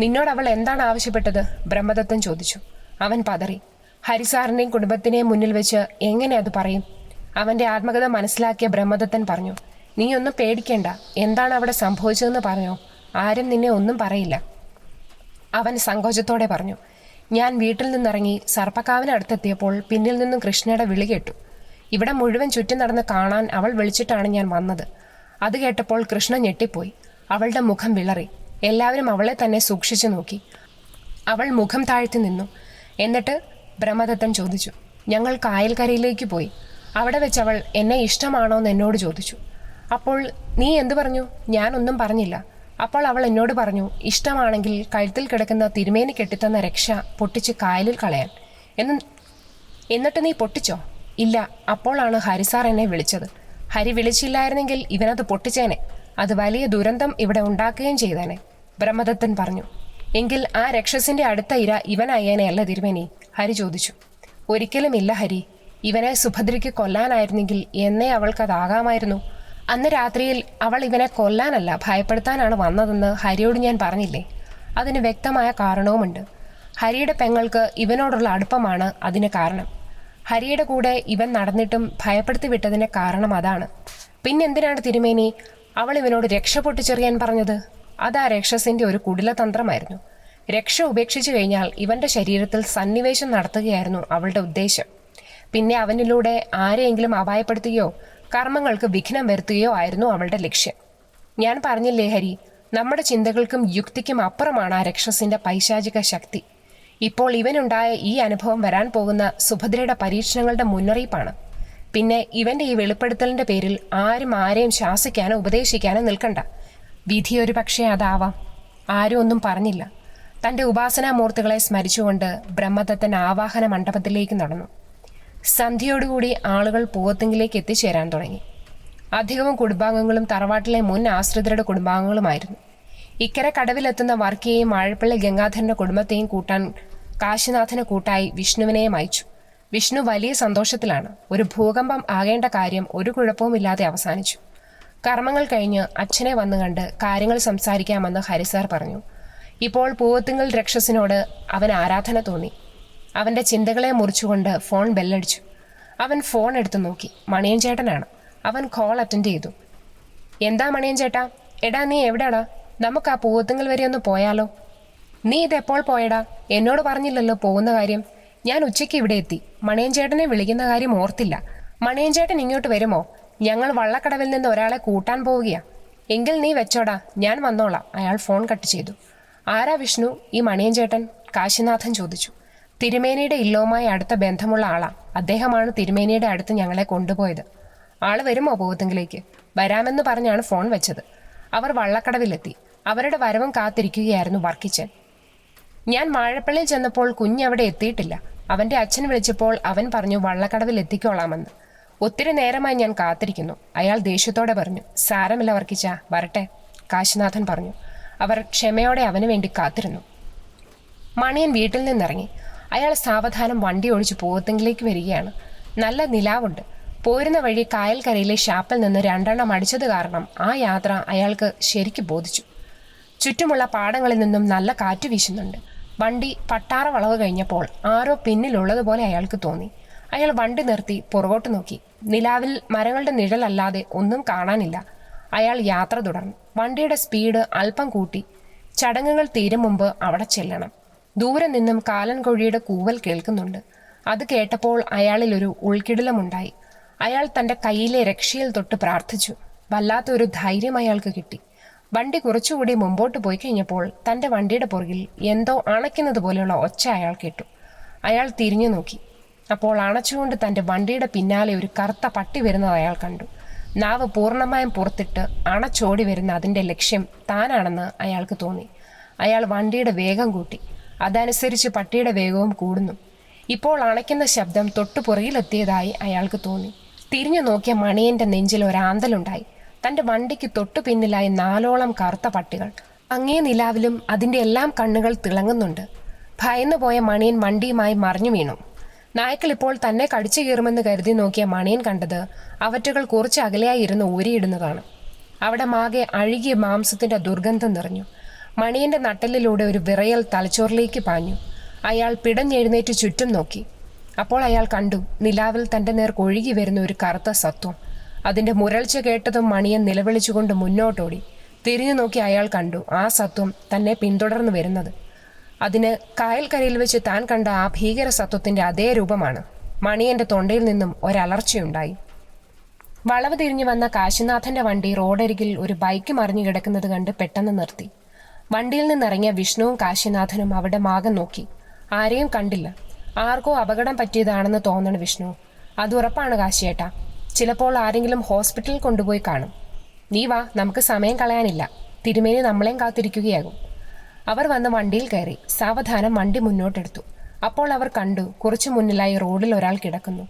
നിന്നോട് അവൾ എന്താണ് ആവശ്യപ്പെട്ടത്? ബ്രഹ്മദത്തൻ ചോദിച്ചു. അവൻ പതറി. ഹരിസാറിൻ്റെയും കുടുംബത്തിനെയും മുന്നിൽ വെച്ച് എങ്ങനെ അത് പറയും? അവൻ്റെ ആത്മകഥ മനസ്സിലാക്കിയ ബ്രഹ്മദത്തൻ പറഞ്ഞു, നീ ഒന്നും പേടിക്കേണ്ട. എന്താണ് അവിടെ സംഭവിച്ചതെന്ന് പറഞ്ഞോ? ആരും നിന്നെ ഒന്നും പറയില്ല. അവൻ സങ്കോചത്തോടെ പറഞ്ഞു. ഞാൻ വീട്ടിൽ നിന്നിറങ്ങി സർപ്പക്കാവിനടുത്തെത്തിയപ്പോൾ പിന്നിൽ നിന്നും കൃഷ്ണയുടെ വിളി കേട്ടു. ഇവിടെ മുഴുവൻ ചുറ്റും നടന്ന് കാണാൻ അവൾ വിളിച്ചിട്ടാണ് ഞാൻ വന്നത്. അത് കേട്ടപ്പോൾ കൃഷ്ണ ഞെട്ടിപ്പോയി. അവളുടെ മുഖം വിളറി. എല്ലാവരും അവളെ തന്നെ സൂക്ഷിച്ചു നോക്കി. അവൾ മുഖം താഴ്ത്തി നിന്നു. എന്നിട്ട് ബ്രഹ്മദത്തൻ ചോദിച്ചു. ഞങ്ങൾ കായൽക്കരയിലേക്ക് പോയി. അവിടെ വെച്ച് അവൾ എന്നെ ഇഷ്ടമാണോ എന്ന് എന്നോട് ചോദിച്ചു. അപ്പോൾ നീ എന്തു പറഞ്ഞു? ഞാനൊന്നും പറഞ്ഞില്ല. അപ്പോൾ അവൾ എന്നോട് പറഞ്ഞു, ഇഷ്ടമാണെങ്കിൽ കഴുത്തിൽ കിടക്കുന്ന തിരുമേനി കെട്ടിത്തന്ന രക്ഷ പൊട്ടിച്ച് കായലിൽ കളയാൻ. എന്നിട്ട് നീ പൊട്ടിച്ചോ? ഇല്ല. അപ്പോഴാണ് ഹരിസാർ എന്നെ വിളിച്ചത്. ഹരി വിളിച്ചില്ലായിരുന്നെങ്കിൽ ഇവനത് പൊട്ടിച്ചേനെ. അത് വലിയ ദുരന്തം ഇവിടെ ഉണ്ടാക്കുകയും ചെയ്തേനെ, ബ്രഹ്മദത്തൻ പറഞ്ഞു. എങ്കിൽ ആ രക്ഷസിന്റെ അടുത്ത ഇര ഇവനായേനെയല്ല തിരുമേനി? ഹരി ചോദിച്ചു. ഒരിക്കലും ഇല്ല ഹരി. ഇവനെ സുഭദ്രയ്ക്ക് കൊല്ലാനായിരുന്നെങ്കിൽ എന്നേ അവൾക്കതാകാമായിരുന്നു. അന്ന് രാത്രിയിൽ അവൾ ഇവനെ കൊല്ലാനല്ല ഭയപ്പെടുത്താനാണ് വന്നതെന്ന് ഹരിയോട് ഞാൻ പറഞ്ഞില്ലേ? അതിന് വ്യക്തമായ കാരണവുമുണ്ട്. ഹരിയുടെ പെങ്ങൾക്ക് ഇവനോടുള്ള അടുപ്പമാണ് അതിന് കാരണം. ഹരിയുടെ കൂടെ ഇവൻ നടന്നിട്ടും ഭയപ്പെടുത്തി വിട്ടതിൻ്റെ കാരണം അതാണ്. പിന്നെന്തിനാണ് തിരുമേനി അവൾ ഇവനോട് രക്ഷ പൊട്ടിച്ചെറിയാൻ പറഞ്ഞത്? അതാ രക്ഷസിന്റെ ഒരു കുടിലതന്ത്രമായിരുന്നു. രക്ഷ ഉപേക്ഷിച്ചു കഴിഞ്ഞാൽ ഇവന്റെ ശരീരത്തിൽ സന്നിവേശം നടത്തുകയായിരുന്നു അവളുടെ ഉദ്ദേശം. പിന്നെ അവനിലൂടെ ആരെയെങ്കിലും അപായപ്പെടുത്തുകയോ കർമ്മങ്ങൾക്ക് വിഘ്നം വരുത്തുകയോ ആയിരുന്നു അവളുടെ ലക്ഷ്യം. ഞാൻ പറഞ്ഞില്ലേ ഹരി, നമ്മുടെ ചിന്തകൾക്കും യുക്തിക്കും അപ്പുറമാണ് ആ രക്ഷസിന്റെ പൈശാചിക ശക്തി. ഇപ്പോൾ ഇവനുണ്ടായ ഈ അനുഭവം വരാൻ പോകുന്ന സുഭദ്രയുടെ പരീക്ഷണങ്ങളുടെ മുന്നറിയിപ്പാണ്. പിന്നെ ഇവന്റെ ഈ വെളിപ്പെടുത്തലിന്റെ പേരിൽ ആരും ആരെയും ശാസിക്കാനോ ഉപദേശിക്കാനോ നിൽക്കണ്ട. വിധിയൊരു പക്ഷേ അതാവാം. ആരും ഒന്നും പറഞ്ഞില്ല. തൻ്റെ ഉപാസനാമൂർത്തികളെ സ്മരിച്ചുകൊണ്ട് ബ്രഹ്മദത്തൻ ആവാഹന മണ്ഡപത്തിലേക്ക് നടന്നു. സന്ധ്യയോടുകൂടി ആളുകൾ പൂവത്തിങ്കിലേക്ക് എത്തിച്ചേരാൻ തുടങ്ങി. അധികവും കുടുംബാംഗങ്ങളും തറവാട്ടിലെ മുൻ ആശ്രിതരുടെ കുടുംബാംഗങ്ങളുമായിരുന്നു. ഇക്കരെ കടവിലെത്തുന്ന വർക്കിയെയും ആഴപ്പള്ളി ഗംഗാധരന്റെ കുടുംബത്തെയും കൂട്ടാൻ കാശിനാഥന് കൂട്ടായി വിഷ്ണുവിനെയും അയച്ചു. വിഷ്ണു വലിയ സന്തോഷത്തിലാണ്. ഒരു ഭൂകമ്പം ആകേണ്ട കാര്യം ഒരു കുഴപ്പവുമില്ലാതെ അവസാനിച്ചു. കർമ്മങ്ങൾ കഴിഞ്ഞ് അച്ഛനെ വന്നു കണ്ട് കാര്യങ്ങൾ സംസാരിക്കാമെന്ന് ഹരിസാർ പറഞ്ഞു. ഇപ്പോൾ പൂവത്തിങ്കൽ രക്ഷസിനോട് അവൻ ആരാധന തോന്നി. അവൻ്റെ ചിന്തകളെ മുറിച്ചുകൊണ്ട് ഫോൺ ബെല്ലടിച്ചു. അവൻ ഫോൺ എടുത്തു നോക്കി. മണിയൻ ചേട്ടനാണ്. അവൻ കോൾ അറ്റൻഡ് ചെയ്തു. എന്താ മണിയൻ ചേട്ടാ? എടാ നീ എവിടെടാ? നമുക്ക് ആ പൂവത്തിങ്കൽ വരെ ഒന്ന് പോയാലോ? നീ ഇതെപ്പോൾ പോയടാ? എന്നോട് പറഞ്ഞില്ലല്ലോ പോകുന്ന കാര്യം. ഞാൻ ഉച്ചയ്ക്ക് ഇവിടെ എത്തി. മണിയൻ ചേട്ടനെ വിളിക്കുന്ന കാര്യം ഓർത്തില്ല. മണിയൻ ചേട്ടൻ ഇങ്ങോട്ട് വരുമോ? ഞങ്ങൾ വള്ളക്കടവിൽ നിന്ന് ഒരാളെ കൂട്ടാൻ പോവുകയാ. എങ്കിൽ നീ വെച്ചോടാ, ഞാൻ വന്നോളാം. അയാൾ ഫോൺ കട്ട് ചെയ്തു. ആരാ വിഷ്ണു ഈ മണിയൻ ചേട്ടൻ? കാശിനാഥൻ ചോദിച്ചു. തിരുമേനിയുടെ ഇല്ലവുമായി അടുത്ത ബന്ധമുള്ള ആളാ. അദ്ദേഹമാണ് തിരുമേനിയുടെ അടുത്ത് ഞങ്ങളെ കൊണ്ടുപോയത്. ആള് വരുമോ പൂവത്തിങ്കിലേക്ക്? വരാമെന്ന് പറഞ്ഞാണ് ഫോൺ വെച്ചത്. അവർ വള്ളക്കടവിലെത്തി. അവരുടെ വരവും കാത്തിരിക്കുകയായിരുന്നു വർക്കിച്ചൻ. ഞാൻ വാഴപ്പള്ളിയിൽ ചെന്നപ്പോൾ കുഞ്ഞവിടെ എത്തിയിട്ടില്ല. അവൻ്റെ അച്ഛൻ വിളിച്ചപ്പോൾ അവൻ പറഞ്ഞു വള്ളക്കടവിൽ എത്തിക്കോളാമെന്ന്. ഒത്തിരി നേരമായി ഞാൻ കാത്തിരിക്കുന്നു. അയാൾ ദേഷ്യത്തോടെ പറഞ്ഞു. സാരമില്ല വർക്കിച്ച, വരട്ടെ, കാശിനാഥൻ പറഞ്ഞു. അവർ ക്ഷമയോടെ അവന് വേണ്ടി കാത്തിരുന്നു. മണിയൻ വീട്ടിൽ നിന്നിറങ്ങി. അയാൾ സാവധാനം വണ്ടി ഓടിച്ച് പൂവത്തിങ്കിലേക്ക് വരികയാണ്. നല്ല നിലാവുണ്ട്. പോരുന്ന വഴി കായൽക്കരയിലെ ഷാപ്പിൽ നിന്ന് 2 എണ്ണം അടിച്ചത് കാരണം ആ യാത്ര അയാൾക്ക് ശരിക്ക് ബോധിച്ചു. ചുറ്റുമുള്ള പാടങ്ങളിൽ നിന്നും നല്ല കാറ്റ് വീശുന്നുണ്ട്. വണ്ടി പട്ടാറ വളവ് കഴിഞ്ഞപ്പോൾ ആരോ പിന്നിലുള്ളതുപോലെ അയാൾക്ക് തോന്നി. അയാൾ വണ്ടി നിർത്തി പുറകോട്ട് നോക്കി. നിലാവിൽ മരങ്ങളുടെ നിഴലല്ലാതെ ഒന്നും കാണാനില്ല. അയാൾ യാത്ര തുടർന്നു. വണ്ടിയുടെ സ്പീഡ് അല്പം കൂട്ടി. ചടങ്ങുകൾ തീരും മുമ്പ് അവിടെ ചെല്ലണം. ദൂരെ നിന്നും കാലൻ കോഴിയുടെ കൂവൽ കേൾക്കുന്നുണ്ട്. അത് കേട്ടപ്പോൾ അയാളിൽ ഒരു ഉൾക്കിടിലമുണ്ടായി. അയാൾ തൻ്റെ കയ്യിലെ രക്ഷയിൽ തൊട്ട് പ്രാർത്ഥിച്ചു. വല്ലാത്തൊരു ധൈര്യം അയാൾക്ക് കിട്ടി. വണ്ടി കുറച്ചുകൂടി മുമ്പോട്ട് പോയി കഴിഞ്ഞപ്പോൾ തൻ്റെ വണ്ടിയുടെ പുറകിൽ എന്തോ അണയ്ക്കുന്നത് പോലെയുള്ള ഒച്ച അയാൾ കേട്ടു. അയാൾ തിരിഞ്ഞു നോക്കി. അപ്പോൾ അണച്ചുകൊണ്ട് തൻ്റെ വണ്ടിയുടെ പിന്നാലെ ഒരു കറുത്ത പട്ടി വരുന്നത് അയാൾ കണ്ടു. നാവ് പൂർണ്ണമായും പുറത്തിട്ട് അണച്ചോടി വരുന്ന അതിൻ്റെ ലക്ഷ്യം താനാണെന്ന് അയാൾക്ക് തോന്നി. അയാൾ വണ്ടിയുടെ വേഗം കൂട്ടി. അതനുസരിച്ച് പട്ടിയുടെ വേഗവും കൂടുന്നു. ഇപ്പോൾ അണയ്ക്കുന്ന ശബ്ദം തൊട്ടു പുറകിലെത്തിയതായി അയാൾക്ക് തോന്നി. തിരിഞ്ഞു നോക്കിയ മണിയൻ്റെ നെഞ്ചിൽ ഒരാന്തലുണ്ടായി. തൻ്റെ വണ്ടിക്ക് തൊട്ടു പിന്നിലായി 4ഓളം കറുത്ത പട്ടികൾ. അങ്ങേ നിലാവിലും അതിൻ്റെ എല്ലാം കണ്ണുകൾ തിളങ്ങുന്നുണ്ട്. ഭയന്നു പോയ മണിയൻ വണ്ടിയുമായി മറിഞ്ഞു വീണു. നായ്ക്കൾ ഇപ്പോൾ തന്നെ കടിച്ചു കീറുമെന്ന് കരുതി നോക്കിയ മണിയൻ കണ്ടത് അവറ്റകൾ കുറച്ച് അകലെയായി ഇരുന്ന് ഊരിയിടുന്നതാണ്. അവിടെ മാകെ അഴുകിയ മാംസത്തിൻ്റെ ദുർഗന്ധം നിറഞ്ഞു. മണിയൻ്റെ നട്ടലിലൂടെ ഒരു വിറയൽ തലച്ചോറിലേക്ക് പാഞ്ഞു. അയാൾ പിടഞ്ഞെഴുന്നേറ്റ് ചുറ്റും നോക്കി. അപ്പോൾ അയാൾ കണ്ടു നിലാവിൽ തൻ്റെ നേർക്ക് ഒഴുകി വരുന്ന ഒരു കറുത്ത സത്വം. അതിൻ്റെ മുരൾച്ച കേട്ടതും മണിയൻ നിലവിളിച്ചുകൊണ്ട് മുന്നോട്ടോടി. തിരിഞ്ഞു നോക്കി അയാൾ കണ്ടു ആ സത്വം തന്നെ പിന്തുടർന്നു വരുന്നത്. അതിന് കായൽക്കരയിൽ വെച്ച് താൻ കണ്ട ആ ഭീകര സത്വത്തിൻ്റെ അതേ രൂപമാണ്. മണിയൻ്റെ തൊണ്ടയിൽ നിന്നും ഒരലർച്ചയുണ്ടായി. വളവ് തിരിഞ്ഞു വന്ന കാശിനാഥൻ്റെ വണ്ടി റോഡരികിൽ ഒരു ബൈക്ക് മറിഞ്ഞു കിടക്കുന്നത് കണ്ട് പെട്ടെന്ന് നിർത്തി. വണ്ടിയിൽ നിന്നിറങ്ങിയ വിഷ്ണുവും കാശിനാഥനും അവിടെ മാകം നോക്കി. ആരെയും കണ്ടില്ല. ആർക്കോ അപകടം പറ്റിയതാണെന്ന് തോന്നണം വിഷ്ണു. അത് ഉറപ്പാണ് കാശിയേട്ടാ. ചിലപ്പോൾ ആരെങ്കിലും ഹോസ്പിറ്റലിൽ കൊണ്ടുപോയി കാണും. നീ വാ, നമുക്ക് സമയം കളയാനില്ല. തിരുമേനി നമ്മളെയും കാത്തിരിക്കുകയാകും. അവർ വന്ന് വണ്ടിയിൽ കയറി. സാവധാനം വണ്ടി മുന്നോട്ടെടുത്തു. അപ്പോൾ അവർ കണ്ടു കുറച്ചു മുന്നിലായി റോഡിൽ ഒരാൾ കിടക്കുന്നു.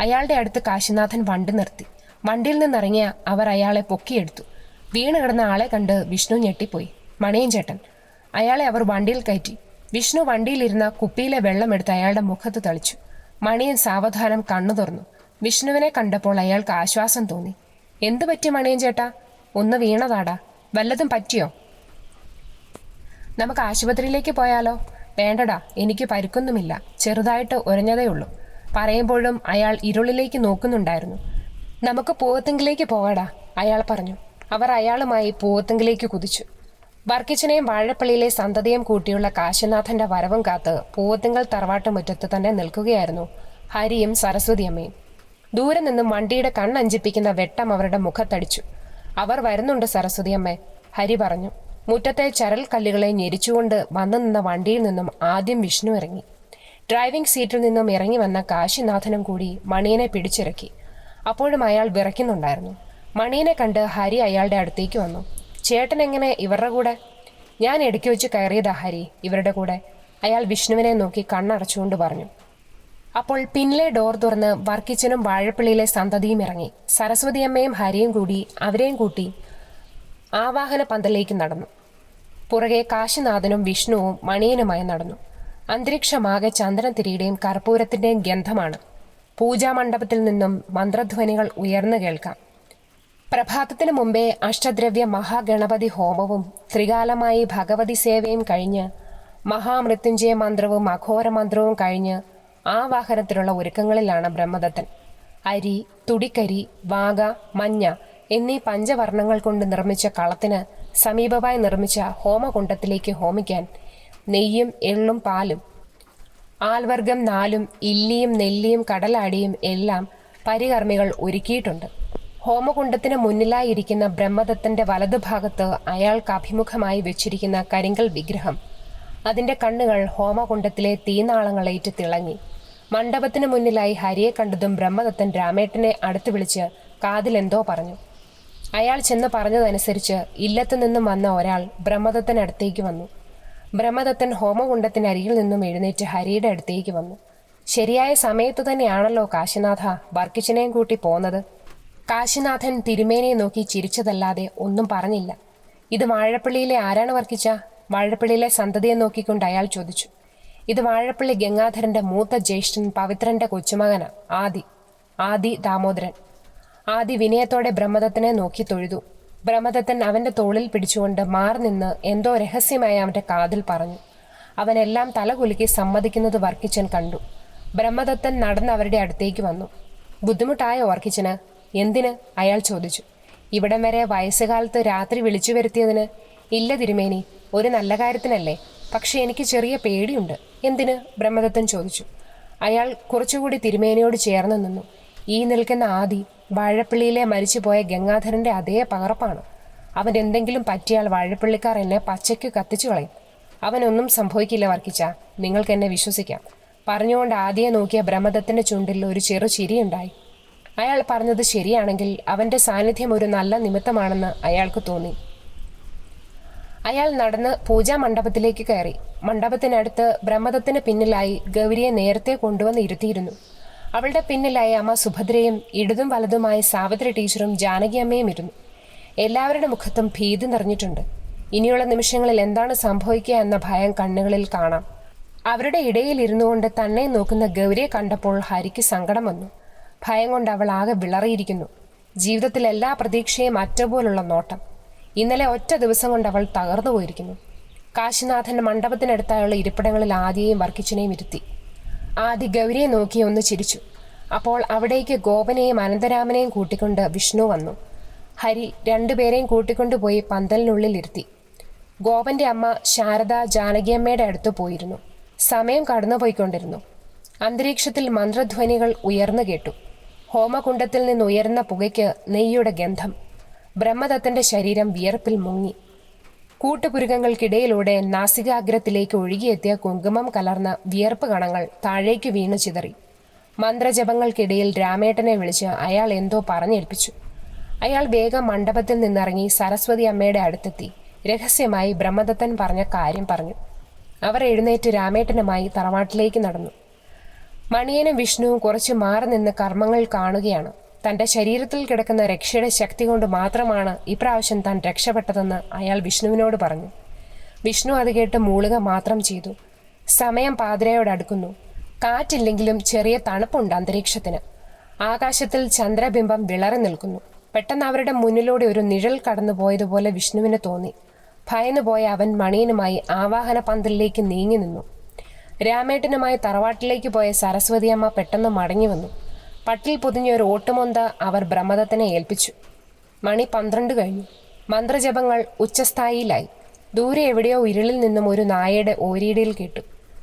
അയാളുടെ അടുത്ത് കാശിനാഥൻ വണ്ടി നിർത്തി. വണ്ടിയിൽ നിന്നിറങ്ങിയ അവർ അയാളെ പൊക്കിയെടുത്തു. വീണ് കിടന്ന ആളെ കണ്ട് വിഷ്ണു ഞെട്ടിപ്പോയി. മണിയൻ ചേട്ടൻ. അയാളെ അവർ വണ്ടിയിൽ കയറ്റി. വിഷ്ണു വണ്ടിയിലിരുന്ന കുപ്പിയിലെ വെള്ളമെടുത്ത് അയാളുടെ മുഖത്ത് തളിച്ചു. മണിയൻ സാവധാനം കണ്ണു തുറന്നു. വിഷ്ണുവിനെ കണ്ടപ്പോൾ അയാൾക്ക് ആശ്വാസം തോന്നി. എന്തു പറ്റി മണിയൻ ചേട്ടാ? ഒന്ന് വീണതാടാ. വല്ലതും പറ്റിയോ? നമുക്ക് ആശുപത്രിയിലേക്ക് പോയാലോ? വേണ്ടടാ, എനിക്ക് പരിക്കൊന്നുമില്ല. ചെറുതായിട്ട് ഉരഞ്ഞതേ ഉള്ളൂ. പറയുമ്പോഴും അയാൾ ഇരുളിലേക്ക് നോക്കുന്നുണ്ടായിരുന്നു. നമുക്ക് പൂവത്തെങ്കിലേക്ക് പോവാടാ, അയാൾ പറഞ്ഞു. അവർ അയാളുമായി പൂവത്തെങ്കിലേക്ക് കുതിച്ചു. വർക്കിച്ചനെയും വാഴപ്പള്ളിയിലെ സന്തതിയും കൂട്ടിയുള്ള കാശിനാഥന്റെ വരവും കാത്ത് പൂവത്തിങ്കൽ തറവാട്ട് മുറ്റത്ത് തന്നെ നിൽക്കുകയായിരുന്നു ഹരിയും സരസ്വതിയമ്മയും. ദൂരെ നിന്നും വണ്ടിയുടെ കണ്ണഞ്ചിപ്പിക്കുന്ന വെട്ടം അവരുടെ മുഖത്തടിച്ചു. അവർ വരുന്നുണ്ട് സരസ്വതിയമ്മേ, ഹരി പറഞ്ഞു. മുറ്റത്തെ ചരൽ കല്ലുകളെ ഞെരിച്ചുകൊണ്ട് വന്നു നിന്ന വണ്ടിയിൽ നിന്നും ആദ്യം വിഷ്ണു ഇറങ്ങി. ഡ്രൈവിംഗ് സീറ്റിൽ നിന്നും ഇറങ്ങി വന്ന കാശിനാഥനും കൂടി മണിയനെ പിടിച്ചിറക്കി. അപ്പോഴും അയാൾ വിറയ്ക്കുന്നുണ്ടായിരുന്നു. മണിയനെ കണ്ട് ഹരി അയാളുടെ അടുത്തേക്ക് വന്നു. ചേട്ടൻ എങ്ങനെ ഇവരുടെ കൂടെ? ഞാൻ ഇടയ്ക്ക് വെച്ച് കയറിയതാ ഹരി, ഇവരുടെ കൂടെ, അയാൾ വിഷ്ണുവിനെ നോക്കി കണ്ണടച്ചുകൊണ്ട് പറഞ്ഞു. അപ്പോൾ പിന്നിലെ ഡോർ തുറന്ന് വർക്കിച്ചനും വാഴപ്പള്ളിയിലെ സന്തതിയും ഇറങ്ങി. സരസ്വതിയമ്മയും ഹരിയും കൂടി അവരെയും കൂട്ടി ആവാഹന പന്തലേക്ക് നടന്നു. പുറകെ കാശിനാഥനും വിഷ്ണുവും മണിയനുമായി നടന്നു. അന്തരീക്ഷമാകെ ചന്ദനത്തിരിയുടെയും കർപ്പൂരത്തിൻ്റെയും ഗന്ധമാണ്. പൂജാമണ്ഡപത്തിൽ നിന്നും മന്ത്രധ്വനികൾ ഉയർന്നു കേൾക്കാം. പ്രഭാതത്തിന് മുമ്പേ അഷ്ടദ്രവ്യ മഹാഗണപതി ഹോമവും ത്രികാലമായി ഭഗവതി സേവയും കഴിഞ്ഞ് മഹാമൃത്യുഞ്ജയ മന്ത്രവും അഘോര മന്ത്രവും കഴിഞ്ഞ് ആവാഹനത്തിലുള്ള ഒരുക്കങ്ങളിലാണ് ബ്രഹ്മദത്തൻ. അരി, തുടിക്കരി, വാഗ, മഞ്ഞ എന്നീ പഞ്ചവർണ്ണങ്ങൾ കൊണ്ട് നിർമ്മിച്ച കളത്തിന് സമീപമായി നിർമ്മിച്ച ഹോമകുണ്ഡത്തിലേക്ക് ഹോമിക്കാൻ നെയ്യും എള്ളും പാലും ആൽവർഗം 4ഉം ഇല്ലിയും നെല്ലിയും കടലാടിയും എല്ലാം പരികർമ്മികൾ ഒരുക്കിയിട്ടുണ്ട്. ഹോമകുണ്ഡത്തിന് മുന്നിലായിരിക്കുന്ന ബ്രഹ്മദത്തന്റെ വലതുഭാഗത്ത് അയാൾക്ക് അഭിമുഖമായി വെച്ചിരിക്കുന്ന കരിങ്കൽ വിഗ്രഹം. അതിന്റെ കണ്ണുകൾ ഹോമകുണ്ഡത്തിലെ തീനാളങ്ങളേറ്റ് തിളങ്ങി. മണ്ഡപത്തിന് മുന്നിലായി ഹരിയെ കണ്ടതും ബ്രഹ്മദത്തൻ രാമേട്ടനെ അടുത്ത് വിളിച്ച് കാതിലെന്തോ പറഞ്ഞു. അയാൾ ചെന്ന് പറഞ്ഞതനുസരിച്ച് ഇല്ലത്തു നിന്നും വന്ന ഒരാൾ ബ്രഹ്മദത്തനടുത്തേക്ക് വന്നു. ബ്രഹ്മദത്തൻ ഹോമകുണ്ഡത്തിനരികിൽ നിന്നും എഴുന്നേറ്റ് ഹരിയുടെ അടുത്തേക്ക് വന്നു. ശരിയായ സമയത്ത് തന്നെയാണല്ലോ കാശിനാഥ വർക്കിച്ചനെയും കൂട്ടി പോന്നത്. കാശിനാഥൻ തിരുമേനിയെ നോക്കി ചിരിച്ചതല്ലാതെ ഒന്നും പറഞ്ഞില്ല. ഇത് വാഴപ്പള്ളിയിലെ ആരാണ് വർക്കിച്ച? വാഴപ്പള്ളിയിലെ സന്തതിയെ നോക്കിക്കൊണ്ട് അയാൾ ചോദിച്ചു. ഇത് വാഴപ്പള്ളി ഗംഗാധരന്റെ മൂത്ത ജ്യേഷ്ഠൻ പവിത്രന്റെ കൊച്ചുമകന ആദി ദാമോദരൻ. ആദി വിനയത്തോടെ ബ്രഹ്മദത്തനെ നോക്കി തൊഴുതു. ബ്രഹ്മദത്തൻ അവന്റെ തോളിൽ പിടിച്ചുകൊണ്ട് മാറി നിന്ന് എന്തോ രഹസ്യമായി അവന്റെ കാതിൽ പറഞ്ഞു. അവനെല്ലാം തലകുലുക്കി സമ്മതിക്കുന്നത് വർക്കിച്ചൻ കണ്ടു. ബ്രഹ്മദത്തൻ നടന്ന് അവരുടെ അടുത്തേക്ക് വന്നു. ബുദ്ധിമുട്ടായോ വർക്കിച്ചന്? എന്തിന്? അയാൾ ചോദിച്ചു. ഇവിടം വരെ വയസ്സുകാലത്ത് രാത്രി വിളിച്ചു വരുത്തിയതിന്? ഇല്ല തിരുമേനി, ഒരു നല്ല കാര്യത്തിനല്ലേ? പക്ഷെ എനിക്ക് ചെറിയ പേടിയുണ്ട്. എന്തിന്? ബ്രഹ്മദത്തൻ ചോദിച്ചു. അയാൾ കുറച്ചുകൂടി തിരുമേനിയോട് ചേർന്ന് നിന്നു. ഈ നിൽക്കുന്ന ആദി വാഴപ്പള്ളിയിലെ മരിച്ചുപോയ ഗംഗാധരന്റെ അതേ പകർപ്പാണ്. അവൻ എന്തെങ്കിലും പറ്റിയാൽ വാഴപ്പള്ളിക്കാർ എന്നെ പച്ചയ്ക്ക് കത്തിച്ചു കളയും. അവനൊന്നും സംഭവിക്കില്ല വർക്കിച്ച, നിങ്ങൾക്ക് എന്നെ വിശ്വസിക്കാം. പറഞ്ഞുകൊണ്ട് ആദിയെ നോക്കിയ ബ്രഹ്മദത്തിന്റെ ചുണ്ടിൽ ഒരു ചെറു ചിരിയുണ്ടായി. അയാൾ പറഞ്ഞത് ശരിയാണെങ്കിൽ അവന്റെ സാന്നിധ്യം ഒരു നല്ല നിമിത്തമാണെന്ന് അയാൾക്ക് തോന്നി. അയാൾ നടന്ന് പൂജാ മണ്ഡപത്തിലേക്ക് കയറി. മണ്ഡപത്തിനടുത്ത് ബ്രഹ്മദത്തിന് പിന്നിലായി ഗൗരിയെ നേരത്തെ കൊണ്ടുവന്ന് ഇരുത്തിയിരുന്നു. അവളുടെ പിന്നിലായി അമ്മ സുഭദ്രയും ഇടതും വലതുമായി സാവിത്രി ടീച്ചറും ജാനകി അമ്മയും ഇരുന്നു. എല്ലാവരുടെ മുഖത്തും ഭീതി നിറഞ്ഞിട്ടുണ്ട്. ഇനിയുള്ള നിമിഷങ്ങളിൽ എന്താണ് സംഭവിക്കുക എന്ന ഭയം കണ്ണുകളിൽ കാണാം. അവരുടെ ഇടയിൽ ഇരുന്നു കൊണ്ട് തന്നെ നോക്കുന്ന ഗൗരിയെ കണ്ടപ്പോൾ ഹരിക്ക് സങ്കടം വന്നു. ഭയം കൊണ്ട് അവൾ ആകെ വിളറിയിരിക്കുന്നു. ജീവിതത്തിൽ എല്ലാ പ്രതീക്ഷയും അറ്റപോലുള്ള നോട്ടം. ഇന്നലെ ഒറ്റ ദിവസം കൊണ്ട് അവൾ തകർന്നു പോയിരിക്കുന്നു. കാശിനാഥന്റെ മണ്ഡപത്തിനടുത്തായുള്ള ഇരിപ്പിടങ്ങളിൽ ആദിയെയും വർക്കിച്ചനെയും ഇരുത്തി. ആദി ഗൗരിയെ നോക്കി ഒന്ന് ചിരിച്ചു. അപ്പോൾ അവിടേക്ക് ഗോപനെയും അനന്തരാമനെയും കൂട്ടിക്കൊണ്ട് വിഷ്ണു വന്നു. ഹരി രണ്ടുപേരെയും കൂട്ടിക്കൊണ്ടുപോയി പന്തലിനുള്ളിൽ ഇരുത്തി. ഗോപന്റെ അമ്മ ശാരദ ജാനകിയമ്മയുടെ അടുത്ത് പോയിരുന്നു. സമയം കടന്നുപോയിക്കൊണ്ടിരുന്നു. അന്തരീക്ഷത്തിൽ മന്ത്രധ്വനികൾ ഉയർന്നു കേട്ടു. ഹോമകുണ്ടത്തിൽ നിന്ന് ഉയർന്ന പുകയ്ക്ക് നെയ്യുടെ ഗന്ധം. ബ്രഹ്മദത്തന്റെ ശരീരം വിയർപ്പിൽ മുങ്ങി. കൂട്ടുപുരുകങ്ങൾക്കിടയിലൂടെ നാസികാഗ്രത്തിലേക്ക് ഒഴുകിയെത്തിയ കുങ്കുമം കലർന്ന വിയർപ്പ് കണങ്ങൾ താഴേക്ക് വീണു ചിതറി. മന്ത്രജപങ്ങൾക്കിടയിൽ രാമേട്ടനെ വിളിച്ച് അയാൾ എന്തോ പറഞ്ഞേൽപ്പിച്ചു. അയാൾ വേഗം മണ്ഡപത്തിൽ നിന്നിറങ്ങി സരസ്വതി അമ്മയുടെ അടുത്തെത്തി രഹസ്യമായി ബ്രഹ്മദത്തൻ പറഞ്ഞ കാര്യം പറഞ്ഞു. അവർ എഴുന്നേറ്റ് രാമേട്ടനുമായി തറവാട്ടിലേക്ക് നടന്നു. മണിയനും വിഷ്ണുവും കുറച്ച് മാറി നിന്ന് കർമ്മങ്ങൾ കാണുകയാണ്. തന്റെ ശരീരത്തിൽ കിടക്കുന്ന രക്ഷയുടെ ശക്തി കൊണ്ട് മാത്രമാണ് ഇപ്രാവശ്യം താൻ രക്ഷപ്പെട്ടതെന്ന് അയാൾ വിഷ്ണുവിനോട് പറഞ്ഞു. വിഷ്ണു അത് കേട്ട് മൂളുക മാത്രം ചെയ്തു. സമയം പാതിരയോടടുക്കുന്നു. കാറ്റില്ലെങ്കിലും ചെറിയ തണുപ്പുണ്ട് അന്തരീക്ഷത്തിന്. ആകാശത്തിൽ ചന്ദ്രബിംബം വിളറി നിൽക്കുന്നു. പെട്ടെന്ന് അവരുടെ മുന്നിലൂടെ ഒരു നിഴൽ കടന്നു പോയതുപോലെ വിഷ്ണുവിന് തോന്നി. ഭയന്നുപോയ അവൻ മണിയനുമായി ആവാഹന പന്തലിലേക്ക് നീങ്ങി നിന്നു. രാമേട്ടനുമായി തറവാട്ടിലേക്ക് പോയ സരസ്വതിയമ്മ പെട്ടെന്ന് മടങ്ങി വന്നു. പട്ടിൽ പൊതിഞ്ഞ ഒരു ഓട്ടുമൊന്ത അവർ ബ്രഹ്മദത്തനെ ഏൽപ്പിച്ചു. മണി 12 കഴിഞ്ഞു. മന്ത്രജപങ്ങൾ ഉച്ചസ്ഥായിയിലായി. ദൂരെ എവിടെയോ ഇരുളിൽ നിന്നും ഒരു നായയുടെ ഓരിയിടയിൽ കേട്ടു.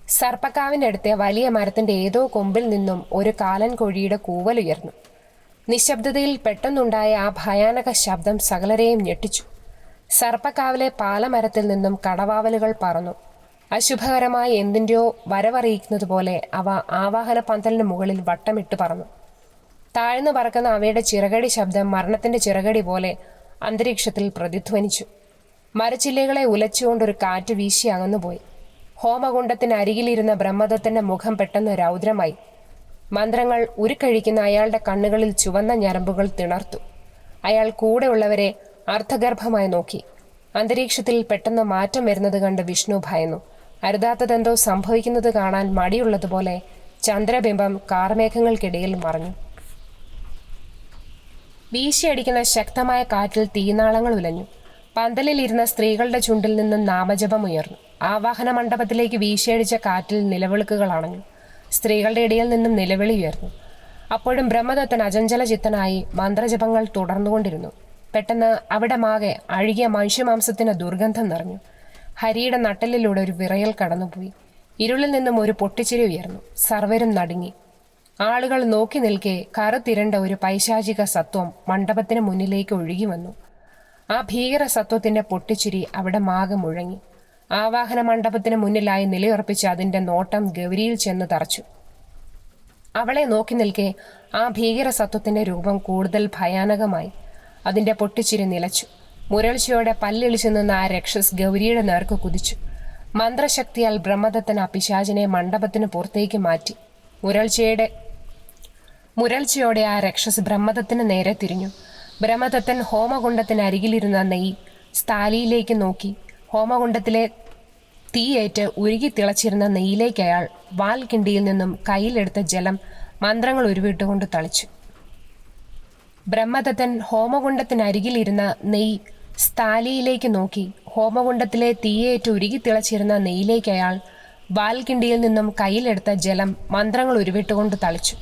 സർപ്പക്കാവിൻ്റെ അടുത്തെ വലിയ മരത്തിന്റെ ഏതോ കൊമ്പിൽ നിന്നും ഒരു കാലൻ കോഴിയുടെ കൂവലുയർന്നു. നിശബ്ദതയിൽ പെട്ടെന്നുണ്ടായ ആ ഭയാനക ശബ്ദം സകലരെയും ഞെട്ടിച്ചു. സർപ്പക്കാവിലെ പാലമരത്തിൽ നിന്നും കടവാവലുകൾ പറന്നു. അശുഭകരമായ എന്തിൻ്റെയോ വരവറിയിക്കുന്നത് പോലെ അവ ആവാഹന പന്തലിന് മുകളിൽ വട്ടമിട്ട് പറന്നു. താഴ്ന്നു പറക്കുന്ന അവയുടെ ചിറകടി ശബ്ദം മരണത്തിന്റെ ചിറകടി പോലെ അന്തരീക്ഷത്തിൽ പ്രതിധ്വനിച്ചു. മരച്ചില്ലകളെ ഉലച്ചുകൊണ്ടൊരു കാറ്റ് വീശി അകന്നുപോയി. ഹോമകുണ്ടത്തിന് അരികിലിരുന്ന ബ്രഹ്മദത്തന്റെ മുഖം പെട്ടെന്ന് രൗദ്രമായി. മന്ത്രങ്ങൾ ഉരുക്കഴിക്കുന്ന അയാളുടെ കണ്ണുകളിൽ ചുവന്ന ഞരമ്പുകൾ തിണർത്തു. അയാൾ കൂടെയുള്ളവരെ അർത്ഥഗർഭമായി നോക്കി. അന്തരീക്ഷത്തിൽ പെട്ടെന്ന് മാറ്റം വരുന്നത് കണ്ട് വിഷ്ണു ഭയന്നു. അരുതാത്തതെന്തോ സംഭവിക്കുന്നത് കാണാൻ മടിയുള്ളതുപോലെ ചന്ദ്രബിംബം കാർമേഘങ്ങൾക്കിടയിൽ മറഞ്ഞു. വീശിയടിക്കുന്ന ശക്തമായ കാറ്റിൽ തീനാളങ്ങൾ ഉലഞ്ഞു. പന്തലിലിരുന്ന സ്ത്രീകളുടെ ചുണ്ടിൽ നിന്നും നാമജപം ഉയർന്നു. ആവാഹന മണ്ഡപത്തിലേക്ക് വീശിയടിച്ച കാറ്റിൽ നിലവിളക്കുകൾ അണഞ്ഞു. സ്ത്രീകളുടെ ഇടയിൽ നിന്നും നിലവിളി ഉയർന്നു. അപ്പോഴും ബ്രഹ്മദത്തൻ അചഞ്ചല ചിത്തനായി മന്ത്രജപങ്ങൾ തുടർന്നുകൊണ്ടിരുന്നു. പെട്ടെന്ന് അവിടെ മാകെ അഴുകിയ മനുഷ്യമാംസത്തിന് ദുർഗന്ധം നിറഞ്ഞു. ഹരിയുടെ നട്ടലിലൂടെ ഒരു വിറയൽ കടന്നുപോയി. ഇരുളിൽ നിന്നും ഒരു പൊട്ടിച്ചിരി ഉയർന്നു. സർവരും നടുങ്ങി. ആളുകൾ നോക്കി നിൽക്കെ കറുത്തിരണ്ട ഒരു പൈശാചിക സത്വം മണ്ഡപത്തിന് മുന്നിലേക്ക് ഒഴുകി വന്നു. ആ ഭീകര സത്വത്തിന്റെ പൊട്ടിച്ചിരി അവിടെ മാകെ മുഴങ്ങി. ആവാഹന മണ്ഡപത്തിന് മുന്നിലായി നിലയുറപ്പിച്ച് അതിന്റെ നോട്ടം ഗൗരിയിൽ ചെന്ന് തറച്ചു. അവളെ നോക്കി നിൽക്കെ ആ ഭീകര സത്വത്തിന്റെ രൂപം കൂടുതൽ ഭയാനകമായി. അതിന്റെ പൊട്ടിച്ചിരി നിലച്ചു. മുരൾച്ചയോടെ പല്ലിളിച്ചു നിന്ന ആ രക്ഷസ് ഗൗരിയുടെ നേർക്ക് കുതിച്ചു. മന്ത്രശക്തിയാൽ ബ്രഹ്മദത്തൻ ആ പിശാചിനെ മണ്ഡപത്തിന് പുറത്തേക്ക് മാറ്റി. മുരൾച്ചയോടെ ആ രക്ഷസ് ബ്രഹ്മദത്തിന് നേരെ തിരിഞ്ഞു. ബ്രഹ്മദത്തൻ ഹോമകുണ്ടത്തിന് അരികിലിരുന്ന നെയ് സ്ഥാലിയിലേക്ക് നോക്കി. ഹോമകുണ്ടത്തിലെ തീയേറ്റ് ഉരുകി തിളച്ചിരുന്ന നെയ്യിലേക്ക് അയാൾ വാൽക്കിണ്ടിയിൽ നിന്നും കയ്യിലെടുത്ത ജലം മന്ത്രങ്ങൾ ഉരുവിട്ടുകൊണ്ട് തളിച്ചു. ബ്രഹ്മദത്തൻ ഹോമകുണ്ടത്തിനരികിലിരുന്ന നെയ് സ്ഥാലിയിലേക്ക് നോക്കി. ഹോമകുണ്ടത്തിലെ തീയേറ്റ് ഉരുകി തിളച്ചിരുന്ന നെയ്യിലേക്ക് അയാൾ വാൽക്കിണ്ടിയിൽ നിന്നും കയ്യിലെടുത്ത ജലം മന്ത്രങ്ങൾ ഉരുവിട്ടുകൊണ്ട് തളിച്ചു.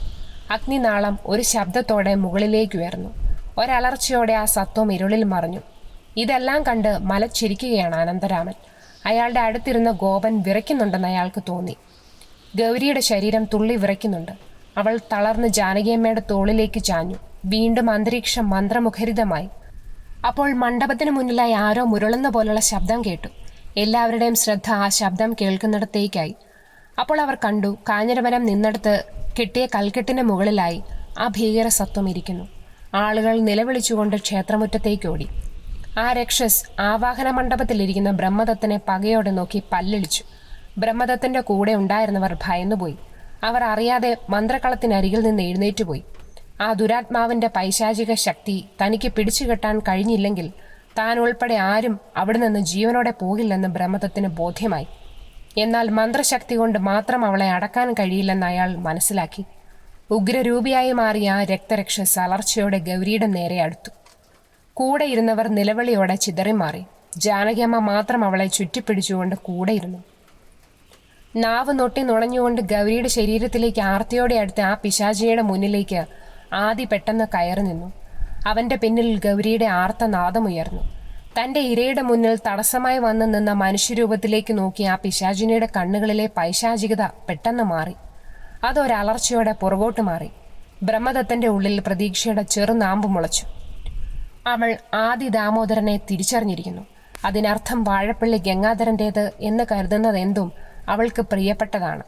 അഗ്നിനാളം ഒരു ശബ്ദത്തോടെ മുകളിലേക്ക് ഉയർന്നു. ഒരലർച്ചയോടെ ആ സത്വം ഇരുളിൽ മറഞ്ഞു. ഇതെല്ലാം കണ്ട് മലച്ചിരിക്കുകയാണ് അനന്തരാമൻ. അയാളുടെ അടുത്തിരുന്ന ഗോപൻ വിറയ്ക്കുന്നുണ്ടെന്ന് അയാൾക്ക് തോന്നി. ഗൗരിയുടെ ശരീരം തുള്ളി വിറയ്ക്കുന്നുണ്ട്. അവൾ തളർന്ന് ജാനകിയമ്മയുടെ തോളിലേക്ക് ചാഞ്ഞു. വീണ്ടും അന്തരീക്ഷം മന്ത്രമുഖരിതമായി. അപ്പോൾ മണ്ഡപത്തിന് മുന്നിലായി ആരോ മുരളുന്ന പോലുള്ള ശബ്ദം കേട്ടു. എല്ലാവരുടെയും ശ്രദ്ധ ആ ശബ്ദം കേൾക്കുന്നിടത്തേക്കായി. അപ്പോൾ അവർ കണ്ടു, കാഞ്ഞിരമരം നിന്നിടത്ത് കെട്ടിയ കൽക്കെട്ടിന് മുകളിലായി ആ ഭീകരസത്വം ഇരിക്കുന്നു. ആളുകൾ നിലവിളിച്ചുകൊണ്ട് ക്ഷേത്രമുറ്റത്തേക്ക് ഓടി. ആ രക്ഷസ് ആവാഹന മണ്ഡപത്തിലിരിക്കുന്ന ബ്രഹ്മദത്തനെ പകയോടെ നോക്കി പല്ലിളിച്ചു. ബ്രഹ്മദത്തന്റെ കൂടെ ഉണ്ടായിരുന്നവർ ഭയന്നുപോയി. അവർ അറിയാതെ മന്ത്രക്കളത്തിനരികിൽ നിന്ന് എഴുന്നേറ്റുപോയി. ആ ദുരാത്മാവിന്റെ പൈശാചിക ശക്തി തനിക്ക് പിടിച്ചുകെട്ടാൻ കഴിഞ്ഞില്ലെങ്കിൽ താൻ ഉൾപ്പെടെ ആരും അവിടെ നിന്ന് ജീവനോടെ പോകില്ലെന്ന് ബ്രഹ്മദത്തിന് ബോധ്യമായി. എന്നാൽ മന്ത്രശക്തി കൊണ്ട് മാത്രം അവളെ അടക്കാൻ കഴിയില്ലെന്ന് അയാൾ മനസ്സിലാക്കി. ഉഗ്രരൂപിയായി മാറിയ ആ രക്തരക്ഷസ് അലർച്ചയോടെ ഗൗരിയുടെ നേരെ അടുത്തു. കൂടെ ഇരുന്നവർ നിലവിളിയോടെ ചിതറിമാറി. ജാനകിയമ്മ മാത്രം അവളെ ചുറ്റിപ്പിടിച്ചുകൊണ്ട് കൂടെയിരുന്നു. നാവ് നൊട്ടി നുണഞ്ഞുകൊണ്ട് ഗൗരിയുടെ ശരീരത്തിലേക്ക് ആർത്തിയോടെ അടുത്ത് ആ പിശാചിയുടെ മുന്നിലേക്ക് ആദി പെട്ടെന്ന് കയറി നിന്നു. അവന്റെ പിന്നിൽ ഗൗരിയുടെ ആർത്തനാദമുയർന്നു. തന്റെ ഇരയുടെ മുന്നിൽ തടസ്സമായി വന്നു നിന്ന മനുഷ്യരൂപത്തിലേക്ക് നോക്കി ആ പിശാചിനിയുടെ കണ്ണുകളിലെ പൈശാചികത പെട്ടെന്ന് മാറി. അതൊരലർച്ചയോടെ പുറകോട്ട് മാറി. ബ്രഹ്മദത്തന്റെ ഉള്ളിൽ പ്രതീക്ഷയുടെ ചെറുനാമ്പ് മുളച്ചു. അവൾ ആദി ദാമോദരനെ തിരിച്ചറിഞ്ഞിരിക്കുന്നു. അതിനർത്ഥം വാഴപ്പള്ളി ഗംഗാധരൻ്റേത് എന്ന് കരുതുന്നതെന്തും അവൾക്ക് പ്രിയപ്പെട്ടതാണ്.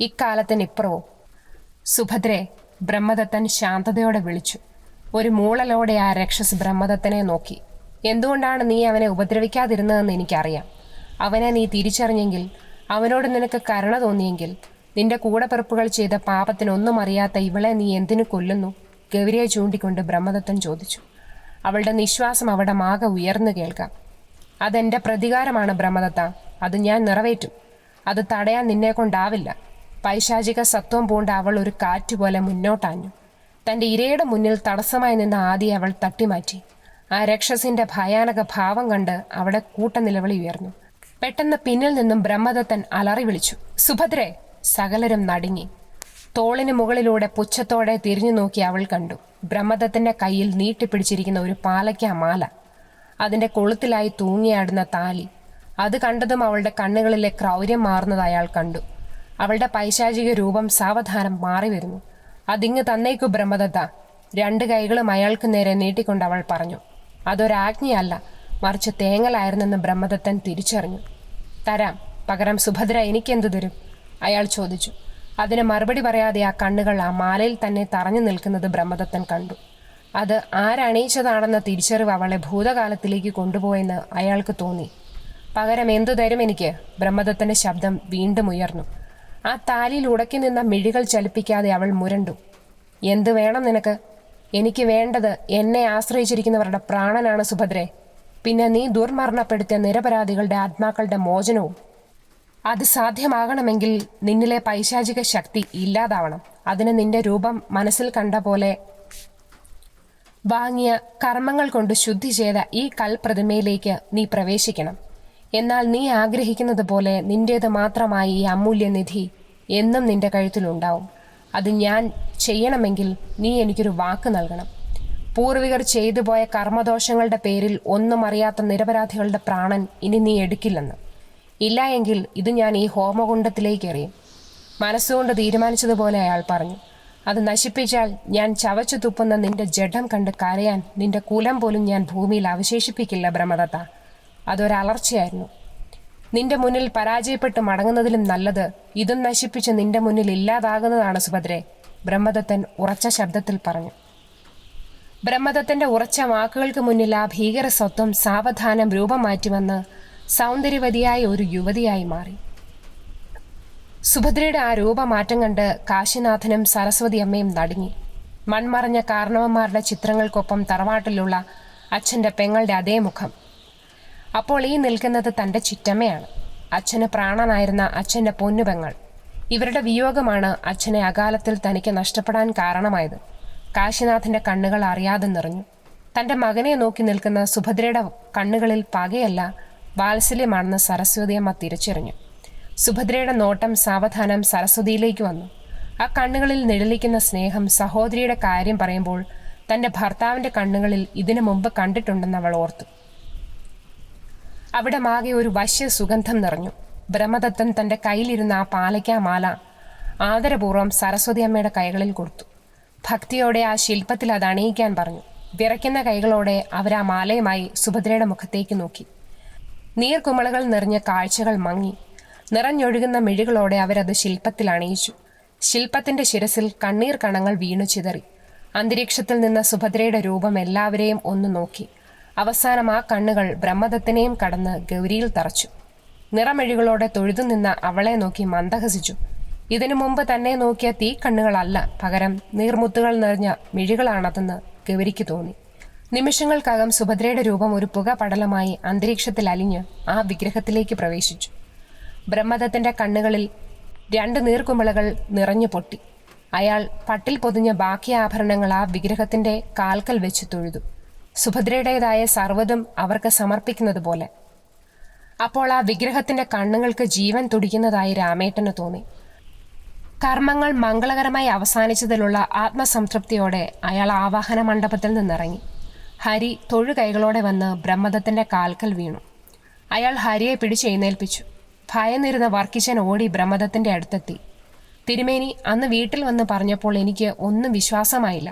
ഇക്കാലത്തിനിപ്പുറവും. സുഭദ്രെ, ബ്രഹ്മദത്തൻ ശാന്തതയോടെ വിളിച്ചു. ഒരു മൂളലോടെ ആ രക്ഷസ് ബ്രഹ്മദത്തനെ നോക്കി. എന്തുകൊണ്ടാണ് നീ അവനെ ഉപദ്രവിക്കാതിരുന്നതെന്ന് എനിക്കറിയാം. അവനെ നീ തിരിച്ചറിഞ്ഞെങ്കിൽ, അവനോട് നിനക്ക് കരുണ തോന്നിയെങ്കിൽ, നിന്റെ കൂടപ്പിറപ്പുകൾ ചെയ്ത പാപത്തിനൊന്നും അറിയാത്ത ഇവളെ നീ എന്തിനു കൊല്ലുന്നു? ഗൗരിയെ ചൂണ്ടിക്കൊണ്ട് ബ്രഹ്മദത്തൻ ചോദിച്ചു. അവളുടെ നിശ്വാസം അവിടെ മാകെ ഉയർന്നു കേൾക്കാം. അതെന്റെ പ്രതികാരമാണ് ബ്രഹ്മദത്ത. അത് ഞാൻ നിറവേറ്റും. അത് തടയാൻ നിന്നെ കൊണ്ടാവില്ല. പൈശാചിക സത്വം പൂണ്ട അവൾ ഒരു കാറ്റുപോലെ മുന്നോട്ടാഞ്ഞു. തന്റെ ഇരയുടെ മുന്നിൽ തടസ്സമായി നിന്ന ആദിയെ അവൾ തട്ടിമാറ്റി. ആ രക്ഷസിന്റെ ഭയാനക ഭാവം കണ്ട് അവിടെ കൂട്ടനിലവിളി ഉയർന്നു. പെട്ടെന്ന് പിന്നിൽ നിന്നും ബ്രഹ്മദത്തൻ അലറി വിളിച്ചു, സുഭദ്രേ! സകലരും നടുങ്ങി. തോളിന് മുകളിലൂടെ പുച്ഛത്തോടെ തിരിഞ്ഞു നോക്കി അവൾ കണ്ടു ബ്രഹ്മദത്തന്റെ കയ്യിൽ നീട്ടിപ്പിടിച്ചിരിക്കുന്ന ഒരു പാലയ്ക്ക മാല. അതിന്റെ കൊളുത്തിലായി തൂങ്ങിയാടുന്ന താലി. അത് കണ്ടതും അവളുടെ കണ്ണുകളിലെ ക്രൗര്യം മാറുന്നത് അയാൾ കണ്ടു. അവളുടെ പൈശാചിക രൂപം സാവധാനം മാറി വരുന്നു. അതിങ്ങ് തന്നേക്കു ബ്രഹ്മദത്ത. 2 കൈകളും അയാൾക്ക് നേരെ നീട്ടിക്കൊണ്ട് അവൾ പറഞ്ഞു. അതൊരാജ്ഞയല്ല, മറിച്ച് തേങ്ങലായിരുന്നെന്ന് ബ്രഹ്മദത്തൻ തിരിച്ചറിഞ്ഞു. തരാം. പകരം സുഭദ്ര എനിക്കെന്തു തരും? അയാൾ ചോദിച്ചു. അതിന് മറുപടി പറയാതെ ആ കണ്ണുകൾ ആ മാലയിൽ തന്നെ തറഞ്ഞു നിൽക്കുന്നത് ബ്രഹ്മദത്തൻ കണ്ടു. അത് ആരണയിച്ചതാണെന്ന തിരിച്ചറിവ് അവളെ ഭൂതകാലത്തിലേക്ക് കൊണ്ടുപോയെന്ന് അയാൾക്ക് തോന്നി. പകരം എന്തു തരും എനിക്ക്? ബ്രഹ്മദത്തന്റെ ശബ്ദം വീണ്ടും ഉയർന്നു. ആ താലിയിൽ ഉടക്കി നിന്ന മിഴികൾ ചലിപ്പിക്കാതെ അവൾ മുരണ്ടു. എന്തു വേണം നിനക്ക്? എനിക്ക് വേണ്ടത് എന്നെ ആശ്രയിച്ചിരിക്കുന്നവരുടെ പ്രാണനാണ് സുഭദ്രേ. പിന്നെ നീ ദുർമരണപ്പെടുത്തിയ നിരപരാധികളുടെ ആത്മാക്കളുടെ മോചനവും. അത് സാധ്യമാകണമെങ്കിൽ നിന്നിലെ പൈശാചിക ശക്തി ഇല്ലാതാവണം. അതിന് നിന്റെ രൂപം മനസ്സിൽ കണ്ട പോലെ വാങ്ങിയ കർമ്മങ്ങൾ കൊണ്ട് ശുദ്ധി ചെയ്ത ഈ കൽപ്രതിമയിലേക്ക് നീ പ്രവേശിക്കണം. എന്നാൽ നീ ആഗ്രഹിക്കുന്നത് പോലെ നിന്റേത് മാത്രമായി ഈ അമൂല്യനിധി എന്നും നിന്റെ കഴുത്തിലുണ്ടാവും. അത് ഞാൻ ചെയ്യണമെങ്കിൽ നീ എനിക്കൊരു വാക്ക് നൽകണം. പൂർവികർ ചെയ്തു പോയ കർമ്മദോഷങ്ങളുടെ പേരിൽ ഒന്നും അറിയാത്ത നിരപരാധികളുടെ പ്രാണൻ ഇനി നീ എടുക്കില്ലെന്ന്. ഇല്ല എങ്കിൽ ഇത് ഞാൻ ഈ ഹോമകുണ്ഡത്തിലേക്ക് എറിയും. മനസ്സുകൊണ്ട് തീരുമാനിച്ചതുപോലെ അയാൾ പറഞ്ഞു. അത് നശിപ്പിച്ചാൽ ഞാൻ ചവച്ചു തുപ്പുന്ന നിന്റെ ജഡം കണ്ട് കരയാൻ നിന്റെ കുലം പോലും ഞാൻ ഭൂമിയിൽ അവശേഷിപ്പിക്കില്ല ബ്രഹ്മദത്ത. അതൊരലർച്ചയായിരുന്നു. നിന്റെ മുന്നിൽ പരാജയപ്പെട്ട് മടങ്ങുന്നതിലും നല്ലത് ഇതും നശിപ്പിച്ച് നിന്റെ മുന്നിൽ ഇല്ലാതാകുന്നതാണ് സുഭദ്രേ, ബ്രഹ്മദത്തൻ ഉറച്ച ശബ്ദത്തിൽ പറഞ്ഞു. ബ്രഹ്മദത്തന്റെ ഉറച്ച വാക്കുകൾക്ക് മുന്നിൽ ആ ഭീകര സ്വത്വം സാവധാനം രൂപം മാറ്റിവന്ന് സൗന്ദര്യവതിയായ ഒരു യുവതിയായി മാറി. സുഭദ്രയുടെ ആ രൂപമാറ്റം കണ്ട് കാശിനാഥനും സരസ്വതി അമ്മയും നടുങ്ങി. മൺമറഞ്ഞ കാരണവന്മാരുടെ ചിത്രങ്ങൾക്കൊപ്പം തറവാട്ടിലുള്ള അച്ഛൻ്റെ പെങ്ങളുടെ അതേ മുഖം. അപ്പോൾ ഈ നിൽക്കുന്നത് തൻ്റെ ചിറ്റമ്മയാണ്. അച്ഛന് പ്രാണനായിരുന്ന അച്ഛൻ്റെ പൊന്നുപെങ്ങൾ. ഇവരുടെ വിയോഗമാണ് അച്ഛനെ അകാലത്തിൽ തനിക്ക് നഷ്ടപ്പെടാൻ കാരണമായത്. കാശിനാഥൻ്റെ കണ്ണുകൾ അറിയാതെ നിറഞ്ഞു. തൻ്റെ മകനെ നോക്കി നിൽക്കുന്ന സുഭദ്രയുടെ കണ്ണുകളിൽ പകയല്ല, വാത്സല്യമാണെന്ന് സരസ്വതിയമ്മ തിരിച്ചറിഞ്ഞു. സുഭദ്രയുടെ നോട്ടം സാവധാനം സരസ്വതിയിലേക്ക് വന്നു. ആ കണ്ണുകളിൽ നിഴലിക്കുന്ന സ്നേഹം സഹോദരിയുടെ കാര്യം പറയുമ്പോൾ തൻ്റെ ഭർത്താവിൻ്റെ കണ്ണുകളിൽ ഇതിനു മുമ്പ് കണ്ടിട്ടുണ്ടെന്ന് അവൾ ഓർത്തു. അവിടെ മാകെ ഒരു വശ്യ സുഗന്ധം നിറഞ്ഞു. ബ്രഹ്മദത്തൻ തൻ്റെ കയ്യിലിരുന്ന ആ പാലയ്ക്കാമാല ആദരപൂർവ്വം സരസ്വതി അമ്മയുടെ കൈകളിൽ കൊടുത്തു. ഭക്തിയോടെ ആ ശില്പത്തിൽ അത് അണിയിക്കാൻ പറഞ്ഞു. വിറയ്ക്കുന്ന കൈകളോടെ അവരാ മാലയുമായി സുഭദ്രയുടെ മുഖത്തേക്ക് നോക്കി. നീർക്കുമളകൾ നിറഞ്ഞ കാഴ്ചകൾ മങ്ങി. നിറഞ്ഞൊഴുകുന്ന മിഴികളോടെ അവരത് ശില്പത്തിൽ അണിയിച്ചു. ശില്പത്തിന്റെ ശിരസിൽ കണ്ണീർ കണങ്ങൾ വീണു ചിതറി. അന്തരീക്ഷത്തിൽ നിന്ന് സുഭദ്രയുടെ രൂപം എല്ലാവരെയും ഒന്ന് നോക്കി. അവസാനം ആ കണ്ണുകൾ ബ്രഹ്മദത്തനെയും കടന്ന് ഗൗരിയിൽ തറച്ചു. നിറമിഴികളോടെ തൊഴുതു നിന്ന അവളെ നോക്കി മന്ദഹസിച്ചു. ഇതിനു മുമ്പ് തന്നെ നോക്കിയ തീക്കണ്ണുകളല്ല, പകരം നീർമുത്തുകൾ നിറഞ്ഞ മിഴികളാണതെന്ന് ഗൗരിക്ക് തോന്നി. നിമിഷങ്ങൾക്കകം സുഭദ്രയുടെ രൂപം ഒരു പുക പടലമായി അന്തരീക്ഷത്തിൽ അലിഞ്ഞ് ആ വിഗ്രഹത്തിലേക്ക് പ്രവേശിച്ചു. ബ്രഹ്മദത്തന്റെ കണ്ണുകളിൽ 2 നീർക്കുമിളകൾ നിറഞ്ഞു പൊട്ടി. അയാൾ പട്ടിൽ പൊതിഞ്ഞ ബാക്കി ആഭരണങ്ങൾ ആ വിഗ്രഹത്തിന്റെ കാൽക്കൽ വെച്ച് തൊഴുതു, സുഭദ്രയുടേതായ സർവ്വതും അവർക്ക് സമർപ്പിക്കുന്നത് പോലെ. അപ്പോൾ ആ വിഗ്രഹത്തിന്റെ കണ്ണുകൾക്ക് ജീവൻ തുടിക്കുന്നതായി രാമേട്ടന് തോന്നി. കർമ്മങ്ങൾ മംഗളകരമായി അവസാനിച്ചതിലുള്ള ആത്മസംതൃപ്തിയോടെ അയാൾ ആവാഹന മണ്ഡപത്തിൽ നിന്നിറങ്ങി. ഹരി തൊഴുകൈകളോടെ വന്ന് ബ്രഹ്മദത്തന്റെ കാൽക്കൽ വീണു. അയാൾ ഹരിയെ പിടിച്ചെഴുന്നേൽപ്പിച്ചു. ഭയന്നിരുന്ന വർക്കിച്ചൻ ഓടി ബ്രഹ്മദത്തന്റെ അടുത്തെത്തി. തിരുമേനി, അന്ന് വീട്ടിൽ വന്ന് പറഞ്ഞപ്പോൾ എനിക്ക് ഒന്നും വിശ്വാസമായില്ല.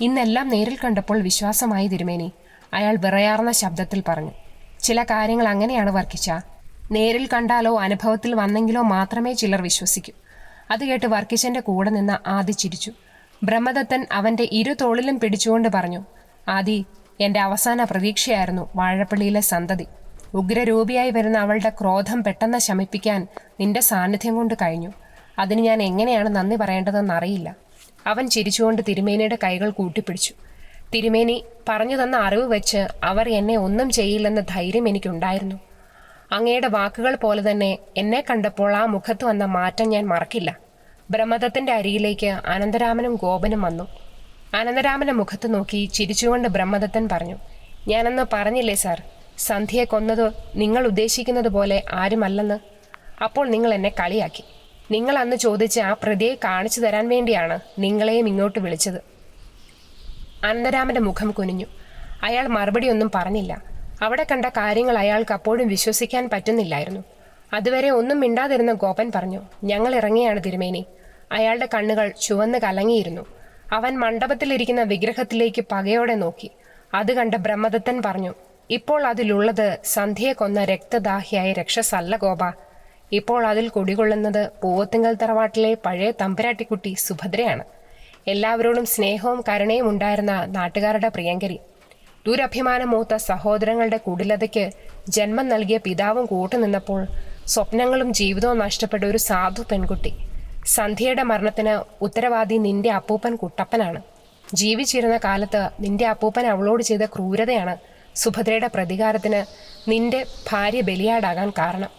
ഇന്നെല്ലാം നേരിൽ കണ്ടപ്പോൾ വിശ്വാസമായി തിരുമേനി, അയാൾ വിറയാർന്ന ശബ്ദത്തിൽ പറഞ്ഞു. ചില കാര്യങ്ങൾ അങ്ങനെയാണ് വർക്കിച്ച. നേരിൽ കണ്ടാലോ അനുഭവത്തിൽ വന്നെങ്കിലോ മാത്രമേ ചിലർ വിശ്വസിക്കൂ. അത് കേട്ട് വർക്കിച്ചന്റെ കൂടെ നിന്ന് ആദി ചിരിച്ചു. ബ്രഹ്മദത്തൻ അവന്റെ ഇരുതോളിലും പിടിച്ചുകൊണ്ട് പറഞ്ഞു, ആദി, എന്റെ അവസാന പ്രതീക്ഷയായിരുന്നു വാഴപ്പള്ളിയിലെ സന്തതി. ഉഗ്രരൂപിയായി വരുന്ന അവളുടെ ക്രോധം പെട്ടെന്ന് ശമിപ്പിക്കാൻ നിന്റെ സാന്നിധ്യം കൊണ്ട് കഴിഞ്ഞു. അതിന് ഞാൻ എങ്ങനെയാണ് നന്ദി പറയേണ്ടതെന്നറിയില്ല. അവൻ ചിരിച്ചുകൊണ്ട് തിരുമേനിയുടെ കൈകൾ കൂട്ടിപ്പിടിച്ചു. തിരുമേനി പറഞ്ഞു തന്ന അറിവ് വെച്ച് അവർ എന്നെ ഒന്നും ചെയ്യില്ലെന്ന ധൈര്യം എനിക്കുണ്ടായിരുന്നു. അങ്ങയുടെ വാക്കുകൾ പോലെ തന്നെ എന്നെ കണ്ടപ്പോൾ ആ മുഖത്ത് വന്ന മാറ്റം ഞാൻ മറക്കില്ല. ബ്രഹ്മദത്തന്റെ അരികിലേക്ക് അനന്തരാമനും ഗോപനും വന്നു. അനന്തരാമന്റെ മുഖത്ത് നോക്കി ചിരിച്ചുകൊണ്ട് ബ്രഹ്മദത്തൻ പറഞ്ഞു, ഞാനന്ന് പറഞ്ഞില്ലേ സാർ, സന്ധ്യയെ കൊന്നത് നിങ്ങൾ ഉദ്ദേശിക്കുന്നത് പോലെ ആരുമല്ലെന്ന്. അപ്പോൾ നിങ്ങൾ എന്നെ കളിയാക്കി. നിങ്ങൾ അന്ന് ചോദിച്ച ആ പ്രതിയെ കാണിച്ചു തരാൻ വേണ്ടിയാണ് നിങ്ങളെയും ഇങ്ങോട്ട് വിളിച്ചത്. അനന്തരാമന്റെ മുഖം കുനിഞ്ഞു. അയാൾ മറുപടിയൊന്നും പറഞ്ഞില്ല. അവിടെ കണ്ട കാര്യങ്ങൾ അയാൾക്ക് അപ്പോഴും വിശ്വസിക്കാൻ പറ്റുന്നില്ലായിരുന്നു. അതുവരെ ഒന്നും മിണ്ടാതിരുന്ന ഗോപൻ പറഞ്ഞു, ഞങ്ങൾ ഇറങ്ങിയാണ് തിരുമേനി. അയാളുടെ കണ്ണുകൾ ചുവന്ന് കലങ്ങിയിരുന്നു. അവൻ മണ്ഡപത്തിലിരിക്കുന്ന വിഗ്രഹത്തിലേക്ക് പകയോടെ നോക്കി. അത് കണ്ട ബ്രഹ്മദത്തൻ പറഞ്ഞു, ഇപ്പോൾ അതിലുള്ളത് സന്ധ്യയെ കൊന്ന രക്തദാഹിയായ രക്ഷസല്ല ഗോപ. ഇപ്പോൾ അതിൽ കുടികൊള്ളുന്നത് പൂവത്തിങ്കൽ തറവാട്ടിലെ പഴയ തമ്പുരാട്ടിക്കുട്ടി സുഭദ്രയാണ്. എല്ലാവരോടും സ്നേഹവും കരുണയും ഉണ്ടായിരുന്ന നാട്ടുകാരുടെ പ്രിയങ്കരി. ദുരഭിമാനം മൂത്ത സഹോദരങ്ങളുടെ കുടിലതയ്ക്ക് ജന്മം നൽകിയ പിതാവും കൂട്ടുനിന്നപ്പോൾ സ്വപ്നങ്ങളും ജീവിതവും നഷ്ടപ്പെട്ട ഒരു സാധു പെൺകുട്ടി. സന്ധ്യയുടെ മരണത്തിന് ഉത്തരവാദി നിന്റെ അപ്പൂപ്പൻ കുട്ടപ്പനാണ്. ജീവിച്ചിരുന്ന കാലത്ത് നിന്റെ അപ്പൂപ്പൻ അവളോട് ചെയ്ത ക്രൂരതയാണ് സുഭദ്രയുടെ പ്രതികാരത്തിന് നിന്റെ ഭാര്യ ബലിയാടാകാൻ കാരണം.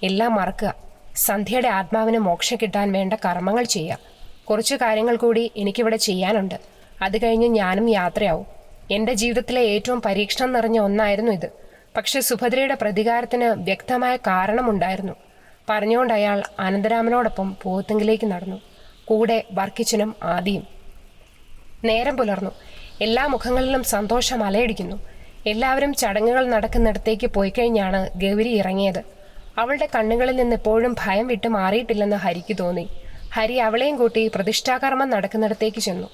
എല്ലാം മറക്കുക. സന്ധ്യയുടെ ആത്മാവിന് മോക്ഷം കിട്ടാൻ വേണ്ട കർമ്മങ്ങൾ ചെയ്യുക. കുറച്ചു കാര്യങ്ങൾ കൂടി എനിക്കിവിടെ ചെയ്യാനുണ്ട്. അത് കഴിഞ്ഞ് ഞാനും യാത്രയാവും. എൻ്റെ ജീവിതത്തിലെ ഏറ്റവും പരീക്ഷണം നിറഞ്ഞ ഒന്നായിരുന്നു ഇത്. പക്ഷെ സുഭദ്രയുടെ പ്രതികാരത്തിന് വ്യക്തമായ കാരണമുണ്ടായിരുന്നു. പറഞ്ഞുകൊണ്ട് അയാൾ അനന്തരാമനോടൊപ്പം പോത്തുങ്കിലേക്ക് നടന്നു. കൂടെ വർക്കിച്ചനും ആദിയും. നേരം പുലർന്നു. എല്ലാ മുഖങ്ങളിലും സന്തോഷം അലയടിക്കുന്നു. എല്ലാവരും ചടങ്ങുകൾ നടക്കുന്നിടത്തേക്ക് പോയി കഴിഞ്ഞാണ് ഗൗരി ഇറങ്ങിയത്. അവളുടെ കണ്ണുകളിൽ നിന്ന് എപ്പോഴും ഭയം വിട്ട് മാറിയിട്ടില്ലെന്ന് ഹരിക്ക് തോന്നി. ഹരി അവളെയും കൂട്ടി പ്രതിഷ്ഠാകർമ്മം നടക്കുന്നിടത്തേക്ക് ചെന്നു.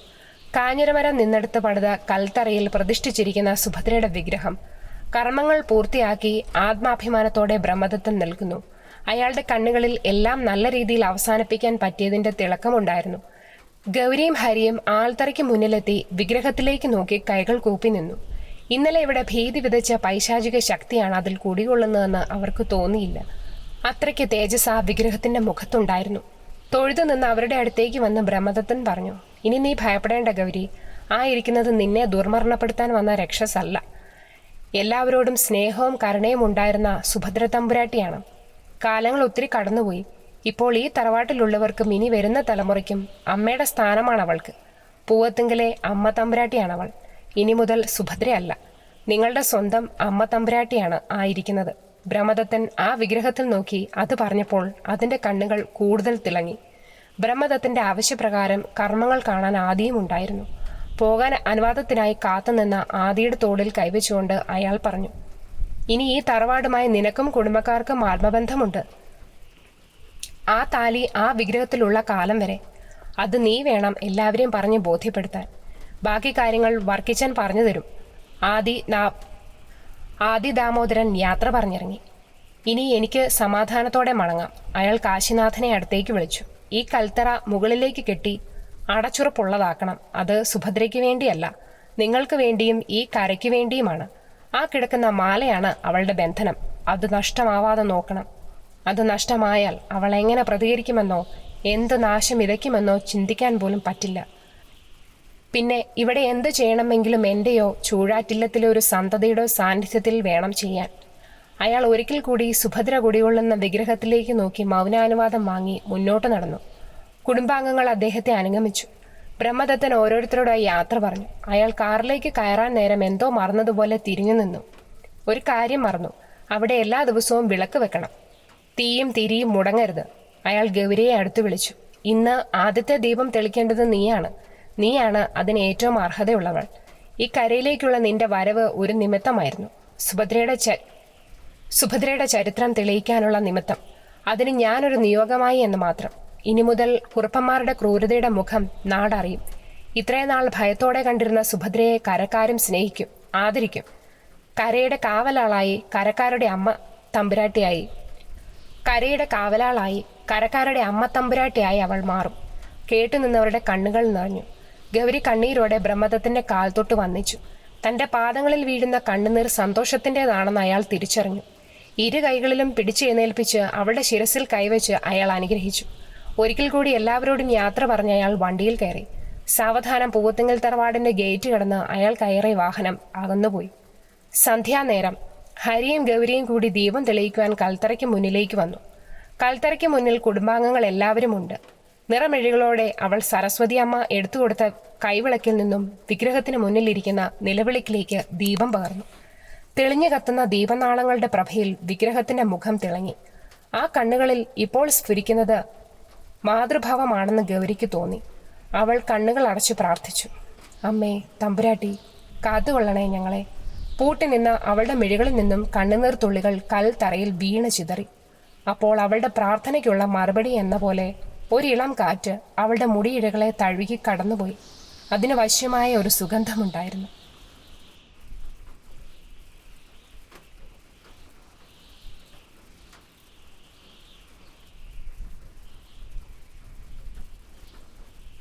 കാഞ്ഞിരമരം നിന്നെടുത്ത് പണിത കൽത്തറയിൽ പ്രതിഷ്ഠിച്ചിരിക്കുന്ന സുഭദ്രയുടെ വിഗ്രഹം കർമ്മങ്ങൾ പൂർത്തിയാക്കി ആത്മാഭിമാനത്തോടെ ബ്രഹ്മദത്തൻ നിൽക്കുന്നു. അയാളുടെ കണ്ണുകളിൽ എല്ലാം നല്ല രീതിയിൽ അവസാനിപ്പിക്കാൻ പറ്റിയതിന്റെ തിളക്കമുണ്ടായിരുന്നു. ഗൗരിയും ഹരിയും ആൾത്തറയ്ക്ക് മുന്നിലെത്തി വിഗ്രഹത്തിലേക്ക് നോക്കി കൈകൾ കൂപ്പി നിന്നു. ഇന്നലെ ഇവിടെ ഭീതി വിതച്ച പൈശാചിക ശക്തിയാണ് അതിൽ കുടികൊള്ളുന്നതെന്ന് അവർക്ക് തോന്നിയില്ല. അത്രയ്ക്ക് തേജസ് ആ വിഗ്രഹത്തിന്റെ മുഖത്തുണ്ടായിരുന്നു. തൊഴുതു നിന്ന് അവരുടെ അടുത്തേക്ക് വന്ന് ബ്രഹ്മദത്തൻ പറഞ്ഞു, ഇനി നീ ഭയപ്പെടേണ്ട ഗൗരി. ആ ഇരിക്കുന്നത് നിന്നെ ദുർമരണപ്പെടുത്താൻ വന്ന രക്ഷസല്ല. എല്ലാവരോടും സ്നേഹവും കരുണയും ഉണ്ടായിരുന്ന സുഭദ്ര തമ്പുരാട്ടിയാണ്. കാലങ്ങൾ ഒത്തിരി കടന്നുപോയി. ഇപ്പോൾ ഈ തറവാട്ടിലുള്ളവർക്കും ഇനി വരുന്ന തലമുറയ്ക്കും അമ്മയുടെ സ്ഥാനമാണ് അവൾക്ക്. പൂവത്തുങ്കലെ അമ്മ തമ്പുരാട്ടിയാണവൾ. ഇനി മുതൽ സുഭദ്രയല്ല, നിങ്ങളുടെ സ്വന്തം അമ്മ തമ്പുരാട്ടിയാണ് ആയിരിക്കുന്നത്. ബ്രഹ്മദത്തൻ ആ വിഗ്രഹത്തിൽ നോക്കി അത് പറഞ്ഞപ്പോൾ അതിന്റെ കണ്ണുകൾ കൂടുതൽ തിളങ്ങി. ബ്രഹ്മദത്തന്റെ ആവശ്യപ്രകാരം കർമ്മങ്ങൾ കാണാൻ ആദിയും ഉണ്ടായിരുന്നു. പോകാൻ അനുവാദത്തിനായി കാത്തുനിന്ന ആദിയുടെ തോളിൽ കൈവച്ചുകൊണ്ട് അയാൾ പറഞ്ഞു, ഇനി ഈ തറവാടുമായി നിനക്കും കുടുംബക്കാർക്കും ആത്മബന്ധമുണ്ട്. ആ താലി ആ വിഗ്രഹത്തിലുള്ള കാലം വരെ. അത് നീ വേണം എല്ലാവരെയും പറഞ്ഞ് ബോധ്യപ്പെടുത്താൻ. ബാക്കി കാര്യങ്ങൾ വർക്കിച്ചൻ പറഞ്ഞു തരും. ആദി ദാമോദരൻ യാത്ര പറഞ്ഞിറങ്ങി. ഇനി എനിക്ക് സമാധാനത്തോടെ മടങ്ങാം. അയാൾ കാശിനാഥനെ അടുത്തേക്ക് വിളിച്ചു. ഈ കൽത്തറ മുകളിലേക്ക് കെട്ടി അടച്ചുറപ്പുള്ളതാക്കണം. അത് സുഭദ്രയ്ക്ക് വേണ്ടിയല്ല, നിങ്ങൾക്ക് വേണ്ടിയും ഈ കരയ്ക്ക് വേണ്ടിയുമാണ്. ആ കിടക്കുന്ന മാലയാണ് അവളുടെ ബന്ധനം. അത് നഷ്ടമാവാതെ നോക്കണം. അത് നഷ്ടമായാൽ അവൾ എങ്ങനെ പ്രതികരിക്കുമെന്നോ എന്ത് നാശം വിതയ്ക്കുമെന്നോ ചിന്തിക്കാൻ പോലും പറ്റില്ല. പിന്നെ ഇവിടെ എന്ത് ചെയ്യണമെങ്കിലും എൻ്റെയോ ചൂഴാറ്റില്ലത്തിലെ ഒരു സന്തതിയുടെ സാന്നിധ്യത്തിൽ വേണം ചെയ്യാൻ. അയാൾ ഒരിക്കൽ കൂടി സുഭദ്ര കുടികൊള്ളുന്ന വിഗ്രഹത്തിലേക്ക് നോക്കി മൗനാനുവാദം വാങ്ങി മുന്നോട്ട് നടന്നു. കുടുംബാംഗങ്ങൾ അദ്ദേഹത്തെ അനുഗമിച്ചു. ബ്രഹ്മദത്തൻ ഓരോരുത്തരോടായി യാത്ര പറഞ്ഞു. അയാൾ കാറിലേക്ക് കയറാൻ നേരം എന്തോ മറന്നതുപോലെ തിരിഞ്ഞു നിന്നു. ഒരു കാര്യം മറന്നു. അവിടെ എല്ലാ ദിവസവും വിളക്ക് വെക്കണം. തീയും തിരിയും മുടങ്ങരുത്. അയാൾ ഗൗരിയെ അടുത്തു വിളിച്ചു. ഇന്ന് ആദ്യത്തെ ദീപം തെളിക്കേണ്ടത് നീയാണ് അതിന് ഏറ്റവും അർഹതയുള്ളവൾ. ഈ കരയിലേക്കുള്ള നിന്റെ വരവ് ഒരു നിമിത്തമായിരുന്നു. സുഭദ്രയുടെ ചരിത്രം തെളിയിക്കാനുള്ള നിമിത്തം. അതിന് ഞാനൊരു നിയോഗമായി എന്ന് മാത്രം. ഇനി മുതൽ കുറുപ്പന്മാരുടെ ക്രൂരതയുടെ മുഖം നാടറിയും. ഇത്രയും നാൾ ഭയത്തോടെ കണ്ടിരുന്ന സുഭദ്രയെ കരക്കാരും സ്നേഹിക്കും, ആദരിക്കും. കരയുടെ കാവലാളായി കരക്കാരുടെ അമ്മ തമ്പുരാട്ടിയായി അവൾ മാറും. കേട്ടുനിന്നവരുടെ കണ്ണുകൾ നിറഞ്ഞു. ഗൗരി കണ്ണീരോടെ ബ്രഹ്മദത്തന്റെ കാൽ തൊട്ട് വന്നിച്ചു. തന്റെ പാദങ്ങളിൽ വീഴുന്ന കണ്ണുനീർ സന്തോഷത്തിൻ്റെതാണെന്ന് അയാൾ തിരിച്ചറിഞ്ഞു. ഇരു കൈകളിലും പിടിച്ചെഴുന്നേൽപ്പിച്ച് അവളുടെ ശിരസിൽ കൈവച്ച് അയാൾ അനുഗ്രഹിച്ചു. ഒരിക്കൽ കൂടി എല്ലാവരോടും യാത്ര പറഞ്ഞ് അയാൾ വണ്ടിയിൽ കയറി. സാവധാനം പൂവത്തിങ്ങൽ തറവാടിന്റെ ഗേറ്റ് കടന്ന് അയാൾ കയറിയ വാഹനം അകന്നുപോയി. സന്ധ്യാനേരം ഹരിയും ഗൗരിയും കൂടി ദീപം തെളിയിക്കുവാൻ കൽത്തറയ്ക്ക് മുന്നിലേക്ക് വന്നു. കൽത്തറയ്ക്ക് മുന്നിൽ കുടുംബാംഗങ്ങൾ എല്ലാവരുമുണ്ട്. നിറമെഴികളോടെ അവൾ സരസ്വതി അമ്മ എടുത്തുകൊടുത്ത കൈവിളക്കിൽ നിന്നും വിഗ്രഹത്തിന് മുന്നിലിരിക്കുന്ന നിലവിളിക്കിലേക്ക് ദീപം പകർന്നു. തെളിഞ്ഞു കത്തുന്ന ദീപനാളങ്ങളുടെ പ്രഭയിൽ വിഗ്രഹത്തിന്റെ മുഖം തിളങ്ങി. ആ കണ്ണുകളിൽ ഇപ്പോൾ സ്ഫുരിക്കുന്നത് മാതൃഭാവമാണെന്ന് ഗൗരിക്ക് തോന്നി. അവൾ കണ്ണുകൾ അടച്ചു പ്രാർത്ഥിച്ചു. അമ്മേ തമ്പുരാട്ടി, കാത്തുകൊള്ളണേ ഞങ്ങളെ. പൂട്ടി നിന്ന അവളുടെ മിഴികളിൽ നിന്നും കണ്ണുനീർ തുള്ളികൾ കൽത്തറയിൽ വീണ് ചിതറി. അപ്പോൾ അവളുടെ പ്രാർത്ഥനയ്ക്കുള്ള മറുപടി എന്ന പോലെ ഒരിളം കാറ്റ് അവളുടെ മുടിയിഴകളെ തഴുകി കടന്നുപോയി. അതിന് വശ്യമായ ഒരു സുഗന്ധമുണ്ടായിരുന്നു.